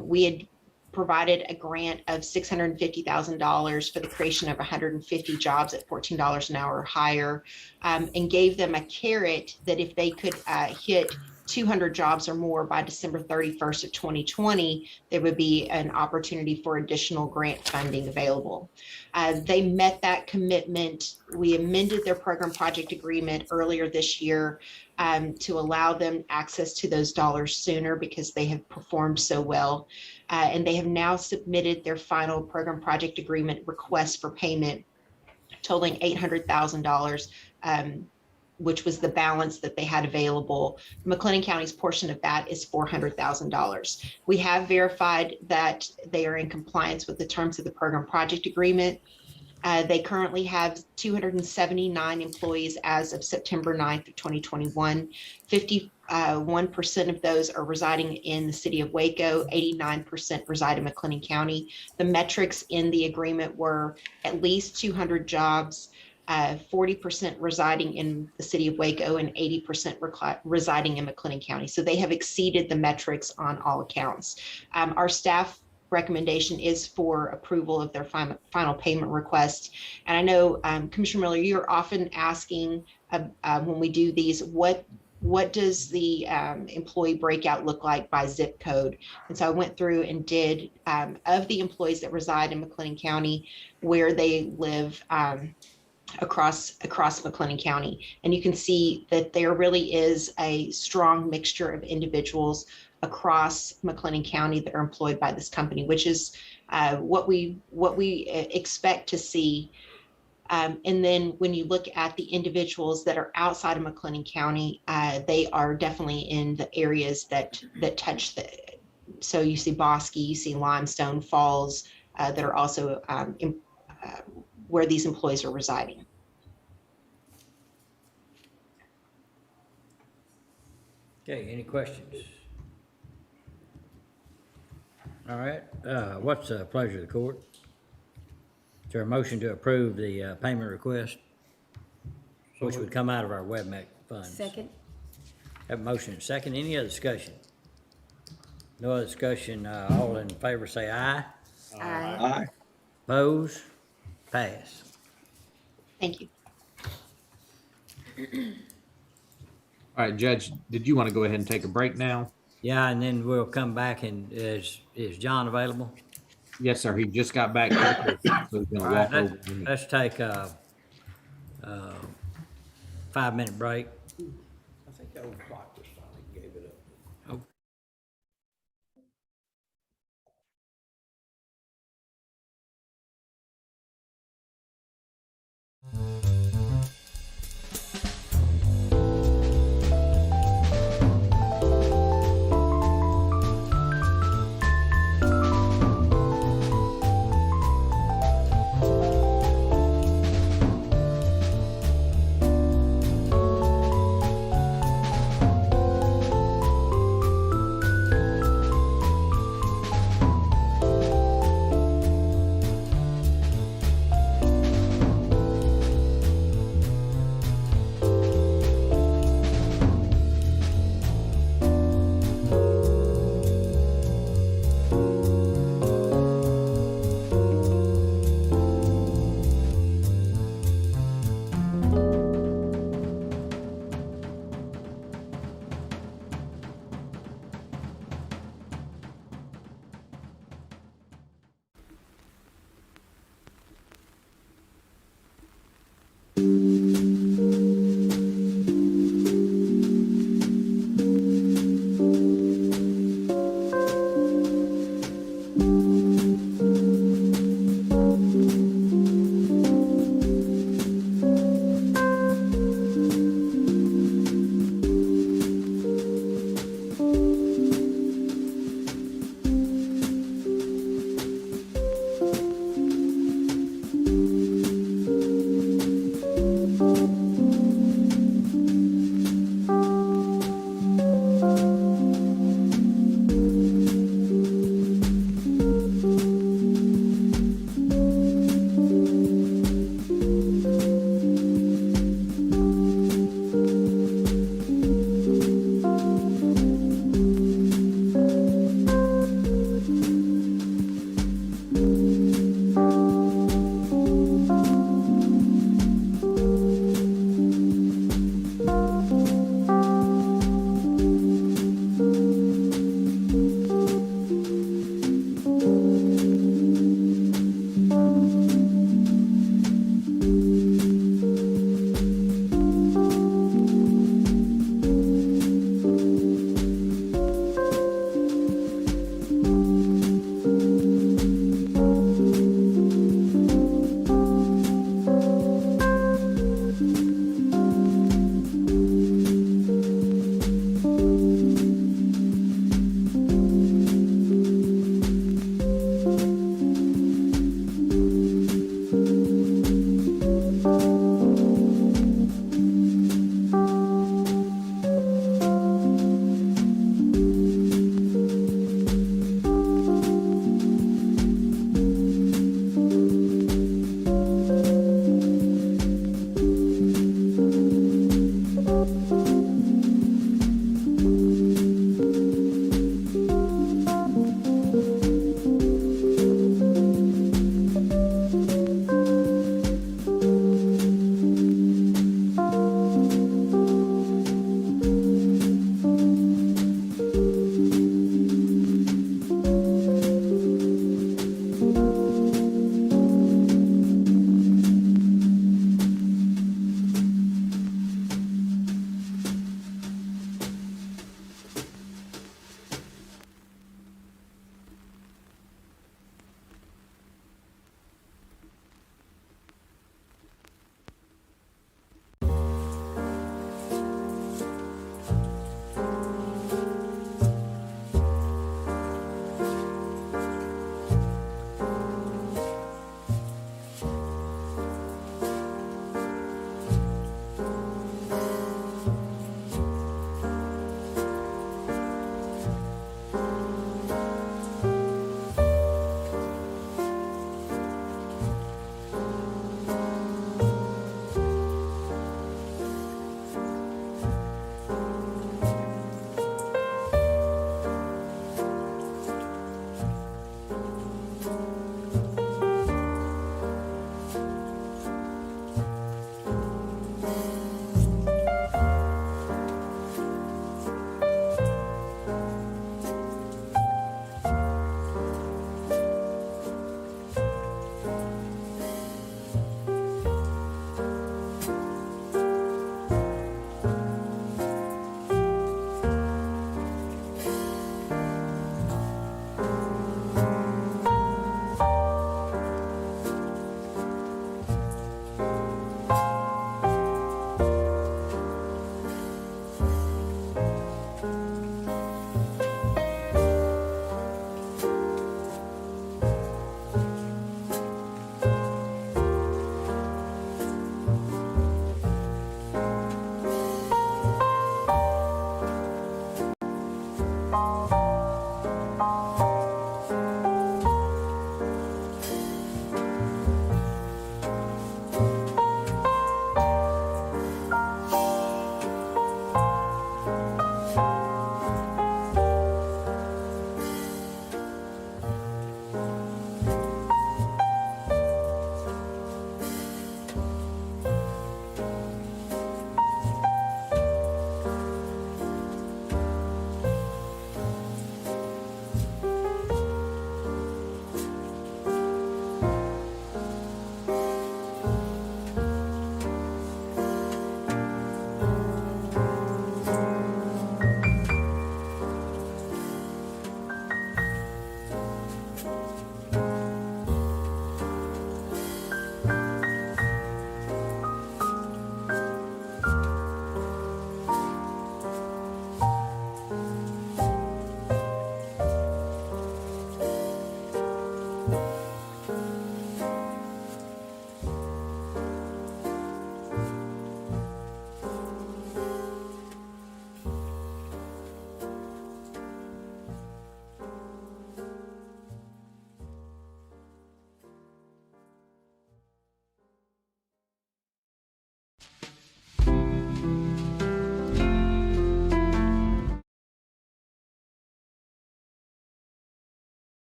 We had provided a grant of $650,000 for the creation of 150 jobs at $14 an hour or higher, and gave them a carrot that if they could hit 200 jobs or more by December 31st of 2020, there would be an opportunity for additional grant funding available. They met that commitment. We amended their program project agreement earlier this year to allow them access to those dollars sooner because they have performed so well. And they have now submitted their final program project agreement request for payment totaling $800,000, which was the balance that they had available. McLennan County's portion of that is $400,000. We have verified that they are in compliance with the terms of the program project agreement. They currently have 279 employees as of September 9th of 2021. 51% of those are residing in the city of Waco, 89% reside in McLennan County. The metrics in the agreement were at least 200 jobs, 40% residing in the city of Waco, and 80% residing in McLennan County. So they have exceeded the metrics on all accounts. Our staff recommendation is for approval of their final payment request. And I know, Commissioner Miller, you're often asking when we do these, what does the employee breakout look like by zip code? And so I went through and did, of the employees that reside in McLennan County, where they live across McLennan County. And you can see that there really is a strong mixture of individuals across McLennan County that are employed by this company, which is what we expect to see. And then when you look at the individuals that are outside of McLennan County, they are definitely in the areas that touch the, so you see Bosque, you see Limestone Falls, that are also where these employees are residing. Okay, any questions? All right, what's the pleasure of the court? Is there a motion to approve the payment request, which would come out of our WebMec funds? Second? Have a motion and second. Any other discussion? No other discussion. All in favor say aye. Aye. Opposed? Pass. Thank you. All right, Judge, did you want to go ahead and take a break now? Yeah, and then we'll come back and is John available? Yes, sir. He just got back. So he's gonna All right, walk over. let's take a 5-minute break. I think that old clock just finally gave it up.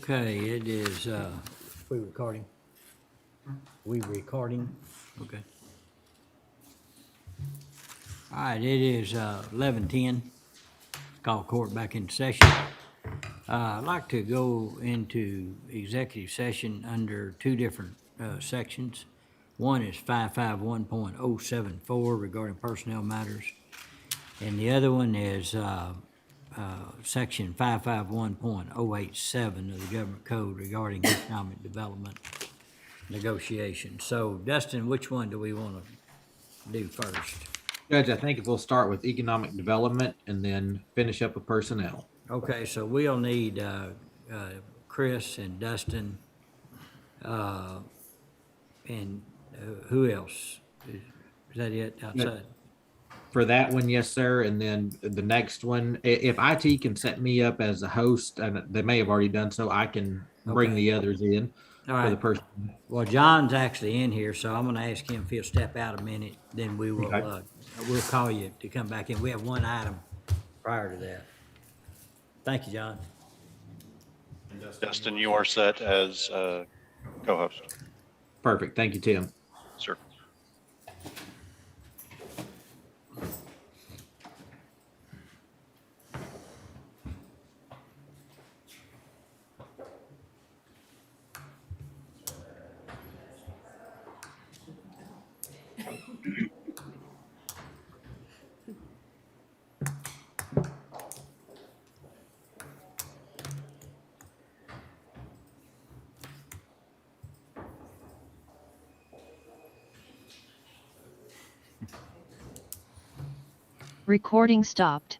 Okay, it is, we recording? We recording? Okay. All right, it is 11:10. Call court back into session. I'd like to go into executive session under two different sections. One is 551.074 regarding personnel matters, and the other one is section 551.087 of the government code regarding economic development negotiations. So Dustin, which one do we want to do first? Judge, I think we'll start with economic development and then finish up with personnel. Okay, so we'll need Chris and Dustin, and who else? Is that it outside? For that one, yes, sir. And then the next one, if IT can set me up as a host, and they may have already done so, I can bring Okay. the others in All for the right. person. Well, John's actually in here, so I'm gonna ask him if he'll step out a minute, then we will, Okay. we'll call you to come back in. We have one item prior to that. Thank you, John. Dustin, you are set as co-host. Perfect. Thank you, Tim. Sir. Recording stopped.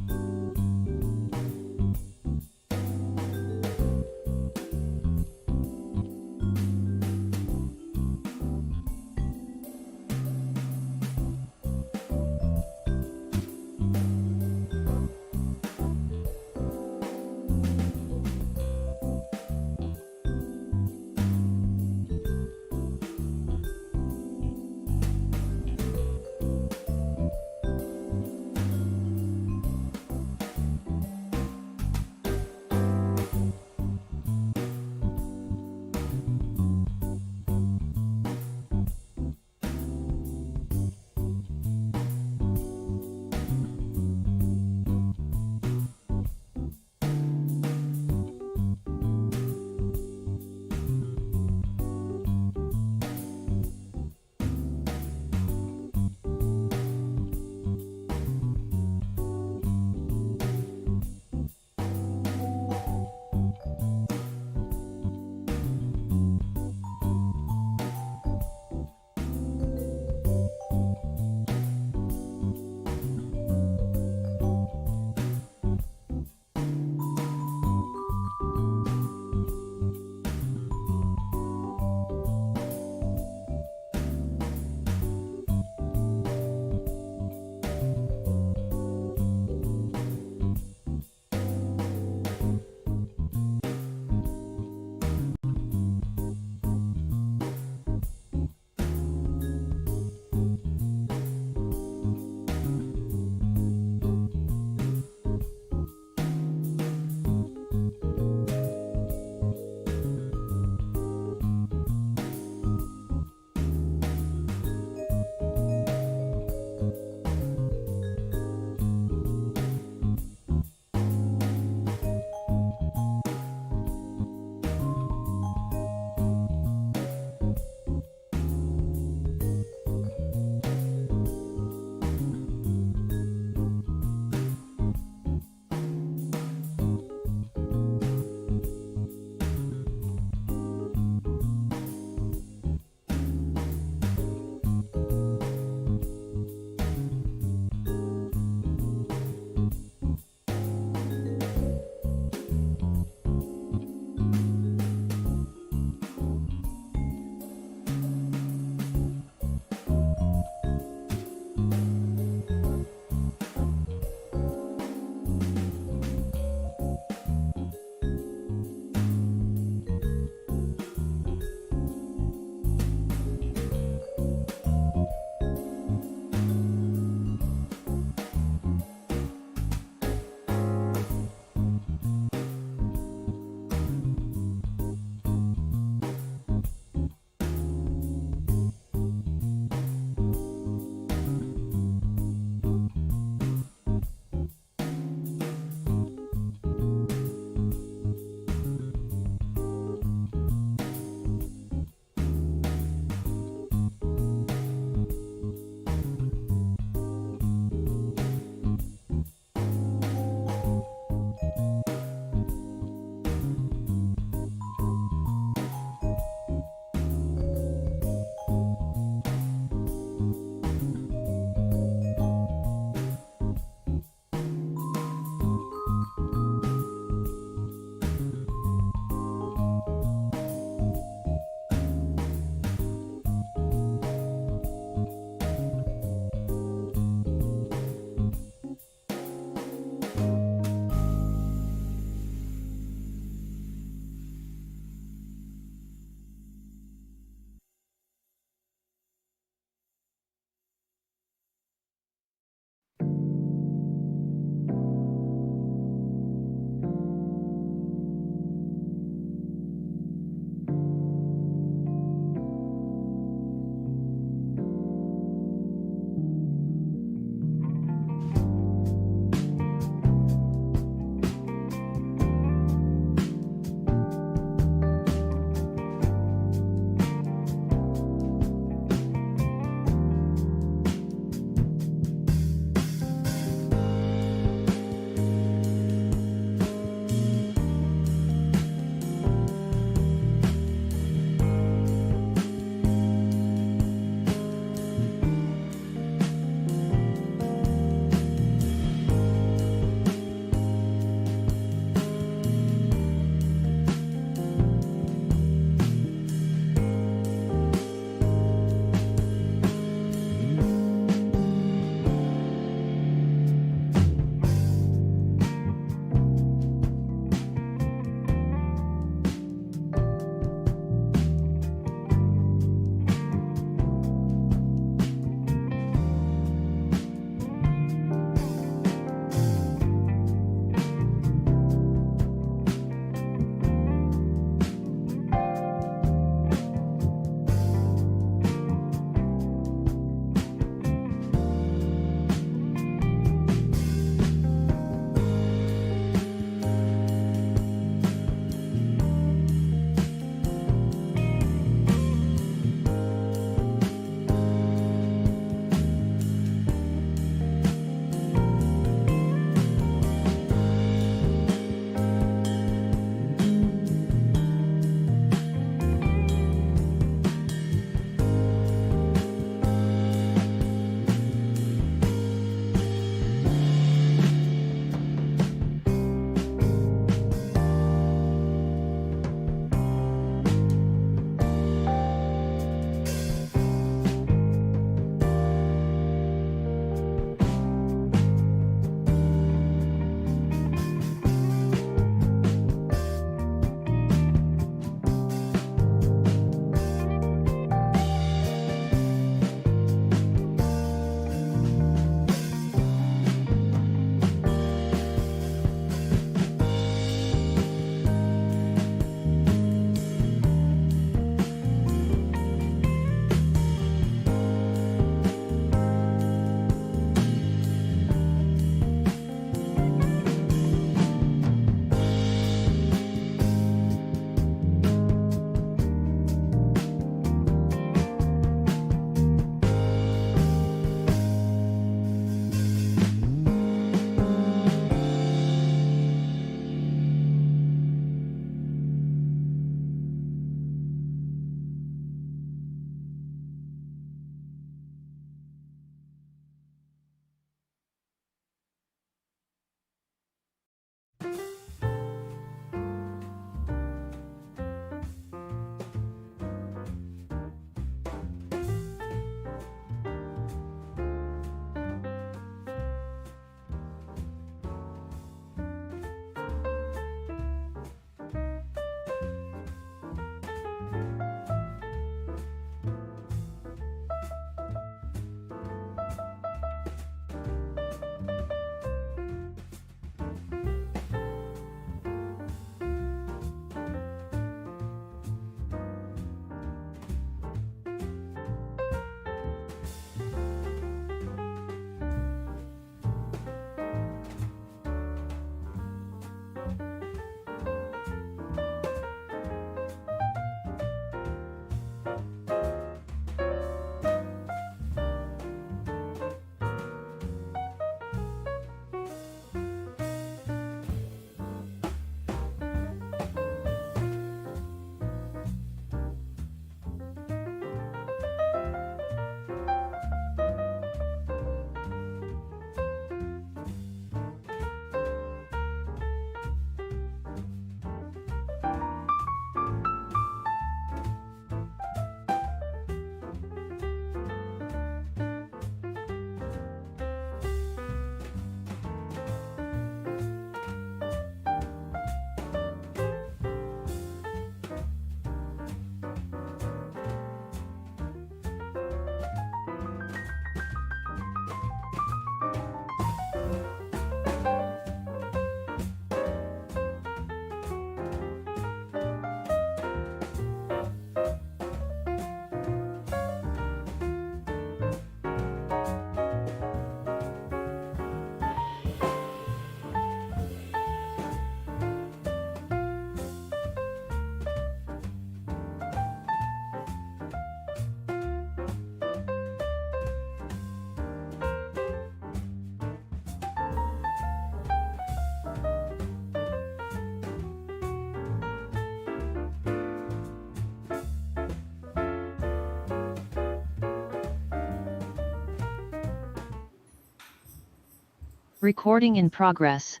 Recording in progress.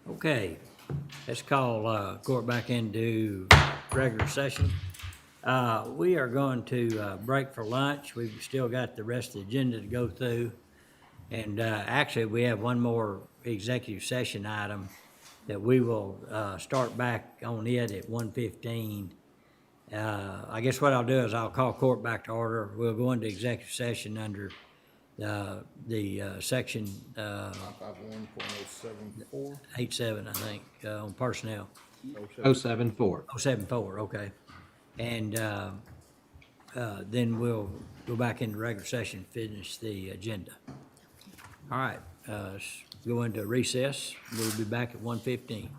Okay, let's call court back into regular session. We are going to break for lunch. We've still got the rest of the agenda to go through. And actually, we have one more executive session item that we will start back on it at 1:15. I guess what I'll do is I'll call court back to order. We'll go into executive session under the section 551.074. 87, I think, on personnel. 074. 074, okay. And then we'll go back into regular session, and finish the agenda. All right, let's go into recess. We'll be back at 1:15.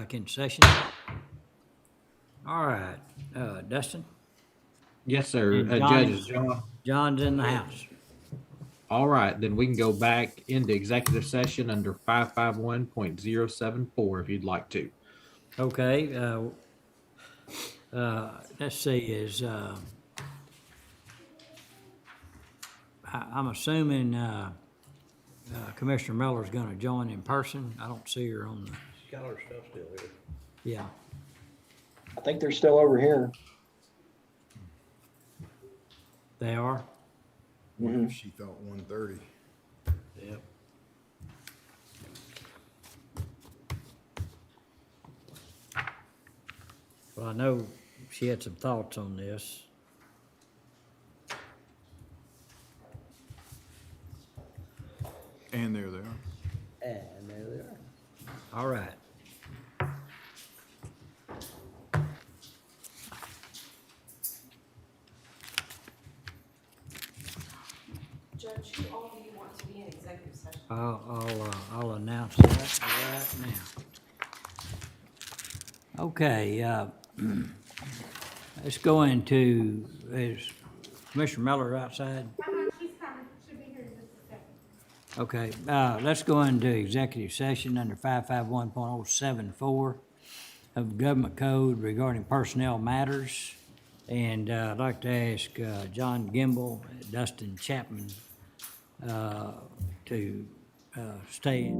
back into session. All right, Dustin? Yes, sir. And Judges, John. John's in the house. All right, then we can go back into executive session under 551.074 if you'd like to. Okay, let's see, I'm assuming, Commissioner Miller's gonna join in person. I don't see her on the, She's got her stuff still here. yeah. I think they're still over here. They are? What if she thought 1:30? Yep. Well, I know she had some thoughts on this. And there they are. And there they are. All right. Judge, who all do you want to be in executive session? I'll announce that right now. Okay, let's go into, is Commissioner Miller outside? She's coming, she'll be here in just a second. Okay, let's go into executive session under 551.074 of Government Code regarding personnel matters. And I'd like to ask John Gimbel, Dustin Chapman to stay.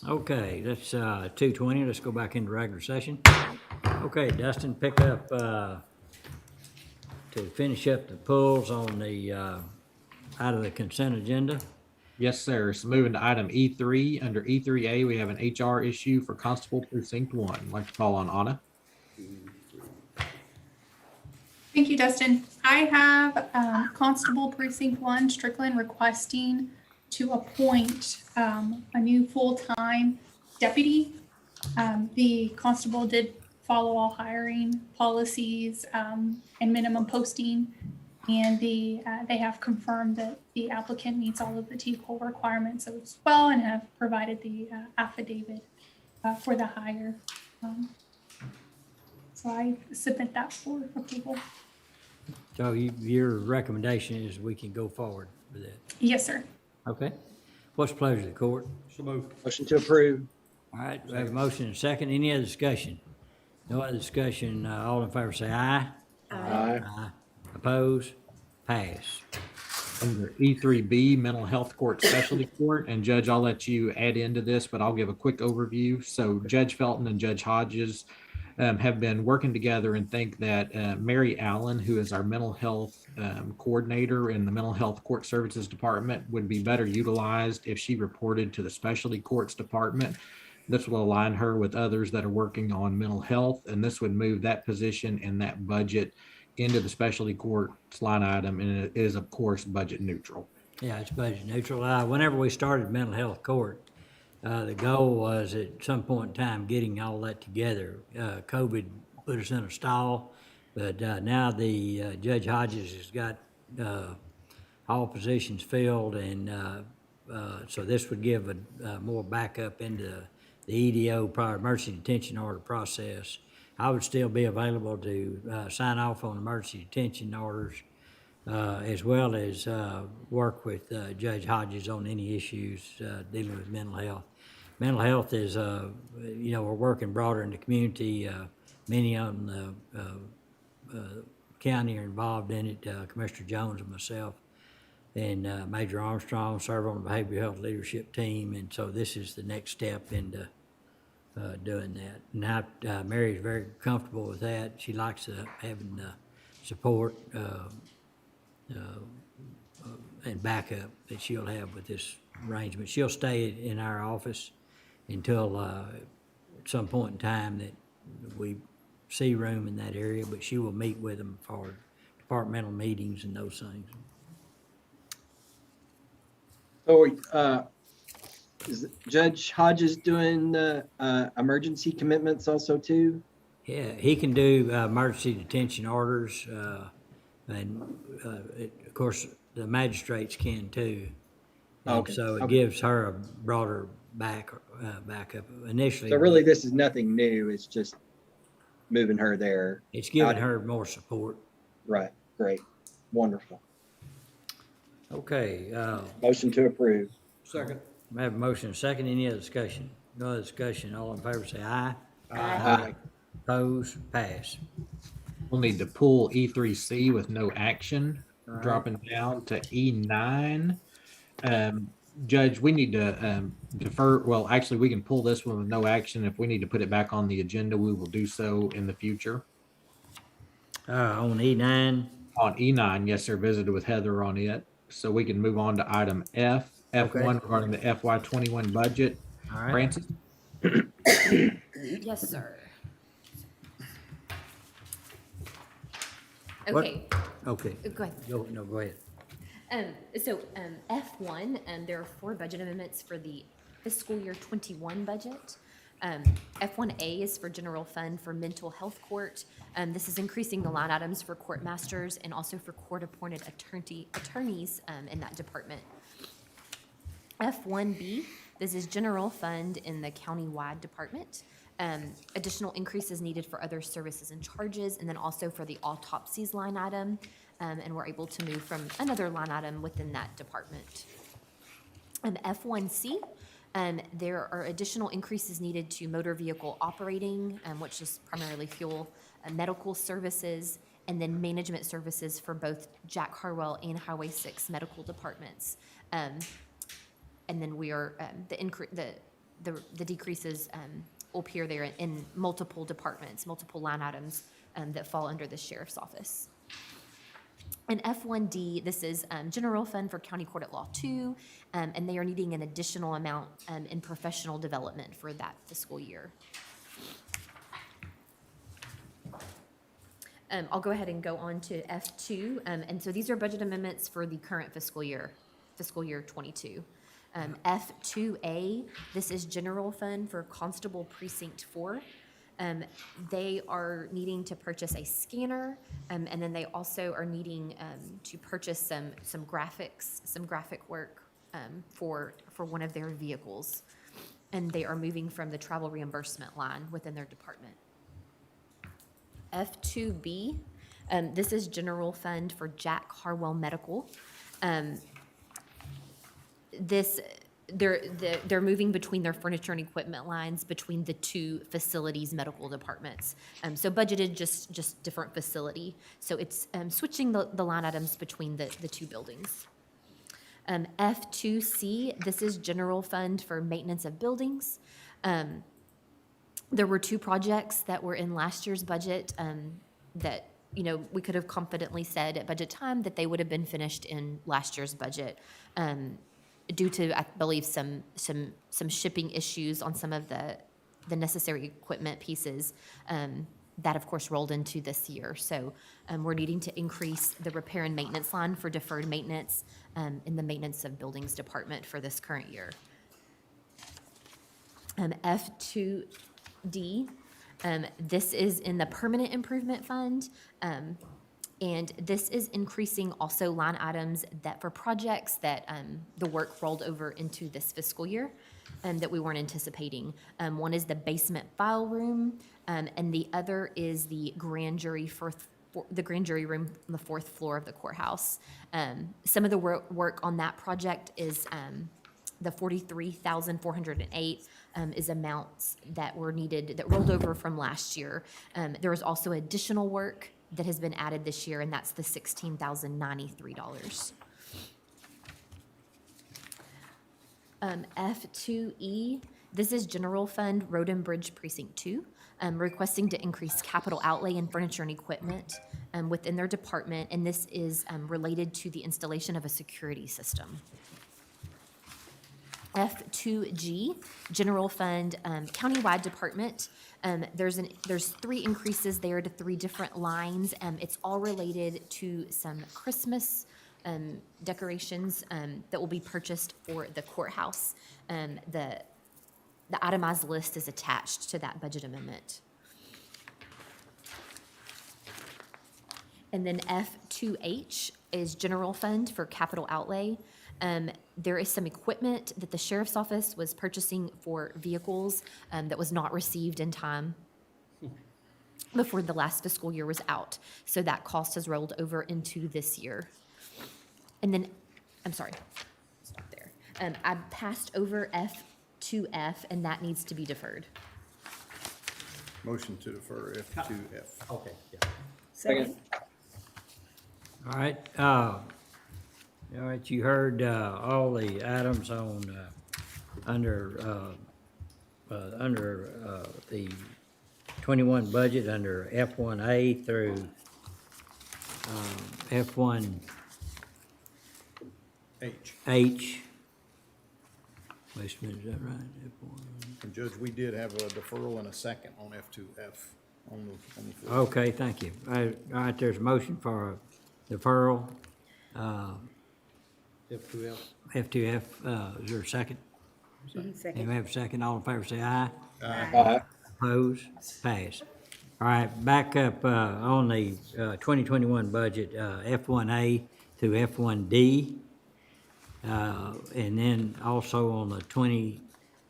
Okay, that's 2:20. Let's go back into regular session. Okay, Dustin, pick up to finish up the pulls on the out of the consent agenda. Yes, sir. So moving to item E3. Under E3A, we have an HR issue for Constable Precinct 1. I'd like to call on Anna. Thank you, Dustin. I have Constable Precinct 1 Strickland requesting to appoint a new full-time deputy. The constable did follow all hiring policies and minimum posting, and they have confirmed that the applicant meets all of the TCOL requirements as well and have provided the affidavit for the hire. So I submit that for approval. So your recommendation is we can go forward with it? Yes, sir. Okay. What's the pleasure of the court? So moved. Motion to approve. All right, we have a motion and a second. Any other discussion? No other discussion. All in favor say aye. Aye. Aye. Oppose? Pass. Under E3B, Mental Health Court Specialty Court, and Judge, I'll let you add into this, but I'll give a quick overview. So Judge Felton and Judge Hodges have been working together and think that Mary Allen, who is our mental health coordinator in the Mental Health Court Services Department, would be better utilized if she reported to the Specialty Courts Department. This will align her with others that are working on mental health, and this would move that position and that budget into the Specialty Courts line item, and it is, of course, budget neutral. Yeah, it's budget neutral. Whenever we started mental health court, the goal was at some point in time getting all that together. COVID put us in a stall, but now the Judge Hodges has got all positions filled, and so this would give a more backup into the EDO, prior emergency detention order process. I would still be available to sign off on emergency detention orders, as well as work with Judge Hodges on any issues dealing with mental health. Mental health is, we're working broader in the community. Many of them, the county are involved in it, Commissioner Jones and myself, and Major Armstrong serve on the behavioral health leadership team, and so this is the next step into doing that. Now, Mary's very comfortable with that. She likes having the support and backup that she'll have with this arrangement. She'll stay in our office until at some point in time that we see room in that area, but she will meet with them for departmental meetings and those things. So, is Judge Hodges doing emergency commitments also too? Yeah, he can do emergency detention orders, and of course, the magistrates can too. And Okay, so it okay. gives her a broader backup initially. So really, this is nothing new. It's just moving her there. It's giving her more support. Right, great, wonderful. Okay, Motion to approve. Second. I have a motion and a second. Any other discussion? No other discussion. All in favor say aye. Aye. Oppose? Pass. We'll need to pull E3C with no action, All right. dropping down to E9. Judge, we need to defer, well, actually, we can pull this one with no action. If we need to put it back on the agenda, we will do so in the future. On E9, On E9, yes, sir, visited with Heather on it. So we can move on to item F1 regarding the FY21 budget. all right. Francis? Yes, sir. What- Okay, Okay. go ahead. No, go ahead. F1, there are 4 budget amendments for the fiscal year 21 budget. F1A is for general fund for mental health court. This is increasing the line items for court masters and also for court-appointed attorneys in that department. F1B, this is general fund in the county-wide department. Additional increases needed for other services and charges, and then also for the autopsies line item. And we're able to move from another line item within that department. F1C, there are additional increases needed to motor vehicle operating, which is primarily fuel, medical services, and then management services for both Jack Harwell and Highway 6 medical departments. And then we are, the decreases will appear there in multiple departments, multiple line items that fall under the sheriff's office. And F1D, this is general fund for County Court at Law 2, and they are needing an additional amount in professional development for that fiscal year. I'll go ahead and go on to F2, and so these are budget amendments for the current fiscal year 22. F2A, this is general fund for Constable Precinct 4. They are needing to purchase a scanner, and then they also are needing to purchase some graphics, some graphic work for one of their vehicles. And they are moving from the travel reimbursement line within their department. F2B, this is general fund for Jack Harwell Medical. They're moving between their furniture and equipment lines between the 2 facilities medical departments. So budgeted just different facility. So it's switching the line items between the 2 buildings. F2C, this is general fund for maintenance of buildings. There were 2 projects that were in last year's budget that, we could have confidently said at budget time that they would have been finished in last year's budget. Due to, I believe, some shipping issues on some of the necessary equipment pieces, that of course rolled into this year. So we're needing to increase the repair and maintenance line for deferred maintenance in the maintenance of buildings department for this current year. F2D, this is in the permanent improvement fund. And this is increasing also line items that for projects that the work rolled over into this fiscal year that we weren't anticipating. One is the basement file room, and the other is the grand jury the grand jury room on the 4th floor of the courthouse. Some of the work on that project is the $43,408 is amounts that were needed that rolled over from last year. There was also additional work that has been added this year, and that's the $16,093. F2E, this is General Fund Road and Bridge Precinct 2, requesting to increase capital outlay in furniture and equipment within their department, and this is related to the installation of a security system. F2G, General Fund, Countywide Department. There's 3 increases there to 3 different lines. It's all related to some Christmas decorations that will be purchased for the courthouse. The itemized list is attached to that budget amendment. And then F2H is General Fund for capital outlay. There is some equipment that the sheriff's office was purchasing for vehicles that was not received in time before the last fiscal year was out. So that cost has rolled over into this year. And then, I'm sorry, stop there. I passed over F2F, and that needs to be deferred. Motion to defer F2F. Okay, yeah. Second. All right, All right, you heard, all the items on, under the 21 budget, under F1A through, F1H. Wait a minute, is that right? F1. And Judge, we did have a deferral and a second on F2F on the floor. Okay, thank you. All right, there's a motion for a deferral, F2F. F2F, is there a second? Second. Do we have a second? All in favor, say aye. Aye. Opposed? Pass. All right, back up, on the, 2021 budget, F1A through F1D. And then also on the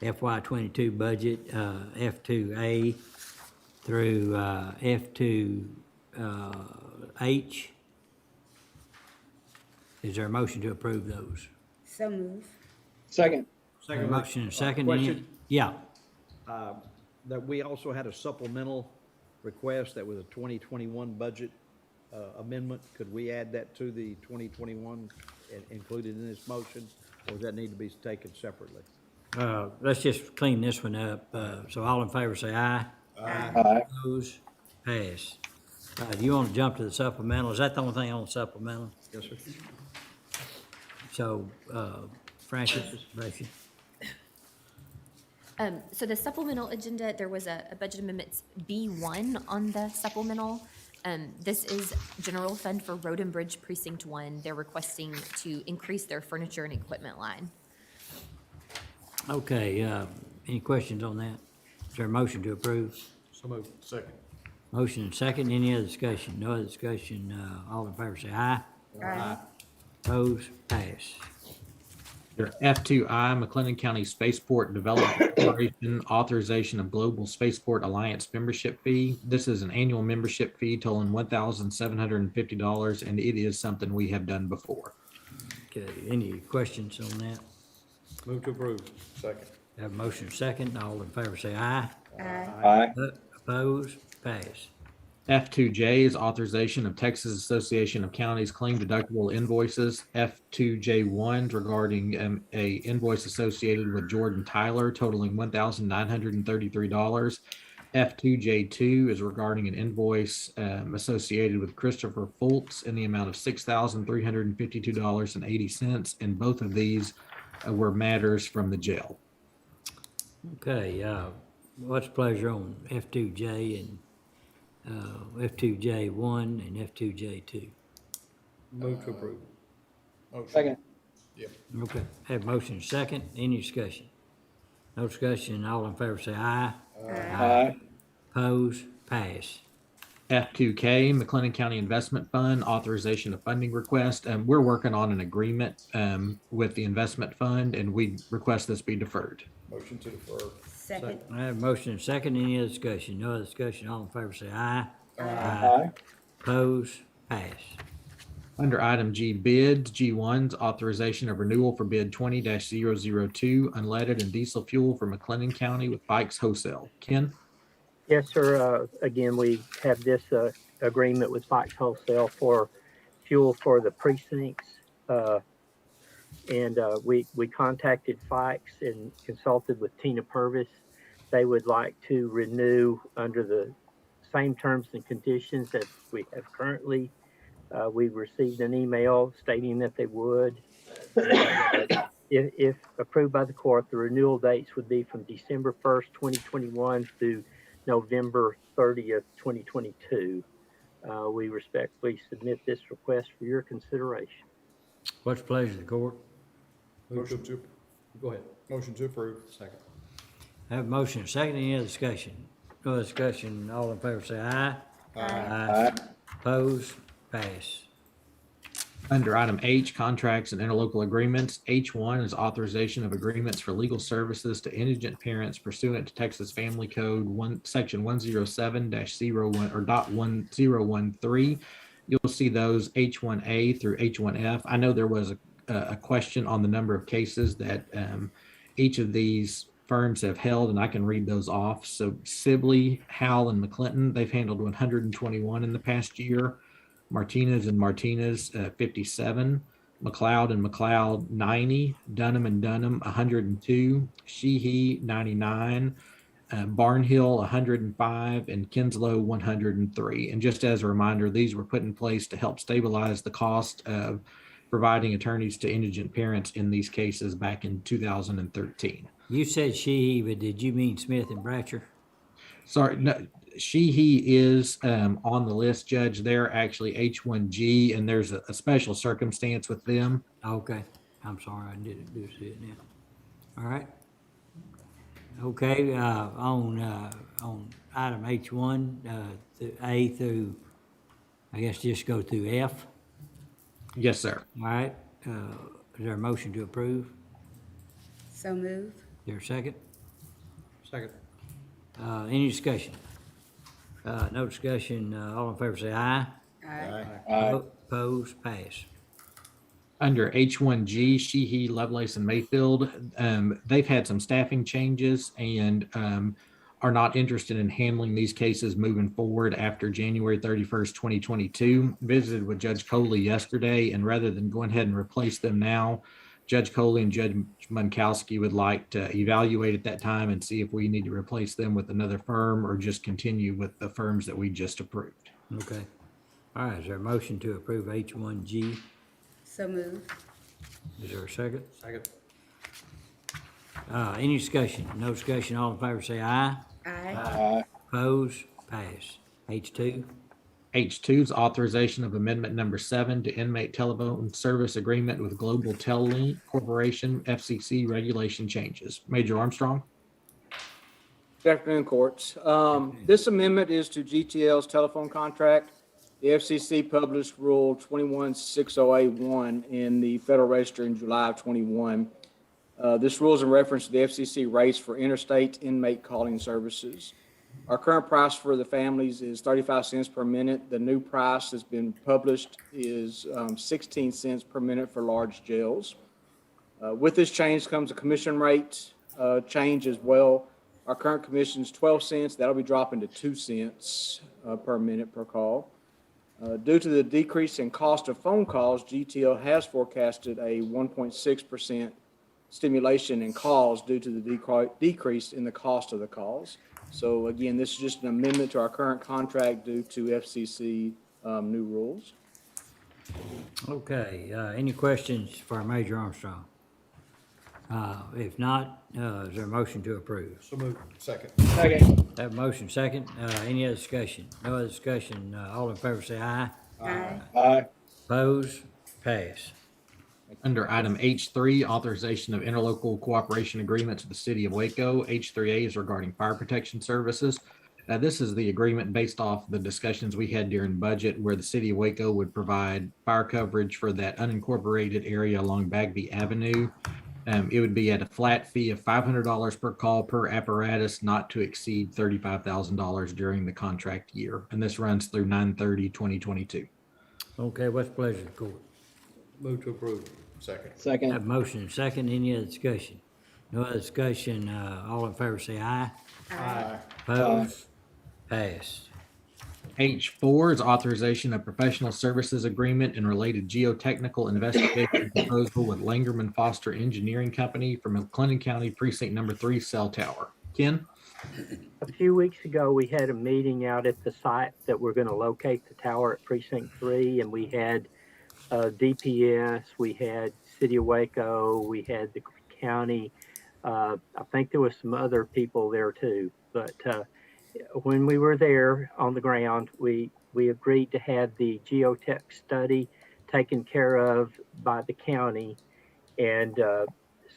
FY22 budget, F2A through, F2H. Is there a motion to approve those? So move. Second. A motion and second, any- Question? yeah. That we also had a supplemental request that was a 2021 budget amendment. Could we add that to the 2021 and included in this motion? Or does that need to be taken separately? Let's just clean this one up. So all in favor say aye. Aye. Opposed? Pass. Do you want to jump to the supplemental? Is that the only thing on the supplemental? Yes, sir. So, Francis, Tracy? So the supplemental agenda, there was a budget amendments B1 on the supplemental. This is general fund for Road and Bridge Precinct 1. They're requesting to increase their furniture and equipment line. Okay, any questions on that? Is there a motion to approve? So moved. Second. Motion and second, any other discussion? No other discussion, all in favor say aye. Aye. Opposed? Pass. Under F2I, McLennan County Spaceport Development Corporation, authorization of Global Spaceport Alliance membership fee. This is an annual membership fee totaling $1,750, and it is something we have done before. Okay, any questions on that? Move to approve. Second. Have a motion second, all in favor say aye. Aye. Opposed? Pass. F2J is authorization of Texas Association of Counties claim deductible invoices. F2J1 regarding a invoice associated with Jordan Tyler totaling $1,933. F2J2 is regarding an invoice associated with Christopher Fultz in the amount of $6,352.80. And both of these were matters from the jail. Okay, what's the pleasure on F2J and F2J1 and F2J2? Move to approve. Motion. Second. Yep. Okay, have motion second, any discussion? No discussion, all in favor say aye. Aye. Opposed? Pass. F2K, McLennan County Investment Fund, authorization of funding request. We're working on an agreement with the investment fund, and we request this be deferred. Motion to defer. Second. I have motion second, any other discussion? No other discussion, all in favor say aye. Aye. Opposed? Pass. Under item G, bids, G1's authorization of renewal for bid 20-002, unleaded and diesel fuel for McLennan County with Bikes Wholesale. Ken? Yes, sir. Again, we have this agreement with Bikes Wholesale for fuel for the precincts. And we contacted Fikes and consulted with Tina Purvis. They would like to renew under the same terms and conditions that we have currently. We received an email stating that they would. If approved by the court, the renewal dates would be from December 1st, 2021 through November 30th, 2022. We respectfully submit this request for your consideration. What's the pleasure of the court? Motion to, Go ahead. motion to approve. Second. I have a motion second, any other discussion? No other discussion, all in favor say aye. Aye. Opposed? Pass. Under item H, contracts and interlocal agreements, H1 is authorization of agreements for legal services to indigent parents pursuant to Texas Family Code section 107-01 or .1013. You'll see those H1A through H1F. I know there was a question on the number of cases that each of these firms have held, and I can read those off. So Sibley, Howell, and McClinton, they've handled 121 in the past year. Martinez and Martinez, 57. McLeod and McLeod 90, Dunham and Dunham 102, Sheehy 99, Barnhill 105, and Kinslow 103. And just as a reminder, these were put in place to help stabilize the cost of providing attorneys to indigent parents in these cases back in 2013. You said Sheehy, but did you mean Smith and Bratcher? Sorry, no, Sheehy is on the list, Judge. They're actually H1G, and there's a special circumstance with them. Okay, I'm sorry, I didn't do see it now. All right. Okay, on item H1, A through, I guess just go through F. Yes, sir. All right, is there a motion to approve? So move. Is there a second? Second. Any discussion? No discussion, all in favor say aye. Aye. Opposed, pass. Under H1G, Sheehy, Lovelace, and Mayfield, they've had some staffing changes and are not interested in handling these cases moving forward after January 31st, 2022. Visited with Judge Coley yesterday, and rather than going ahead and replace them now, Judge Coley and Judge Munkowski would like to evaluate at that time and see if we need to replace them with another firm or just continue with the firms that we just approved. Okay. All right, is there a motion to approve H1G? So move. Is there a second? Second. Any discussion? No discussion, all in favor say aye. Aye. Opposed, pass. H2, H2's authorization of amendment number 7 to inmate telephone service agreement with Global Tellink Corporation, FCC regulation changes. Major Armstrong? Good afternoon, courts. This amendment is to GTL's telephone contract. The FCC published Rule 2160A1 in the Federal Register in July of 21. This rule is in reference to the FCC rates for interstate inmate calling services. Our current price for the families is 35 cents per minute. The new price that's been published is 16 cents per minute for large jails. With this change comes a commission rate change as well. Our current commission is 12 cents. That'll be dropping to 2 cents per minute per call. Due to the decrease in cost of phone calls, GTL has forecasted a 1.6% stimulation in calls due to the decrease in the cost of the calls. So again, this is just an amendment to our current contract due to FCC new rules. okay, any questions for Major Armstrong? If not, is there a motion to approve? So moved. Second. Second. Have a motion second, any other discussion? No other discussion, all in favor say aye. Aye. Aye. Opposed, pass. Under item H3, authorization of interlocal cooperation agreement to the city of Waco. H3A is regarding fire protection services. This is the agreement based off the discussions we had during budget where the city of Waco would provide fire coverage for that unincorporated area along Bagby Avenue. It would be at a flat fee of $500 per call per apparatus, not to exceed $35,000 during the contract year. And this runs through 9/30/2022. Okay, what's the pleasure of the court? Move to approve. Second. Have Second. a motion second, any other discussion? No other discussion, all in favor say aye. Aye. Opposed, passed. H4 is authorization of professional services agreement and related geotechnical investigation proposal with Langerman Foster Engineering Company from McLennan County Precinct Number 3 Cell Tower. Ken? A few weeks ago, we had a meeting out at the site that we're going to locate the tower at Precinct 3, and we had DPS, we had City of Waco, we had the county. I think there was some other people there too. But when we were there on the ground, we agreed to have the geotech study taken care of by the county. And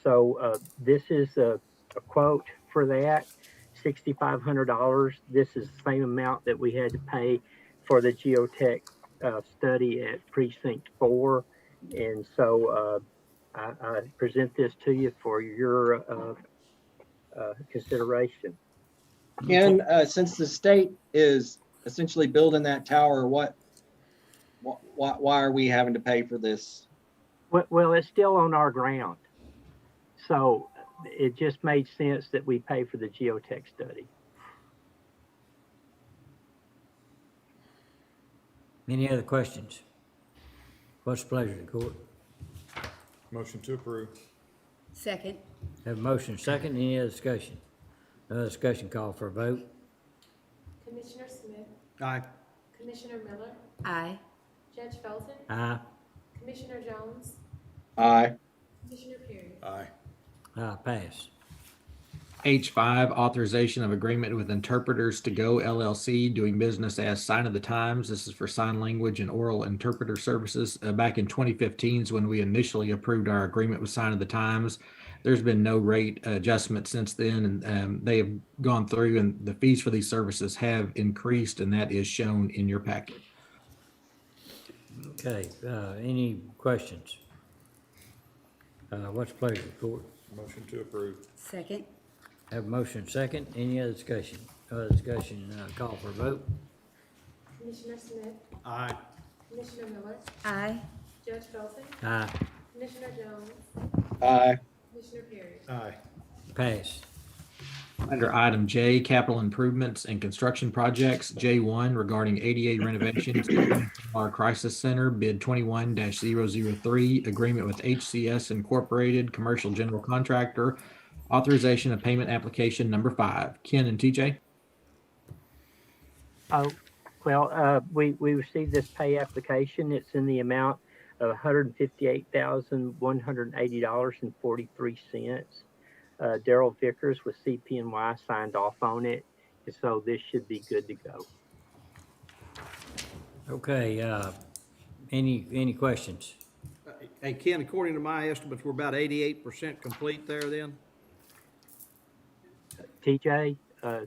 so this is a quote for that, $6,500. This is the same amount that we had to pay for the geotech study at Precinct 4. And so I present this to you for your consideration. Ken, since the state is essentially building that tower, why are we having to pay for this? Well, it's still on our ground. So it just made sense that we pay for the geotech study. Any other questions? What's the pleasure of the court? Motion to approve. Second. Have a motion second, any other discussion? No discussion, call for a vote. Commissioner Smith, Aye. Commissioner Miller, Aye. Judge Felton, Aye. Commissioner Jones, Aye. Commissioner Perry. Aye. Aye, pass. H5, authorization of agreement with Interpreters to Go LLC, doing business as Sign of the Times. This is for sign language and oral interpreter services. Back in 2015 is when we initially approved our agreement with Sign of the Times. There's been no rate adjustment since then, and they have gone through, and the fees for these services have increased, and that is shown in your packet. Okay, any questions? What's the pleasure of the court? Motion to approve. Second. Have a motion second, any other discussion? Other discussion, call for a vote. Commissioner Smith, Aye. Commissioner Miller, Aye. Judge Felton, Aye, Commissioner Jones, Aye. Commissioner Perry. Aye. pass. Under item J, capital improvements and construction projects, J1 regarding ADA renovations, our crisis center, bid 21-003, agreement with HCS Incorporated, commercial general contractor, authorization of payment application number 5. Ken and TJ? Oh, well, we received this pay application. It's in the amount of $158,180.43. Daryl Vickers with CP&Y signed off on it, and so this should be good to go. Okay, any questions? Hey, Ken, according to my estimates, we're about 88% complete there then? TJ?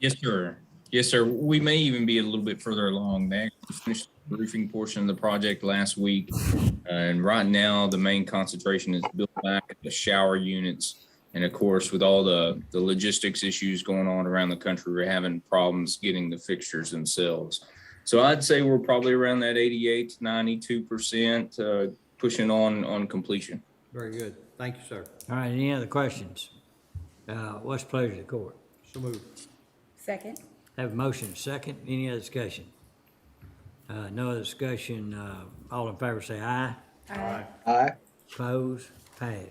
Yes, sir. Yes, sir. We may even be a little bit further along. They actually finished the roofing portion of the project last week. And right now, the main concentration is built back the shower units. And of course, with all the logistics issues going on around the country, we're having problems getting the fixtures themselves. So I'd say we're probably around that 88 to 92%, pushing on completion. Very good. Thank you, sir. All right, any other questions? What's the pleasure of the court? So moved. Second. Have a motion second, any other discussion? No other discussion, all in favor say aye. Aye. Aye. Opposed, pass.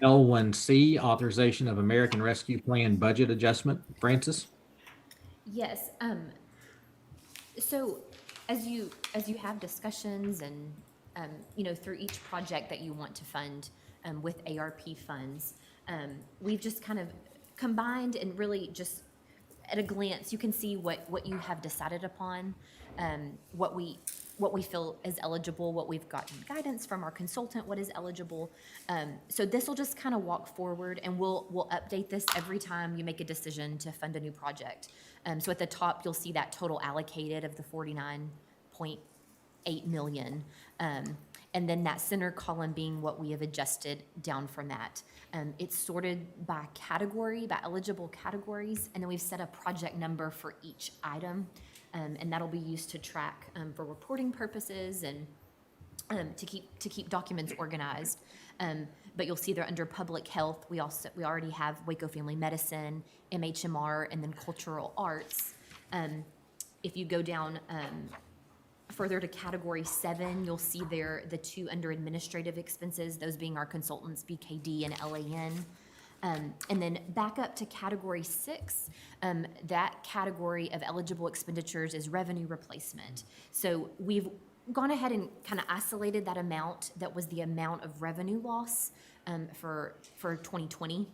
L1C, authorization of American Rescue Plan budget adjustment. Francis? Yes, so as you have discussions and, through each project that you want to fund, with ARP funds, we've just kind of combined and really just at a glance, you can see what you have decided upon, what we feel is eligible, what we've gotten guidance from our consultant, what is eligible. So this will just kind of walk forward, and we'll update this every time you make a decision to fund a new project. So at the top, you'll see that total allocated of the 49.8 million. And then that center column being what we have adjusted down from that. It's sorted by category, by eligible categories, and then we've set a project number for each item. And that'll be used to track for reporting purposes and to keep documents organized. But you'll see they're under public health. We already have Waco Family Medicine, MHMR, and then cultural arts. If you go down further to category 7, you'll see there the two under administrative expenses, those being our consultants, BKD and LAN. And then back up to category 6, that category of eligible expenditures is revenue replacement. So we've gone ahead and kind of isolated that amount that was the amount of revenue loss for 2020.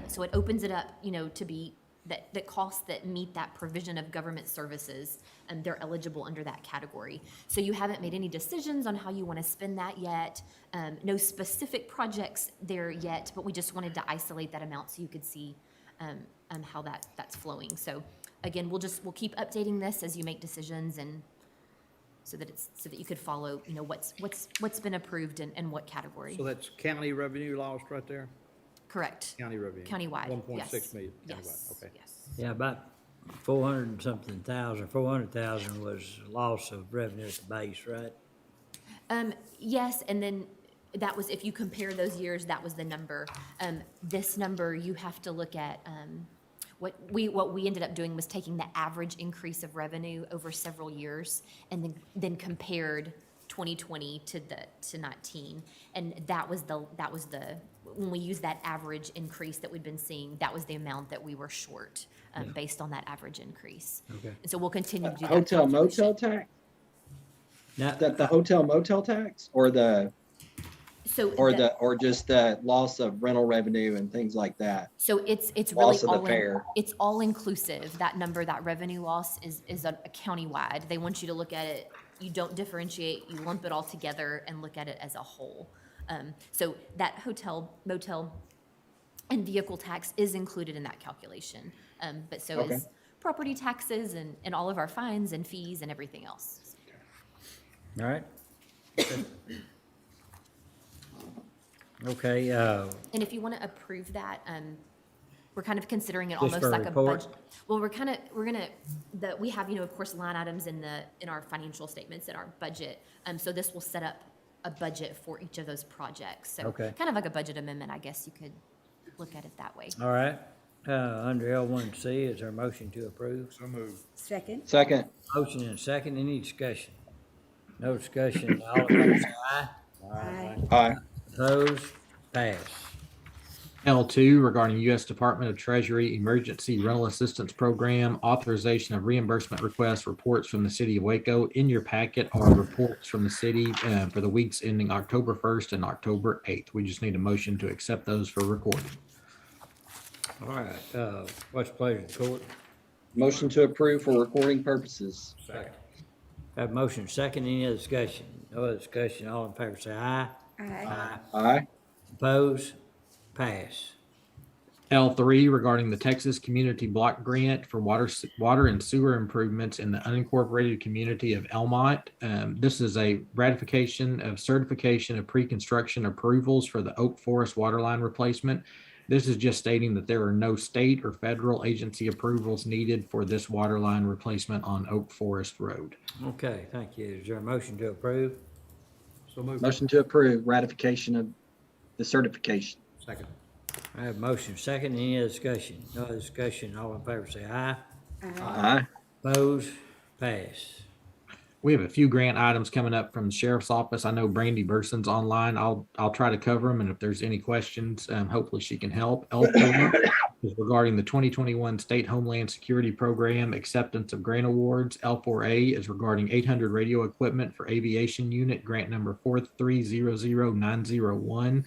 So it opens it up, to be that costs that meet that provision of government services, they're eligible under that category. So you haven't made any decisions on how you want to spend that yet. No specific projects there yet, but we just wanted to isolate that amount so you could see how that's flowing. So again, we'll keep updating this as you make decisions, and so that you could follow, what's been approved and what category. So that's county revenue lost right there? Correct. County revenue. Countywide, 1.6 million. Yes. Countywide. Okay. Yes. Yeah, about 400,000 was loss of revenue at the base, right? Yes, and then that was, if you compare those years, that was the number. This number, you have to look at, what we ended up doing was taking the average increase of revenue over several years and then compared 2020 to 19. And that was the, when we used that average increase that we've been seeing, that was the amount that we were short, based on that average increase. Okay. And so we'll continue to do that. Hotel calculation. motel tax? Now, That the hotel motel tax or So or just the loss of rental revenue and things like that? So it's really Loss of the all fare. it's all inclusive. That number, that revenue loss is a countywide. They want you to look at it. You don't differentiate. You lump it all together and look at it as a whole. So that hotel, motel, and vehicle tax is included in that calculation. But so Okay. is property taxes and all of our fines and fees and everything else. all right. Okay, And if you want to approve that, we're kind of considering it Just almost for like a report? budget. Well, we have, of course, line items in our financial statements in our budget. So this will set up a budget for each of those projects. So Okay. kind of like a budget amendment, I guess you could look at it that way. all right. Under L1C, is there a motion to approve? So moved. Second? Second. Motion and second, any discussion? No discussion, all in favor say aye. Aye. Aye. Opposed, pass. L2 regarding U.S. Department of Treasury Emergency Rental Assistance Program, authorization of reimbursement requests, reports from the city of Waco. In your packet are reports from the city for the weeks ending October 1st and October 8th. We just need a motion to accept those for recording. All right, what's the pleasure of the court? Motion to approve for recording purposes. Second. Have motion second, any other discussion? No other discussion, all in favor say aye. Aye. Aye. Opposed, pass. L3 regarding the Texas Community Block Grant for water and sewer improvements in the unincorporated community of Elmont. This is a ratification of certification of pre-construction approvals for the Oak Forest waterline replacement. This is just stating that there are no state or federal agency approvals needed for this waterline replacement on Oak Forest Road. Okay, thank you. Is there a motion to approve? So moved. Motion to approve ratification of the certification. Second. I have motion second, any other discussion? No other discussion, all in favor say aye. Aye. Opposed, pass. We have a few grant items coming up from the sheriff's office. I know Brandy Burson's online. I'll try to cover them, and if there's any questions, hopefully she can help. L4 is regarding the 2021 State Homeland Security Program acceptance of grant awards. L4A is regarding 800 radio equipment for aviation unit, grant number 4300901.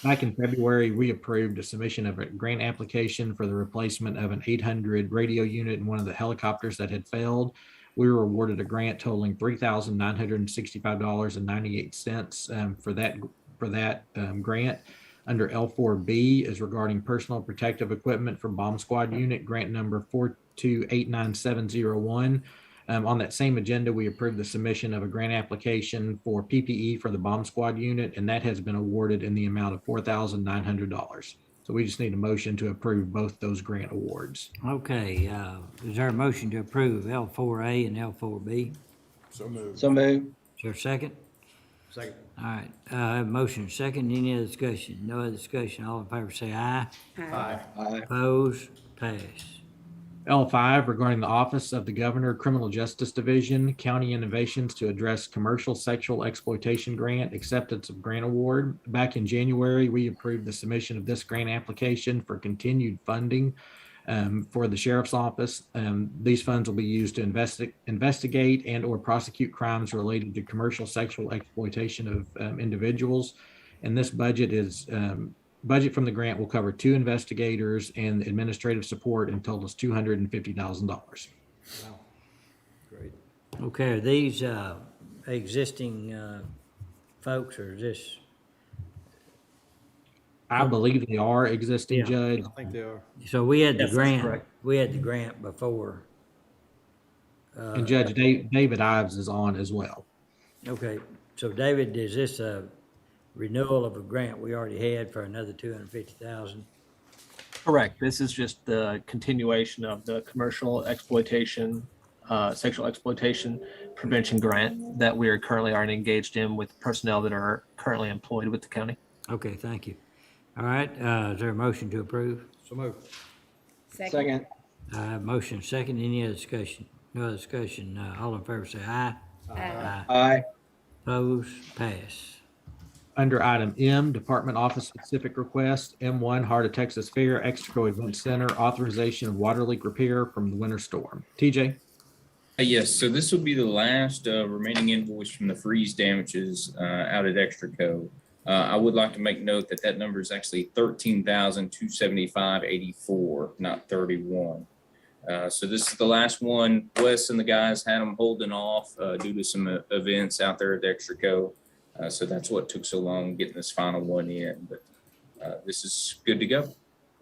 Back in February, we approved a submission of a grant application for the replacement of an 800 radio unit in one of the helicopters that had failed. We were awarded a grant totaling $3,965.98 for that grant. Under L4B is regarding personal protective equipment for bomb squad unit, grant number 4289701. On that same agenda, we approved the submission of a grant application for PPE for the bomb squad unit, and that has been awarded in the amount of $4,900. So we just need a motion to approve both those grant awards. Okay, is there a motion to approve L4A and L4B? So moved. So moved. Is there a second? Second. All right, I have motion second, any other discussion? No other discussion, all in favor say aye. Aye. Aye. Opposed, pass. L5 regarding the Office of the Governor Criminal Justice Division, County Innovations to address commercial sexual exploitation grant, acceptance of grant award. Back in January, we approved the submission of this grant application for continued funding for the Sheriff's Office. These funds will be used to investigate and or prosecute crimes related to commercial sexual exploitation of individuals. And this budget is budget from the grant will cover 2 investigators and administrative support and totals $250,000. Wow. Great. Okay, are these existing folks, or is this? I believe they are existing, Yeah. Judge. I think they are. So we had the Yes, that's grant, correct. we had the grant before. And Judge David Ives is on as well. Okay, so David, is this a renewal of a grant we already had for another 250,000? Correct. This is just the continuation of the commercial exploitation, sexual exploitation prevention grant that we are currently engaged in with personnel that are currently employed with the county. Okay, thank you. All right, is there a motion to approve? So moved. Second. Motion second, any other discussion? No other discussion, all in favor say aye. Aye. Aye. Opposed? Pass. Under item M, Department Office Specific Request, M1 Heart of Texas Fair Extraco Event Center, authorization of water leak repair from the winter storm. TJ? Yes, so this will be the last remaining invoice from the freeze damages out at Extraco. I would like to make note that that number is actually $13,275.84, not 31. So this is the last one. Wes and the guys had them holding off due to some events out there at Extraco. So that's what took so long getting this final one in, but this is good to go.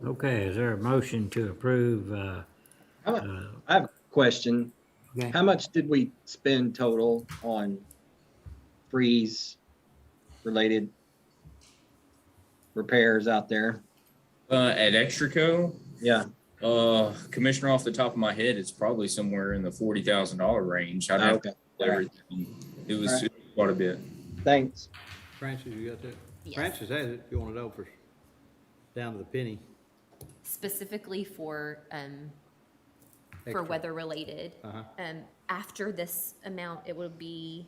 Okay, is there a motion to approve? I have a question. Okay. How much did we spend total on freeze related repairs out there? At Extraco, Yeah. Commissioner, off the top of my head, it's probably somewhere in the $40,000 range. I'd have to Okay. everything. It was All right. quite a bit. Thanks. Francis, you got that? Yes. Francis has it, if you want to know, for down to the penny. Specifically for Extra. weather related. Uh-huh. After this amount, it would be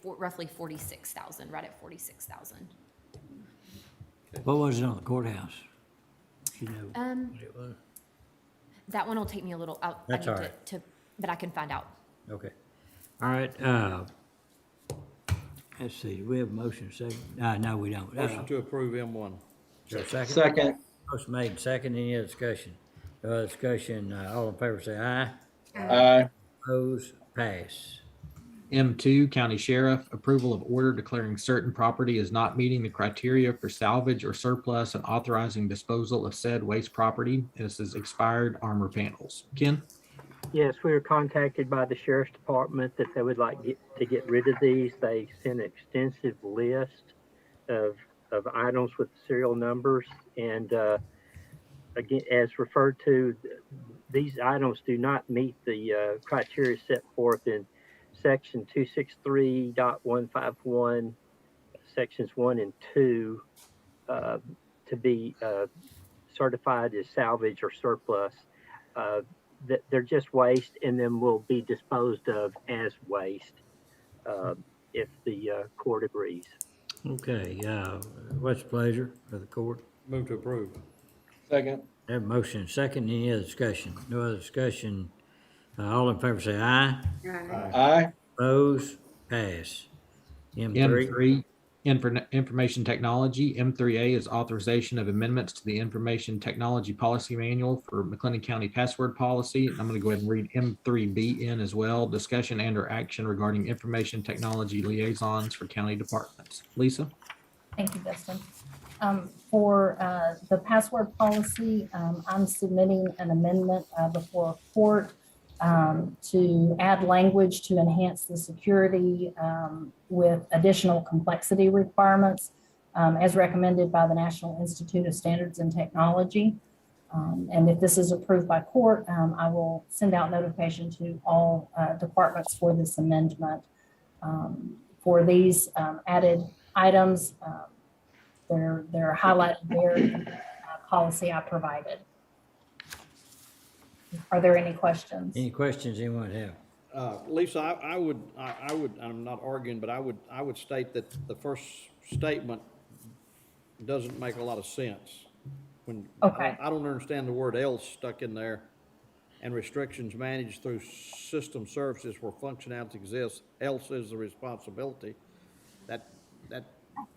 roughly 46,000, right at 46,000. What was it on the courthouse? You know Um, what it was? that one will take me a little, I That's need all right. to, but I can find out. Okay. All right, let's see, do we have a motion second? No, we don't. Motion to approve M1. Is there a second? Second. Motion made, second, any other discussion? No other discussion, all in favor say aye. Aye. Opposed? Pass. M2, County Sheriff, approval of order declaring certain property as not meeting the criteria for salvage or surplus and authorizing disposal of said waste property. This is expired armor panels. Ken? Yes, we were contacted by the sheriff's department that they would like to get rid of these. They sent an extensive list of items with serial numbers. And again, as referred to, these items do not meet the criteria set forth in section 263.151, sections 1 and 2, to be certified as salvage or surplus. That they're just waste and then will be disposed of as waste if the court agrees. Okay, what's the pleasure of the court? Move to approve. Second. Have a motion second, any other discussion? No other discussion, all in favor say aye. Aye. Opposed? Pass. M3. M3, Information Technology. M3A is authorization of amendments to the Information Technology Policy Manual for McLennan County Password Policy. I'm going to go ahead and read M3B in as well. Discussion and or action regarding information technology liaisons for county departments. Lisa? Thank you, Dustin. For the password policy, I'm submitting an amendment before court to add language to enhance the security with additional complexity requirements as recommended by the National Institute of Standards and Technology. And if this is approved by court, I will send out notification to all departments for this amendment. For these added items, they're highlighted there in the policy I provided. Are there any questions? Any questions anyone have? Lisa, I would, I'm not arguing, but I would state that the first statement doesn't make a lot of sense. When Okay. I don't understand the word else stuck in there, and restrictions managed through system services where functionality exists, else is the responsibility. That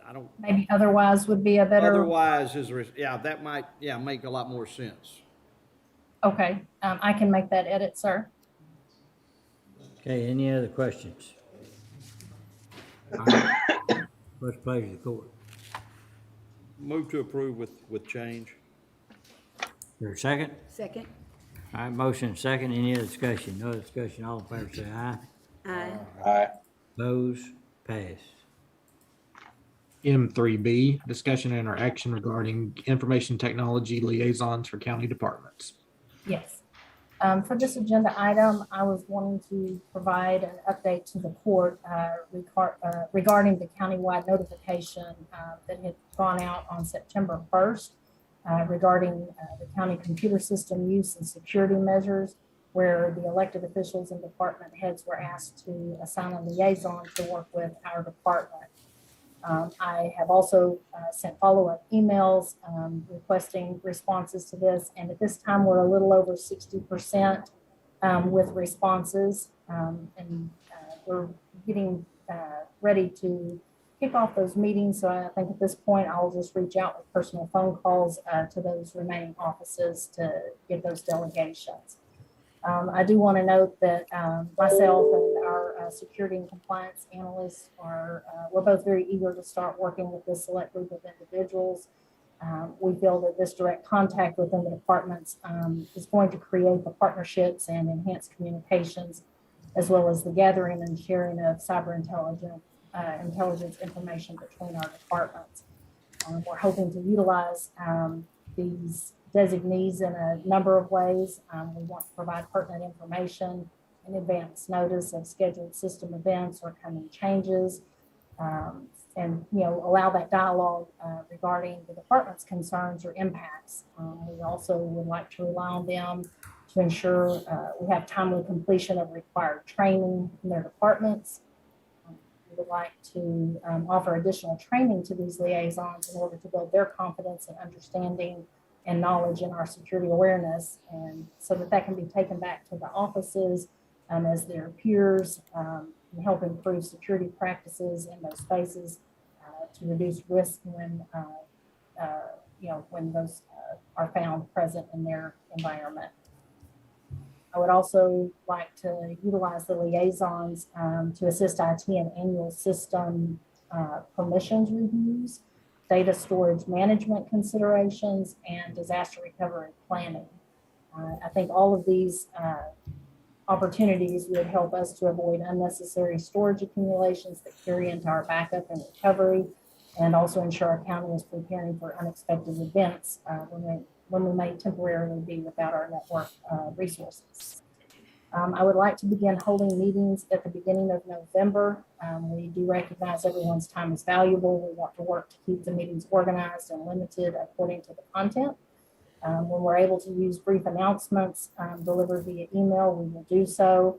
I don't. Maybe otherwise would be a better. Otherwise is, that might, make a lot more sense. Okay, I can make that edit, sir. Okay, any other questions? All right. What's the pleasure of the court? Move to approve with change. Is there a second? Second. All right, motion second, any other discussion? No other discussion, all in favor say aye. Aye. Aye. Opposed? Pass. M3B, discussion and or action regarding information technology liaisons for county departments. Yes. For this agenda item, I was wanting to provide an update to the court regarding the countywide notification that had gone out on September 1st regarding the county computer system use and security measures. where the elected officials and department heads were asked to assign a liaison to work with our department. I have also sent follow-up emails requesting responses to this, and at this time, we're a little over 60% with responses, and we're getting ready to kick off those meetings. So I think at this point, I'll just reach out with personal phone calls to those remaining offices to get those delegations. I do want to note that myself and our security and compliance analysts we're both very eager to start working with this select group of individuals. We feel that this direct contact within the departments is going to create the partnerships and enhance communications, as well as the gathering and sharing of cyber intelligence information between our departments. We're hoping to utilize these designees in a number of ways. We want to provide pertinent information in advance notice of scheduled system events or coming changes, and allow that dialogue regarding the department's concerns or impacts. We also would like to rely on them to ensure we have timely completion of required training in their departments. We would like to offer additional training to these liaisons in order to build their confidence and understanding and knowledge in our security awareness, and so that can be taken back to the offices as their peers and help improve security practices in those spaces to reduce risk when those are found present in their environment. I would also like to utilize the liaisons to assist IT in annual system permissions reviews, data storage management considerations, and disaster recovery planning. I think all of these opportunities would help us to avoid unnecessary storage accumulations that carry into our backup and recovery, and also ensure our county is preparing for unexpected events when we may temporarily be without our network resources. I would like to begin holding meetings at the beginning of November. We do recognize everyone's time is valuable. We want to work to keep the meetings organized and limited according to the content. When we're able to use brief announcements delivered via email, we will do so.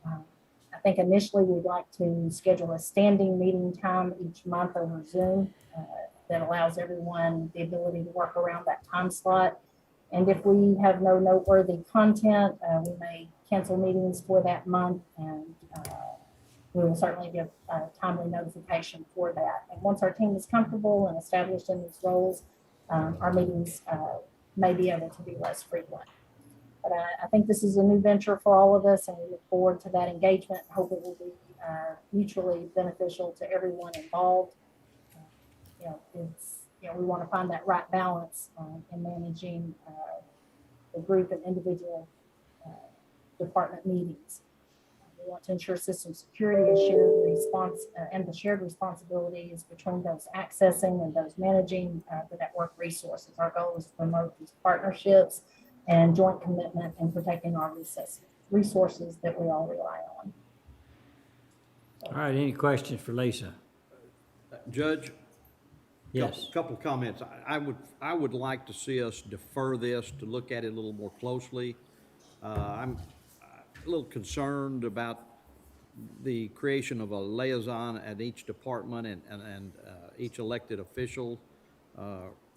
I think initially we'd like to schedule a standing meeting time each month over Zoom that allows everyone the ability to work around that time slot. And if we have no noteworthy content, we may cancel meetings for that month, and we will certainly give timely notification for that. And once our team is comfortable and established in these roles, our meetings may be able to be less frequent. But I think this is a new venture for all of us, and we look forward to that engagement. Hope it will be mutually beneficial to everyone involved. We want to find that right balance in managing the group and individual department meetings. We want to ensure system security is shared response and the shared responsibilities between those accessing and those managing the network resources. Our goal is to promote these partnerships and joint commitment in protecting our resources that we all rely on. All right, any questions for Lisa? Judge? Yes. Couple of comments. I would like to see us defer this to look at it a little more closely. I'm a little concerned about the creation of a liaison at each department and each elected official.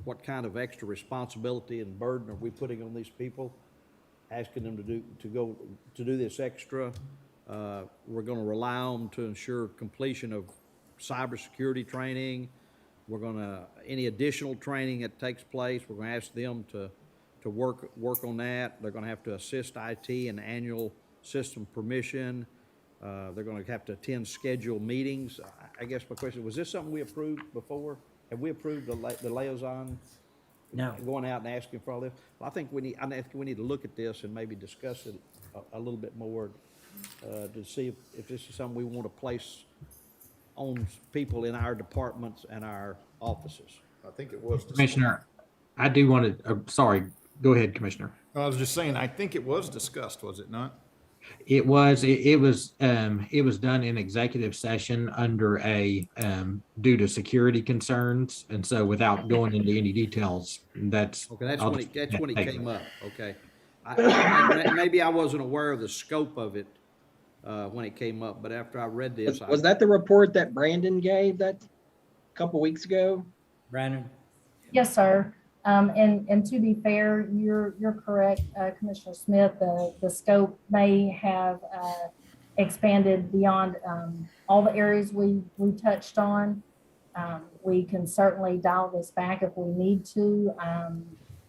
What kind of extra responsibility and burden are we putting on these people? Asking them to do this extra. We're going to rely on them to ensure completion of cybersecurity training. We're going to, any additional training that takes place, we're going to ask them to work on that. They're going to have to assist IT in annual system permission. They're going to have to attend scheduled meetings. I guess my question, was this something we approved before? Have we approved the liaison? No. Going out and asking for all this? Well, I think we need to look at this and maybe discuss it a little bit more to see if this is something we want to place on people in our departments and our offices. I think it was. Commissioner, I do want to, sorry, go ahead, Commissioner. I was just saying, I think it was discussed, was it not? It was done in executive session under due to security concerns. And so without going into any details, Okay, that's when it came up. Okay. Maybe I wasn't aware of the scope of it when it came up, but after I read this, Was that the report that Brandon gave that a couple weeks ago? Brandon? Yes, sir. And to be fair, you're correct, Commissioner Smith. The scope may have expanded beyond all the areas we touched on. We can certainly dial this back if we need to.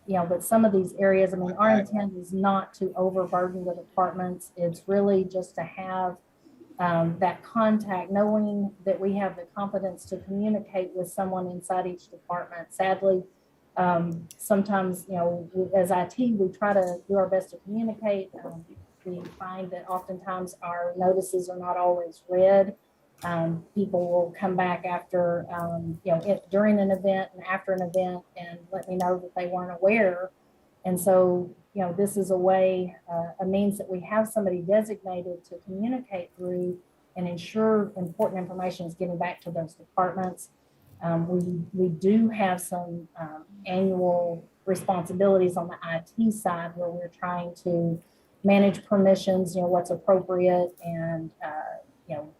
But some of these areas, I mean, our intent is not to overburden the departments. It's really just to have that contact, knowing that we have the confidence to communicate with someone inside each department. Sadly, sometimes, as IT, we try to do our best to communicate. We find that oftentimes our notices are not always read. People will come back after, during an event and after an event and let me know that they weren't aware. And so, this is a way, a means that we have somebody designated to communicate through and ensure important information is getting back to those departments. We do have some annual responsibilities on the IT side where we're trying to manage permissions, what's appropriate, and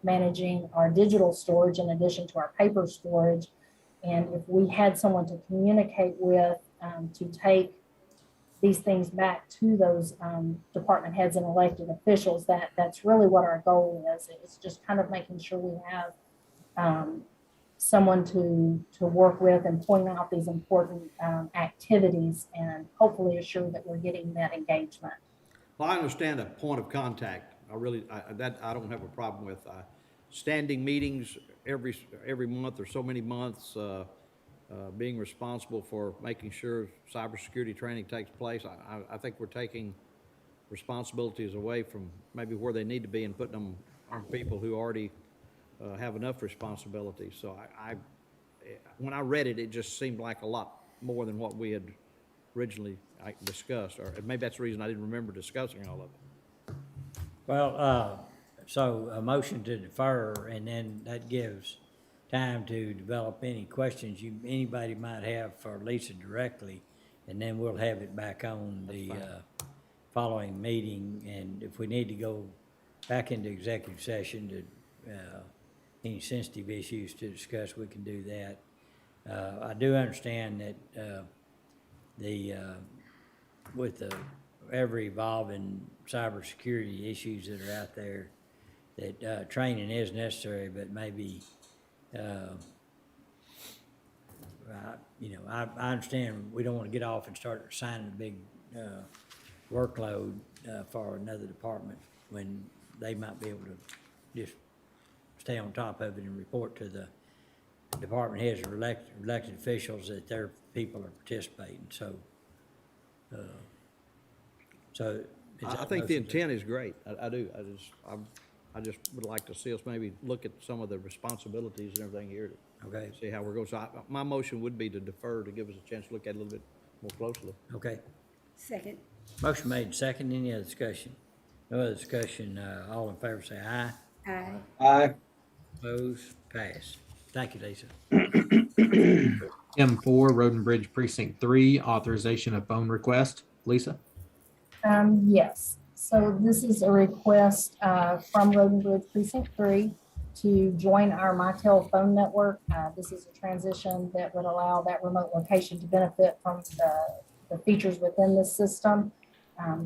managing our digital storage in addition to our paper storage. And if we had someone to communicate with to take these things back to those department heads and elected officials, that's really what our goal is. It's just kind of making sure we have someone to work with and point out these important activities and hopefully assure that we're getting that engagement. Well, I understand a point of contact. That I don't have a problem with. Standing meetings every month or so many months, being responsible for making sure cybersecurity training takes place. I think we're taking responsibilities away from maybe where they need to be and putting them on people who already have enough responsibilities. So when I read it, it just seemed like a lot more than what we had originally discussed, or maybe that's the reason I didn't remember discussing all of it. Well, so a motion to defer, and then that gives time to develop any questions anybody might have for Lisa directly, and then we'll have it back on the following meeting. And if we need to go back into executive session to any sensitive issues to discuss, we can do that. I do understand that with the ever-evolving cybersecurity issues that are out there, that training is necessary, but maybe, I understand we don't want to get off and start assigning a big workload for another department when they might be able to just stay on top of it and report to the department heads or elected officials that their people are participating. So I think the intent is great. I do. I just would like to see us maybe look at some of the responsibilities and everything here to Okay. see how we're going. So my motion would be to defer to give us a chance to look at it a little bit more closely. Okay. Second. Motion made, second. Any other discussion? No other discussion. All in favor say aye. Aye. Aye. Opposed? Pass. Thank you, Lisa. M4, Road and Bridge Precinct 3, authorization of phone request. Lisa? Yes, so this is a request from Road and Bridge Precinct 3 to join our Mitel phone network. This is a transition that would allow that remote location to benefit from the features within this system.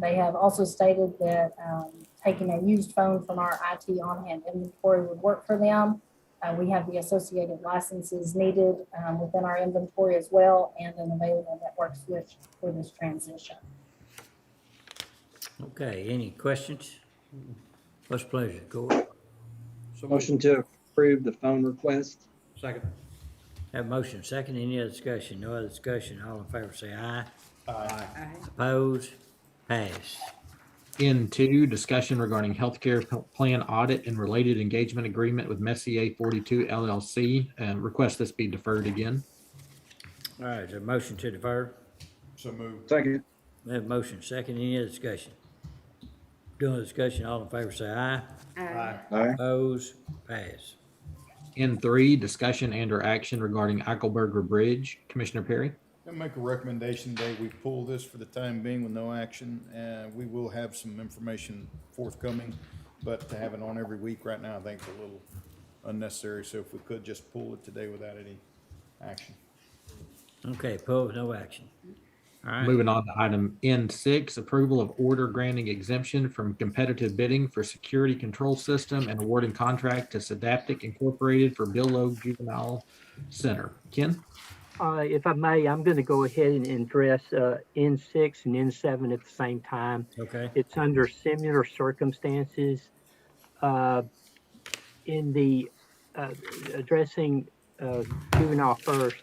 They have also stated that taking a used phone from our IT on-hand inventory would work for them. We have the associated licenses needed within our inventory as well, and an available network switch for this transition. Okay, any questions? What's the pleasure, Court? So Motion to approve the phone request. Second. Have motion second. Any other discussion? No other discussion. All in favor say aye. Aye. Opposed? Pass. N2, discussion regarding healthcare plan audit and related engagement agreement with Messier 42 LLC. Request this be deferred again. All right, is there a motion to defer? So moved. Second. We have motion second. Any other discussion? Doing the discussion, all in favor say aye. Aye. Aye. Opposed? Pass. N3, discussion and or action regarding Eichelberger Bridge. Commissioner Perry? I make a recommendation that we pull this for the time being with no action. We will have some information forthcoming, but to have it on every week right now, I think is a little unnecessary. So if we could just pull it today without any action. Okay, pull with no action. All right. Moving on to item N6, approval of order granting exemption from competitive bidding for security control system and awarding contract to Sedaptic Incorporated for Bill Logue Juvenile Center. Ken? If I may, I'm going to go ahead and address N6 and N7 at the same time. Okay. It's under similar circumstances. In the addressing juvenile first,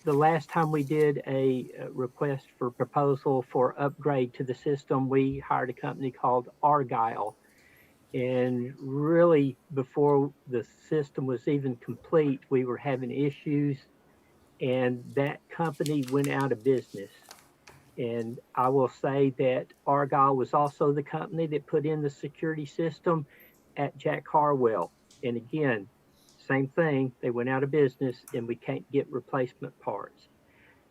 the last time we did a request for proposal for upgrade to the system, we hired a company called Argyle. And really, before the system was even complete, we were having issues, and that company went out of business. And I will say that Argyle was also the company that put in the security system at Jack Harwell. And again, same thing, they went out of business and we can't get replacement parts.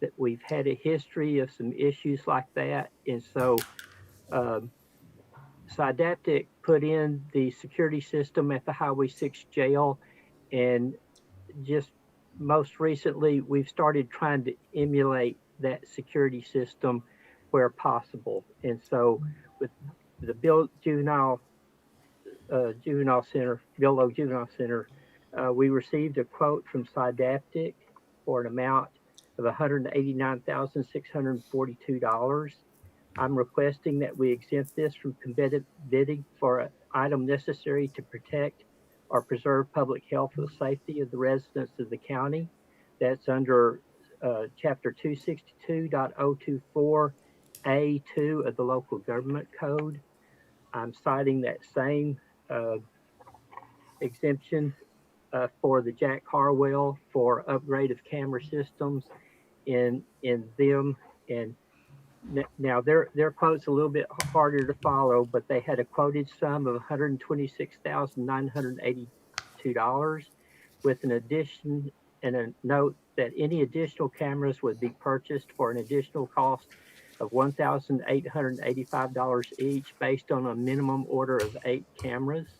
That we've had a history of some issues like that. And so Sedaptic put in the security system at the Highway 6 jail. And just most recently, we've started trying to emulate that security system where possible. And so with the Bill Juvenile Center, Bill Logue Juvenile Center, we received a quote from Sedaptic for an amount of $189,642. I'm requesting that we exempt this from competitive bidding for an item necessary to protect or preserve public health or safety of the residents of the county. That's under Chapter 262.024A2 of the Local Government Code. I'm citing that same exemption for the Jack Harwell for upgrade of camera systems in them. And now their quote's a little bit harder to follow, but they had a quoted sum of $126,982 with an addition and a note that any additional cameras would be purchased for an additional cost of $1,885 each based on a minimum order of 8 cameras.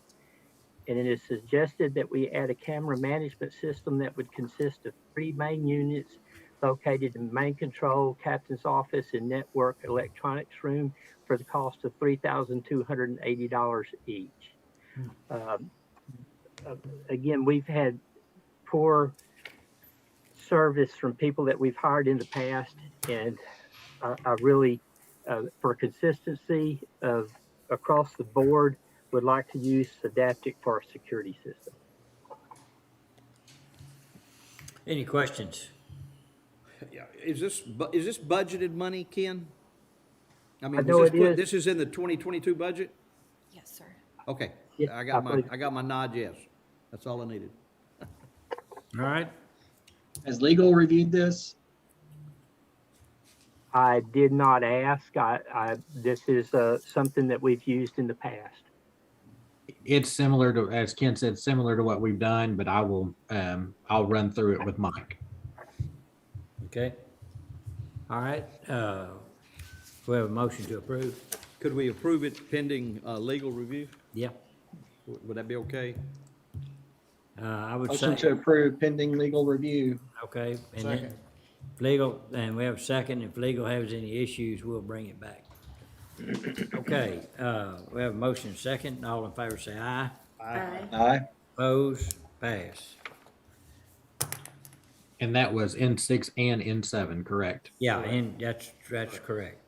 And it is suggested that we add a camera management system that would consist of 3 main units located in main control, captain's office, and network electronics room for the cost of $3,280 each. Again, we've had poor service from people that we've hired in the past, and I really, for consistency of across the board, would like to use Sedaptic for our security system. Any questions? Yeah, is this budgeted money, Ken? I mean, know it is. this is in the 2022 budget? Yes, sir. Okay, Yes, I got believe- my nod, yes. That's all I needed. All right. Has legal reviewed this? I did not ask. This is something that we've used in the past. It's similar to, as Ken said, similar to what we've done, but I'll run through it with Mike. Okay. All right. We have a motion to approve. Could we approve it pending legal review? Yeah. Would that be okay? I would Motion say, to approve pending legal review. okay. And then legal, and we have a second. If legal has any issues, we'll bring it back. Okay, we have a motion and second. All in favor say aye. Aye. Opposed? Pass. And that was N6 and N7, correct? Yeah, and that's correct.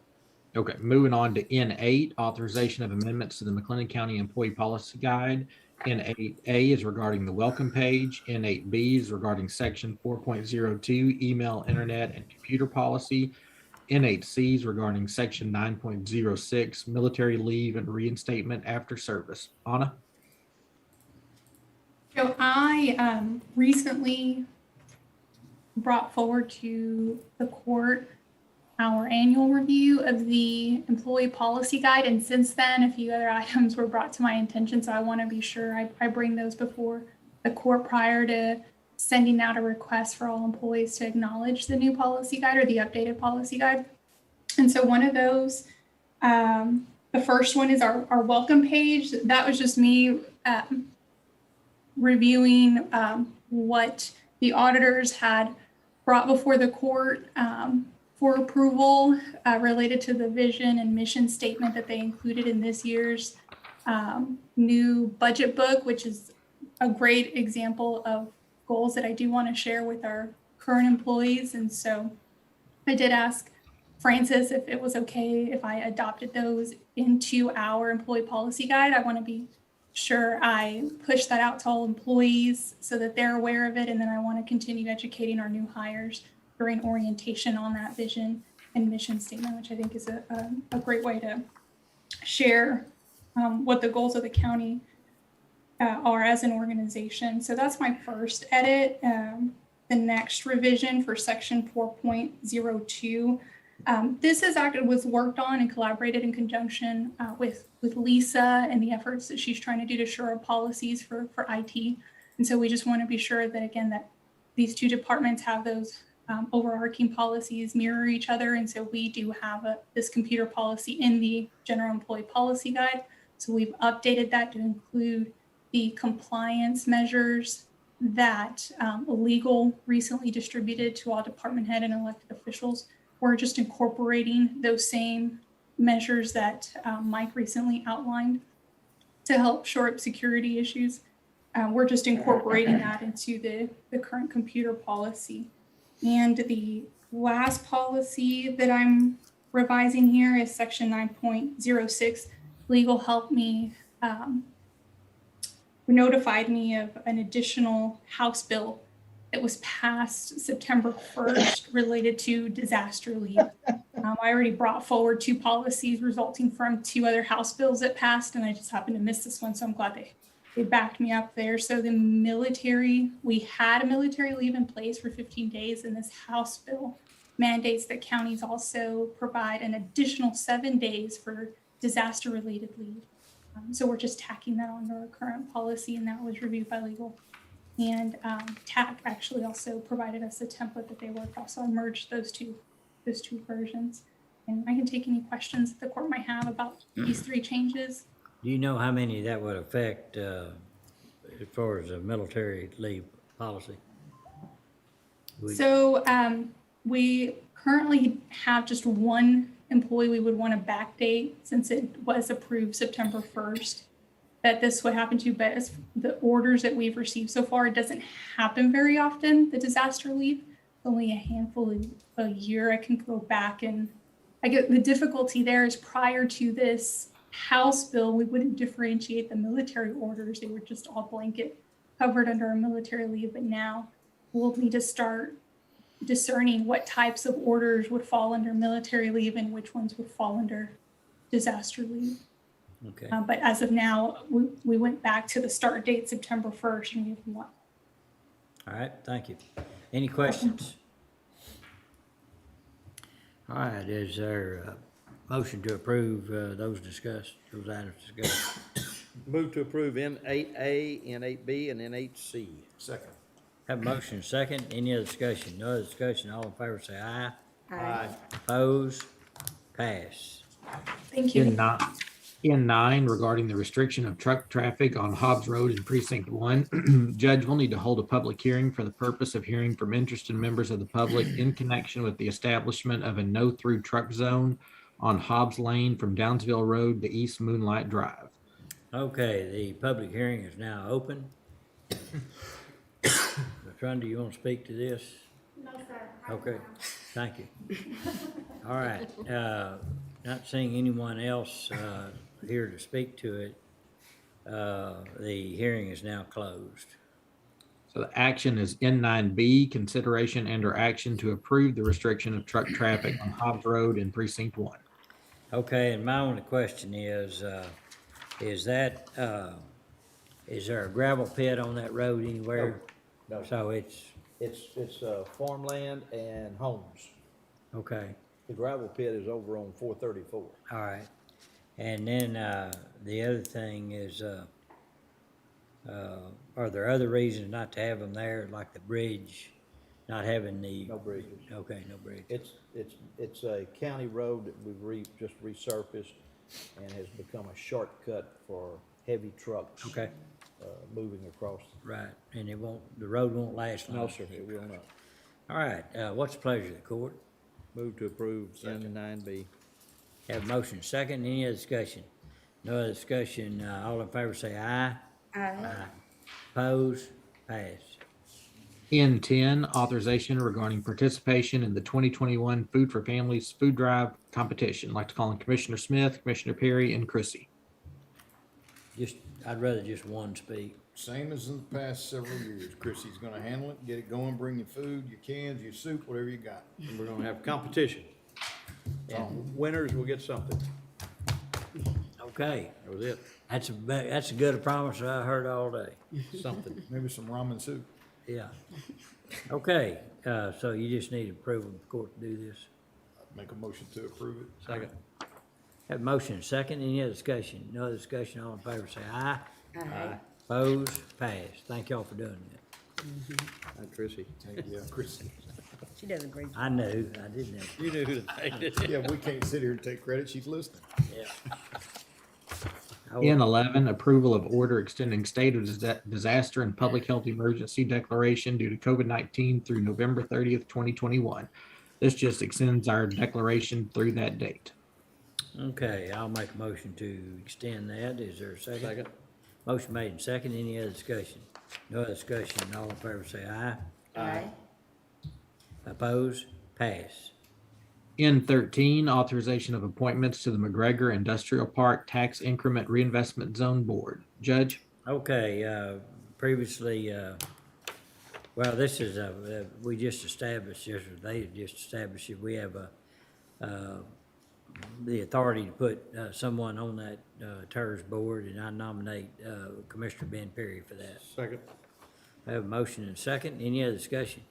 Okay, moving on to N8, authorization of amendments to the McLennan County Employee Policy Guide. N8A is regarding the welcome page. N8B is regarding section 4.02, email, internet, and computer policy. N8C is regarding section 9.06, military leave and reinstatement after service. Anna? So I recently brought forward to the court our annual review of the employee policy guide. And since then, a few other items were brought to my attention. So I want to be sure I bring those before the court prior to sending out a request for all employees to acknowledge the new policy guide or the updated policy guide. And so one of those, the first one is our welcome page. That was just me reviewing what the auditors had brought before the court for approval related to the vision and mission statement that they included in this year's new budget book, which is a great example of goals that I do want to share with our current employees. And so I did ask Francis if it was okay if I adopted those into our employee policy guide. I want to be sure I push that out to all employees so that they're aware of it. And then I want to continue educating our new hires during orientation on that vision and mission statement, which I think is a great way to share what the goals of the county are as an organization. So that's my first edit. The next revision for section 4.02. This was worked on and collaborated in conjunction with Lisa and the efforts that she's trying to do to shore up policies for IT. And so we just want to be sure that, again, that these two departments have those overarching policies mirror each other. And so we do have this computer policy in the general employee policy guide. So we've updated that to include the compliance measures that legal recently distributed to all department head and elected officials. We're just incorporating those same measures that Mike recently outlined to help shore up security issues. We're just incorporating that into the current computer policy. And the last policy that I'm revising here is section 9.06. Legal helped me, notified me of an additional House bill that was passed September 1st related to disaster leave. I already brought forward 2 policies resulting from 2 other House bills that passed, and I just happened to miss this one, so I'm glad they backed me up there. So the military, we had a military leave in place for 15 days, and this House bill mandates that counties also provide an additional 7 days for disaster-related leave. So we're just tacking that onto our current policy, and that was reviewed by legal. And TAC actually also provided us a template that they worked off, so I merged those two versions. And I can take any questions that the court might have about these 3 changes. Do you know how many that would affect as far as a military leave policy? So we currently have just 1 employee we would want to backdate since it was approved September 1st that this would happen to, but as the orders that we've received so far, it doesn't happen very often, the disaster leave. Only a handful a year. I can go back and I get the difficulty there is prior to this House bill, we wouldn't differentiate the military orders. They were just all blanket covered under a military leave, but now we'll need to start discerning what types of orders would fall under military leave and which ones would fall under disaster leave. Okay. But as of now, we went back to the start date, September 1st, and we have 1. All right, thank you. Any questions? All right, is there a motion to approve those items discussed? Move to approve N8A, N8B, and N8C. Second. Have a motion second. Any other discussion? No other discussion. All in favor say aye. Aye. Opposed? Pass. Thank you. N9, regarding the restriction of truck traffic on Hobbs Road in Precinct 1. Judge will need to hold a public hearing for the purpose of hearing from interested members of the public in connection with the establishment of a no-through truck zone on Hobbs Lane from Downsville Road to East Moonlight Drive. Okay, the public hearing is now open. Rhonda, you want to speak to this? No, sir. Okay, thank you. All right, not seeing anyone else here to speak to it, the hearing is now closed. So the action is N9B, consideration and or action to approve the restriction of truck traffic on Hobbs Road in Precinct 1. Okay, and my only question is there a gravel pit on that road anywhere? No. So it's, It's farmland and homes. okay, The gravel pit is over on 434. all right. And then, the other thing is, are there other reasons not to have them there, like the bridge, not having the? No bridges. Okay, no bridge. It's a county road that we've just resurfaced and has become a shortcut for heavy trucks. Okay. Moving across. Right, and the road won't last long? No, sir, it will not. All right, what's the pleasure of the court? Move to approve N9B. Have a motion second, any other discussion? No other discussion, all in favor say aye. Aye. Oppose, pass. N10, authorization regarding participation in the 2021 Food for Families Food Drive Competition. I'd like to call on Commissioner Smith, Commissioner Perry, and Chrissy. I'd rather just one speak. Same as in the past several years. Chrissy's gonna handle it, get it going, bring your food, your cans, your soup, whatever you got. And we're gonna have competition. And winners will get something. Okay, That was it. that's as good a promise I heard all day. Something. Maybe some ramen soup. Yeah. Okay, so you just need approval of the court to do this. Make a motion to approve it. Second. Have a motion second, any other discussion? No other discussion, all in favor say aye. Aye. Oppose, pass. Thank y'all for doing that. Hi, Chrissy. Yeah, Chrissy. She does a great job. I knew, I didn't know. You knew who to take it. Yeah, we can't sit here and take credit. She's listening. Yeah. N11, approval of order extending state of disaster and public health emergency declaration due to COVID-19 through November 30th, 2021. This just extends our declaration through that date. Okay, I'll make a motion to extend that. Is there a second? Second. Motion made and second. Any other discussion? No other discussion. All in favor say aye. Aye. Oppose? Pass. N13, authorization of appointments to the McGregor Industrial Park Tax Increment Reinvestment Zone Board. Judge? Okay, previously, well, this is, we just established, they just established it. We have the authority to put someone on that TERS board, and I nominate Commissioner Ben Perry for that. Second. I have a motion and a second. Any other discussion?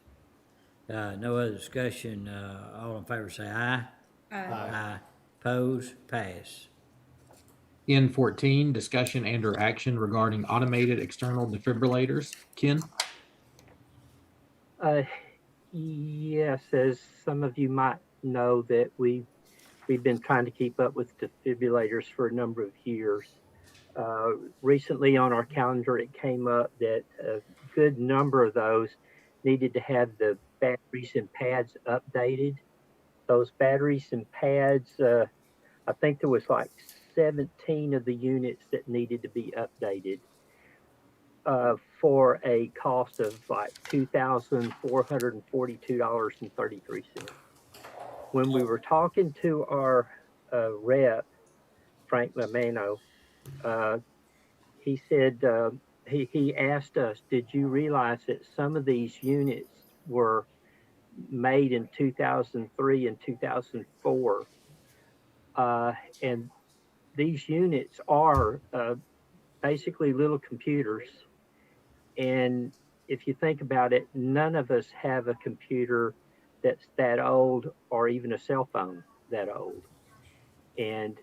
No other discussion. All in favor say aye. Aye. Oppose? Pass. N14, discussion and/or action regarding automated external defibrillators. Ken? Yes, as some of you might know, that we've been trying to keep up with defibrillators for a number of years. Recently on our calendar, it came up that a good number of those needed to have the batteries and pads updated. Those batteries and pads, I think there was like 17 of the units that needed to be updated for a cost of like $2,442.33. When we were talking to our rep, Frank Mamano, he said, he asked us, did you realize that some of these units were made in 2003 and 2004? And these units are basically little computers. And if you think about it, none of us have a computer that's that old, or even a cell phone that old. And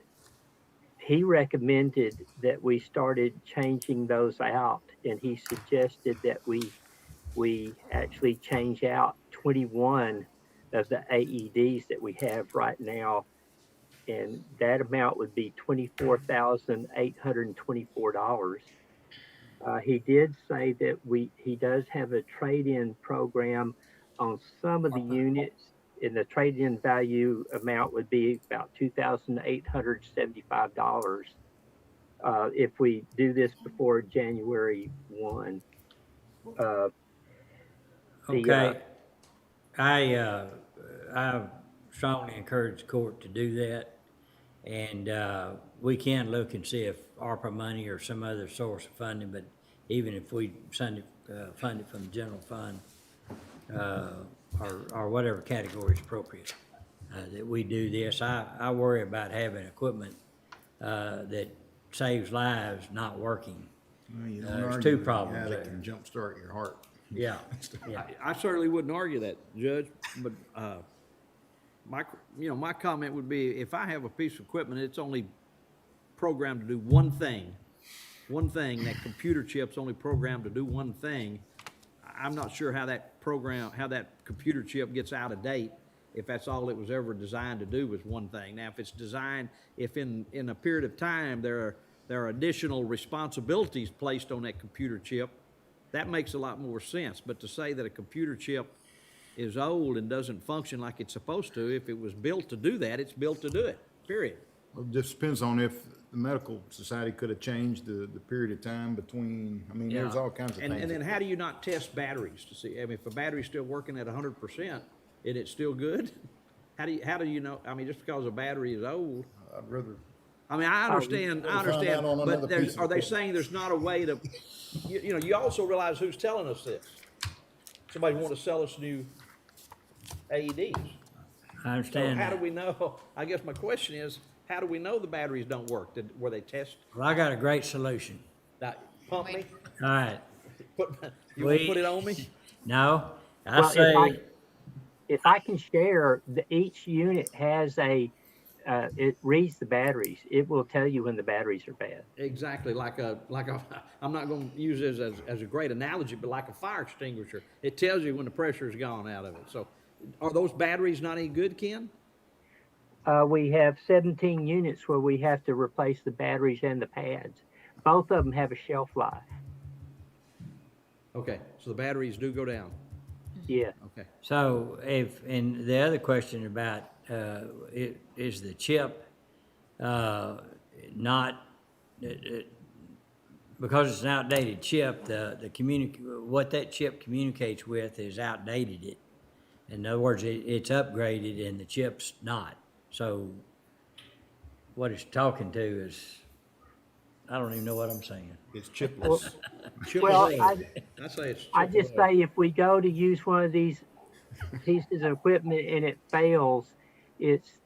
he recommended that we started changing those out, and he suggested that we actually change out 21 of the AEDs that we have right now, and that amount would be $24,824. He did say that he does have a trade-in program on some of the units, and the trade-in value amount would be about $2,875 if we do this before January 1. Okay. I strongly encourage the court to do that. And we can look and see if ARPA money or some other source of funding, but even if we fund it from the general fund, or whatever category is appropriate, that we do this. I worry about having equipment that saves lives not working. Well, you don't There's argue two with problems a guy that there. can jumpstart your heart. Yeah, yeah. I certainly wouldn't argue that, Judge, but my comment would be, if I have a piece of equipment, it's only programmed to do one thing, one thing, that computer chip's only programmed to do one thing, I'm not sure how that computer chip gets out of date if that's all it was ever designed to do was one thing. Now, if it's designed, if in a period of time there are additional responsibilities placed on that computer chip, that makes a lot more sense. But to say that a computer chip is old and doesn't function like it's supposed to, if it was built to do that, it's built to do it, period. Well, it just depends on if the medical society could have changed the period of time between, I mean, there's Yeah. all kinds of things. And then how do you not test batteries to see, I mean, if a battery's still working at 100% and it's still good, how do you know, I mean, just because a battery is old? I'd rather. I mean, I understand, Find out on another but piece of are they equipment. saying there's not a way to, you know, you also realize who's telling us this? Somebody want to sell us new AEDs. I So understand how do that. we know, I guess my question is, how do we know the batteries don't work? Were they test, Well, I got a great solution. pump me? All right. You want to put it on me? No, I Well, say, if I can share, each unit has it reads the batteries. It will tell you when the batteries are bad. Exactly, I'm not gonna use this as a great analogy, but like a fire extinguisher. It tells you when the pressure's gone out of it. So are those batteries not any good, Ken? We have 17 units where we have to replace the batteries and the pads. Both of them have a shelf life. Okay, so the batteries do go down. Yeah. Okay. so and the other question about, is the chip, not, because it's an outdated chip, what that chip communicates with is outdated it. In other words, it's upgraded and the chip's not. So what it's talking to is, I don't even know what I'm saying. It's chipless. Well, I say it's. I just say if we go to use one of these pieces of equipment and it fails, it's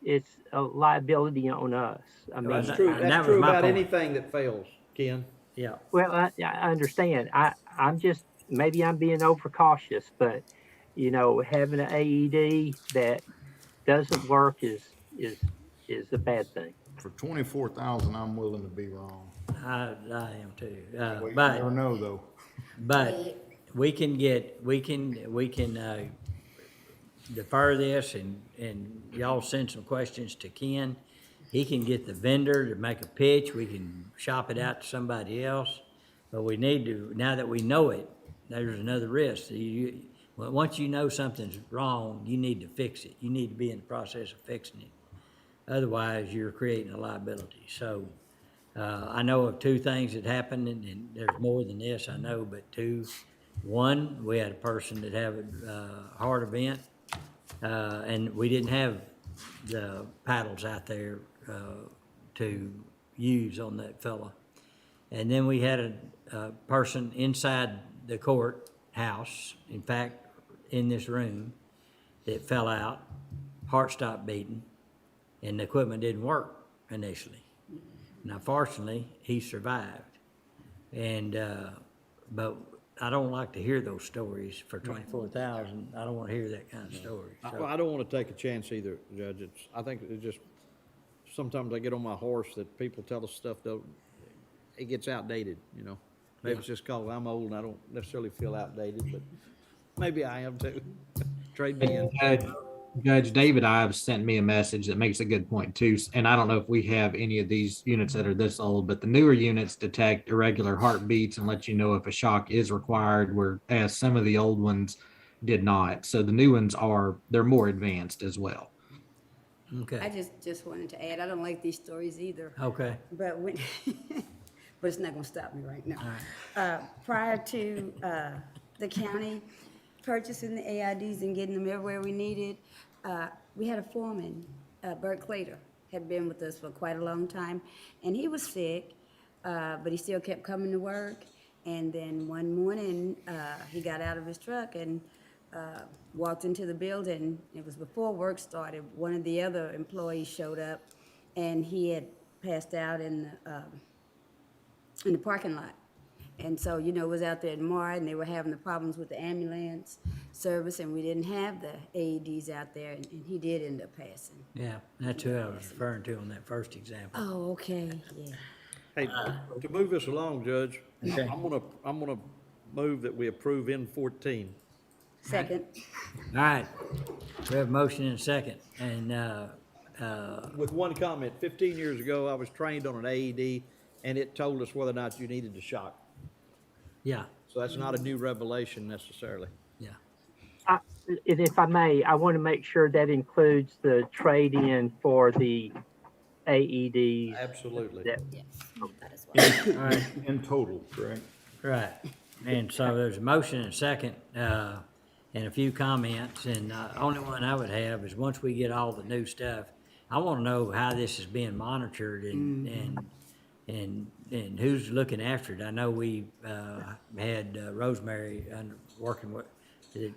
a liability on us. I mean, That's true, and that that's was true my about point. anything that fails, Ken. Yeah. well, I understand. I'm just, maybe I'm being overcautious, but you know, having an AED that doesn't work is a bad thing. For 24,000, I'm willing to be wrong. I am too. We But never know, though. But we can defer this and y'all send some questions to Ken. He can get the vendor to make a pitch. We can shop it out to somebody else. But we need to, now that we know it, there's another risk. Well, once you know something's wrong, you need to fix it. You need to be in the process of fixing it. Otherwise, you're creating a liability. So, I know of two things that happened, and there's more than this, I know, but two. One, we had a person that had a heart event, and we didn't have the paddles out there to use on that fella. And then we had a person inside the courthouse, in fact, in this room, that fell out, heart stopped beating, and the equipment didn't work initially. Now, fortunately, he survived. And, but I don't like to hear those stories for 24,000. I don't want to hear that kind of story. So- Well, I don't want to take a chance either, Judge. I think it just, sometimes I get on my horse that people tell us stuff, it gets outdated, you know? Maybe it's just because I'm old and I don't necessarily feel outdated, but maybe I am too. Trade me in. Judge David Ives sent me a message that makes a good point too. And I don't know if we have any of these units that are this old, but the newer units detect irregular heartbeats and let you know if a shock is required, whereas some of the old ones did not. So the new ones they're more advanced as well. Okay. I just wanted to add, I don't like these stories either. Okay. But when, but it's not gonna stop me right now. Prior to the county purchasing the AIDs and getting them everywhere we needed, we had a foreman, Bert Clater, had been with us for quite a long time, and he was sick, but he still kept coming to work. And then one morning, he got out of his truck and walked into the building. It was before work started. One of the other employees showed up, and he had passed out in the parking lot. And so, you know, it was out there in March, and they were having the problems with the ambulance service, and we didn't have the AEDs out there, and he did end up passing. Yeah, that's who I was referring to on that first example. Oh, okay, yeah. Hey, to move this along, Judge, Okay. I'm gonna move that we approve N14. Second. All right, we have a motion and a second, and, With one comment, 15 years ago, I was trained on an AED, and it told us whether or not you needed to shock. yeah, So that's not a new revelation necessarily. yeah. And if I may, I want to make sure that includes the trade-in for the AEDs. Absolutely. that- Yes, that as well. All right, In total, correct? right. And so there's a motion and a second, and a few comments, and only one I would have is once we get all the new stuff, I want to know how this is being monitored and who's looking after it. I know we had Rosemary working with, that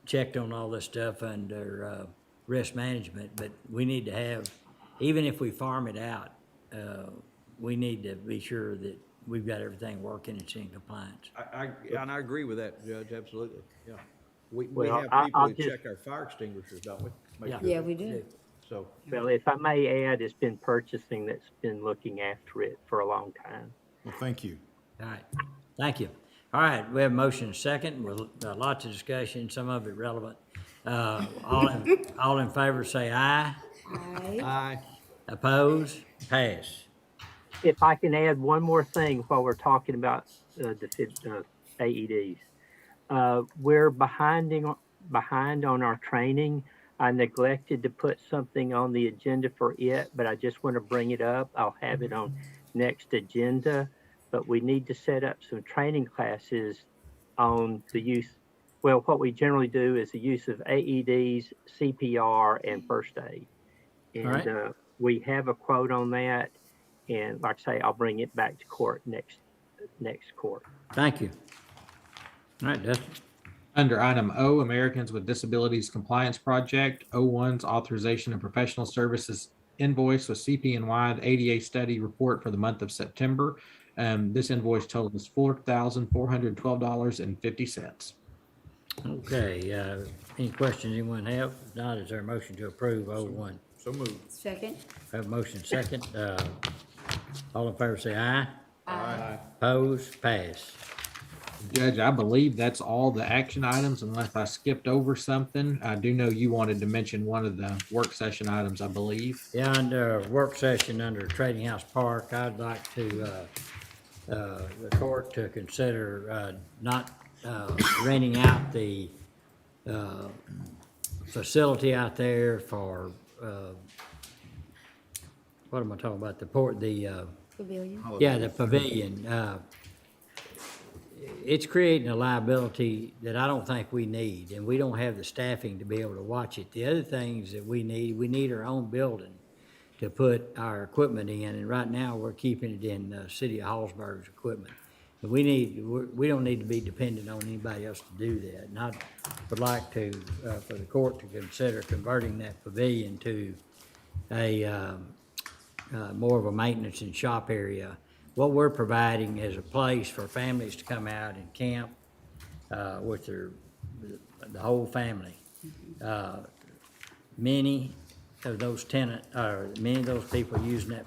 checked on all this stuff under risk management, but we need to have, even if we farm it out, we need to be sure that we've got everything working and it's in compliance. And I agree with that, Judge, absolutely, yeah. We Well, have I'll people who just- check our fire extinguishers, don't we? Make Yeah. sure Yeah, we do. So, Well, if I may add, it's been purchasing that's been looking after it for a long time. Well, thank you. All right, thank you. All right, we have a motion and a second, with lots of discussion, some of it relevant. All in favor, say aye. Aye. aye. Oppose, pass. If I can add one more thing while we're talking about AEDs. We're behind on our training. I neglected to put something on the agenda for it, but I just want to bring it up. I'll have it on next agenda. But we need to set up some training classes on the use. Well, what we generally do is the use of AEDs, CPR, and first aid. All right. And we have a quote on that. And like I say, I'll bring it back to court next court. Thank you. All right, Dustin. Under item O, Americans with Disabilities Compliance Project, O1's authorization of professional services invoice with CPNY ADA study report for the month of September. This invoice totals $4,412.50. Okay, any questions anyone have? If not, is there a motion to approve O1? So moved. Second. Have a motion second. All in favor, say aye. Aye. Oppose, pass. Judge, I believe that's all the action items unless I skipped over something. I do know you wanted to mention one of the work session items, I believe. Yeah, under work session under Trading House Park, I'd like to, the court to consider, not, renting out the, facility out there for, what am I talking about? The port, Pavilion. yeah, the pavilion. It's creating a liability that I don't think we need, and we don't have the staffing to be able to watch it. The other things that we need our own building to put our equipment in, and right now, we're keeping it in the city of Hallsburg's equipment. But we don't need to be dependent on anybody else to do that. And I would like to, for the court to consider converting that pavilion to a, more of a maintenance and shop area. What we're providing is a place for families to come out and camp with the whole family. Many of those many of those people using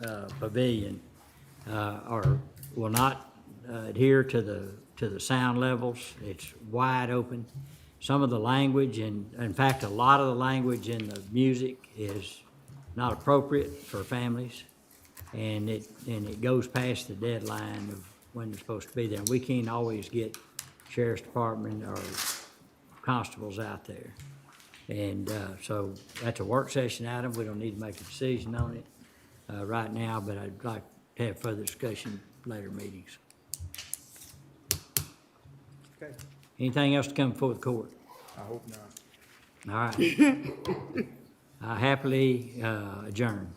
that pavilion will not adhere to the sound levels. It's wide open. Some of the language, and in fact, a lot of the language in the music is not appropriate for families. And it goes past the deadline of when they're supposed to be there. We can't always get sheriff's department or constables out there. And so that's a work session item. We don't need to make a decision on it right now, but I'd like to have further discussion later meetings. Okay. Anything else to come before the court? I hope not. All right. I happily adjourn.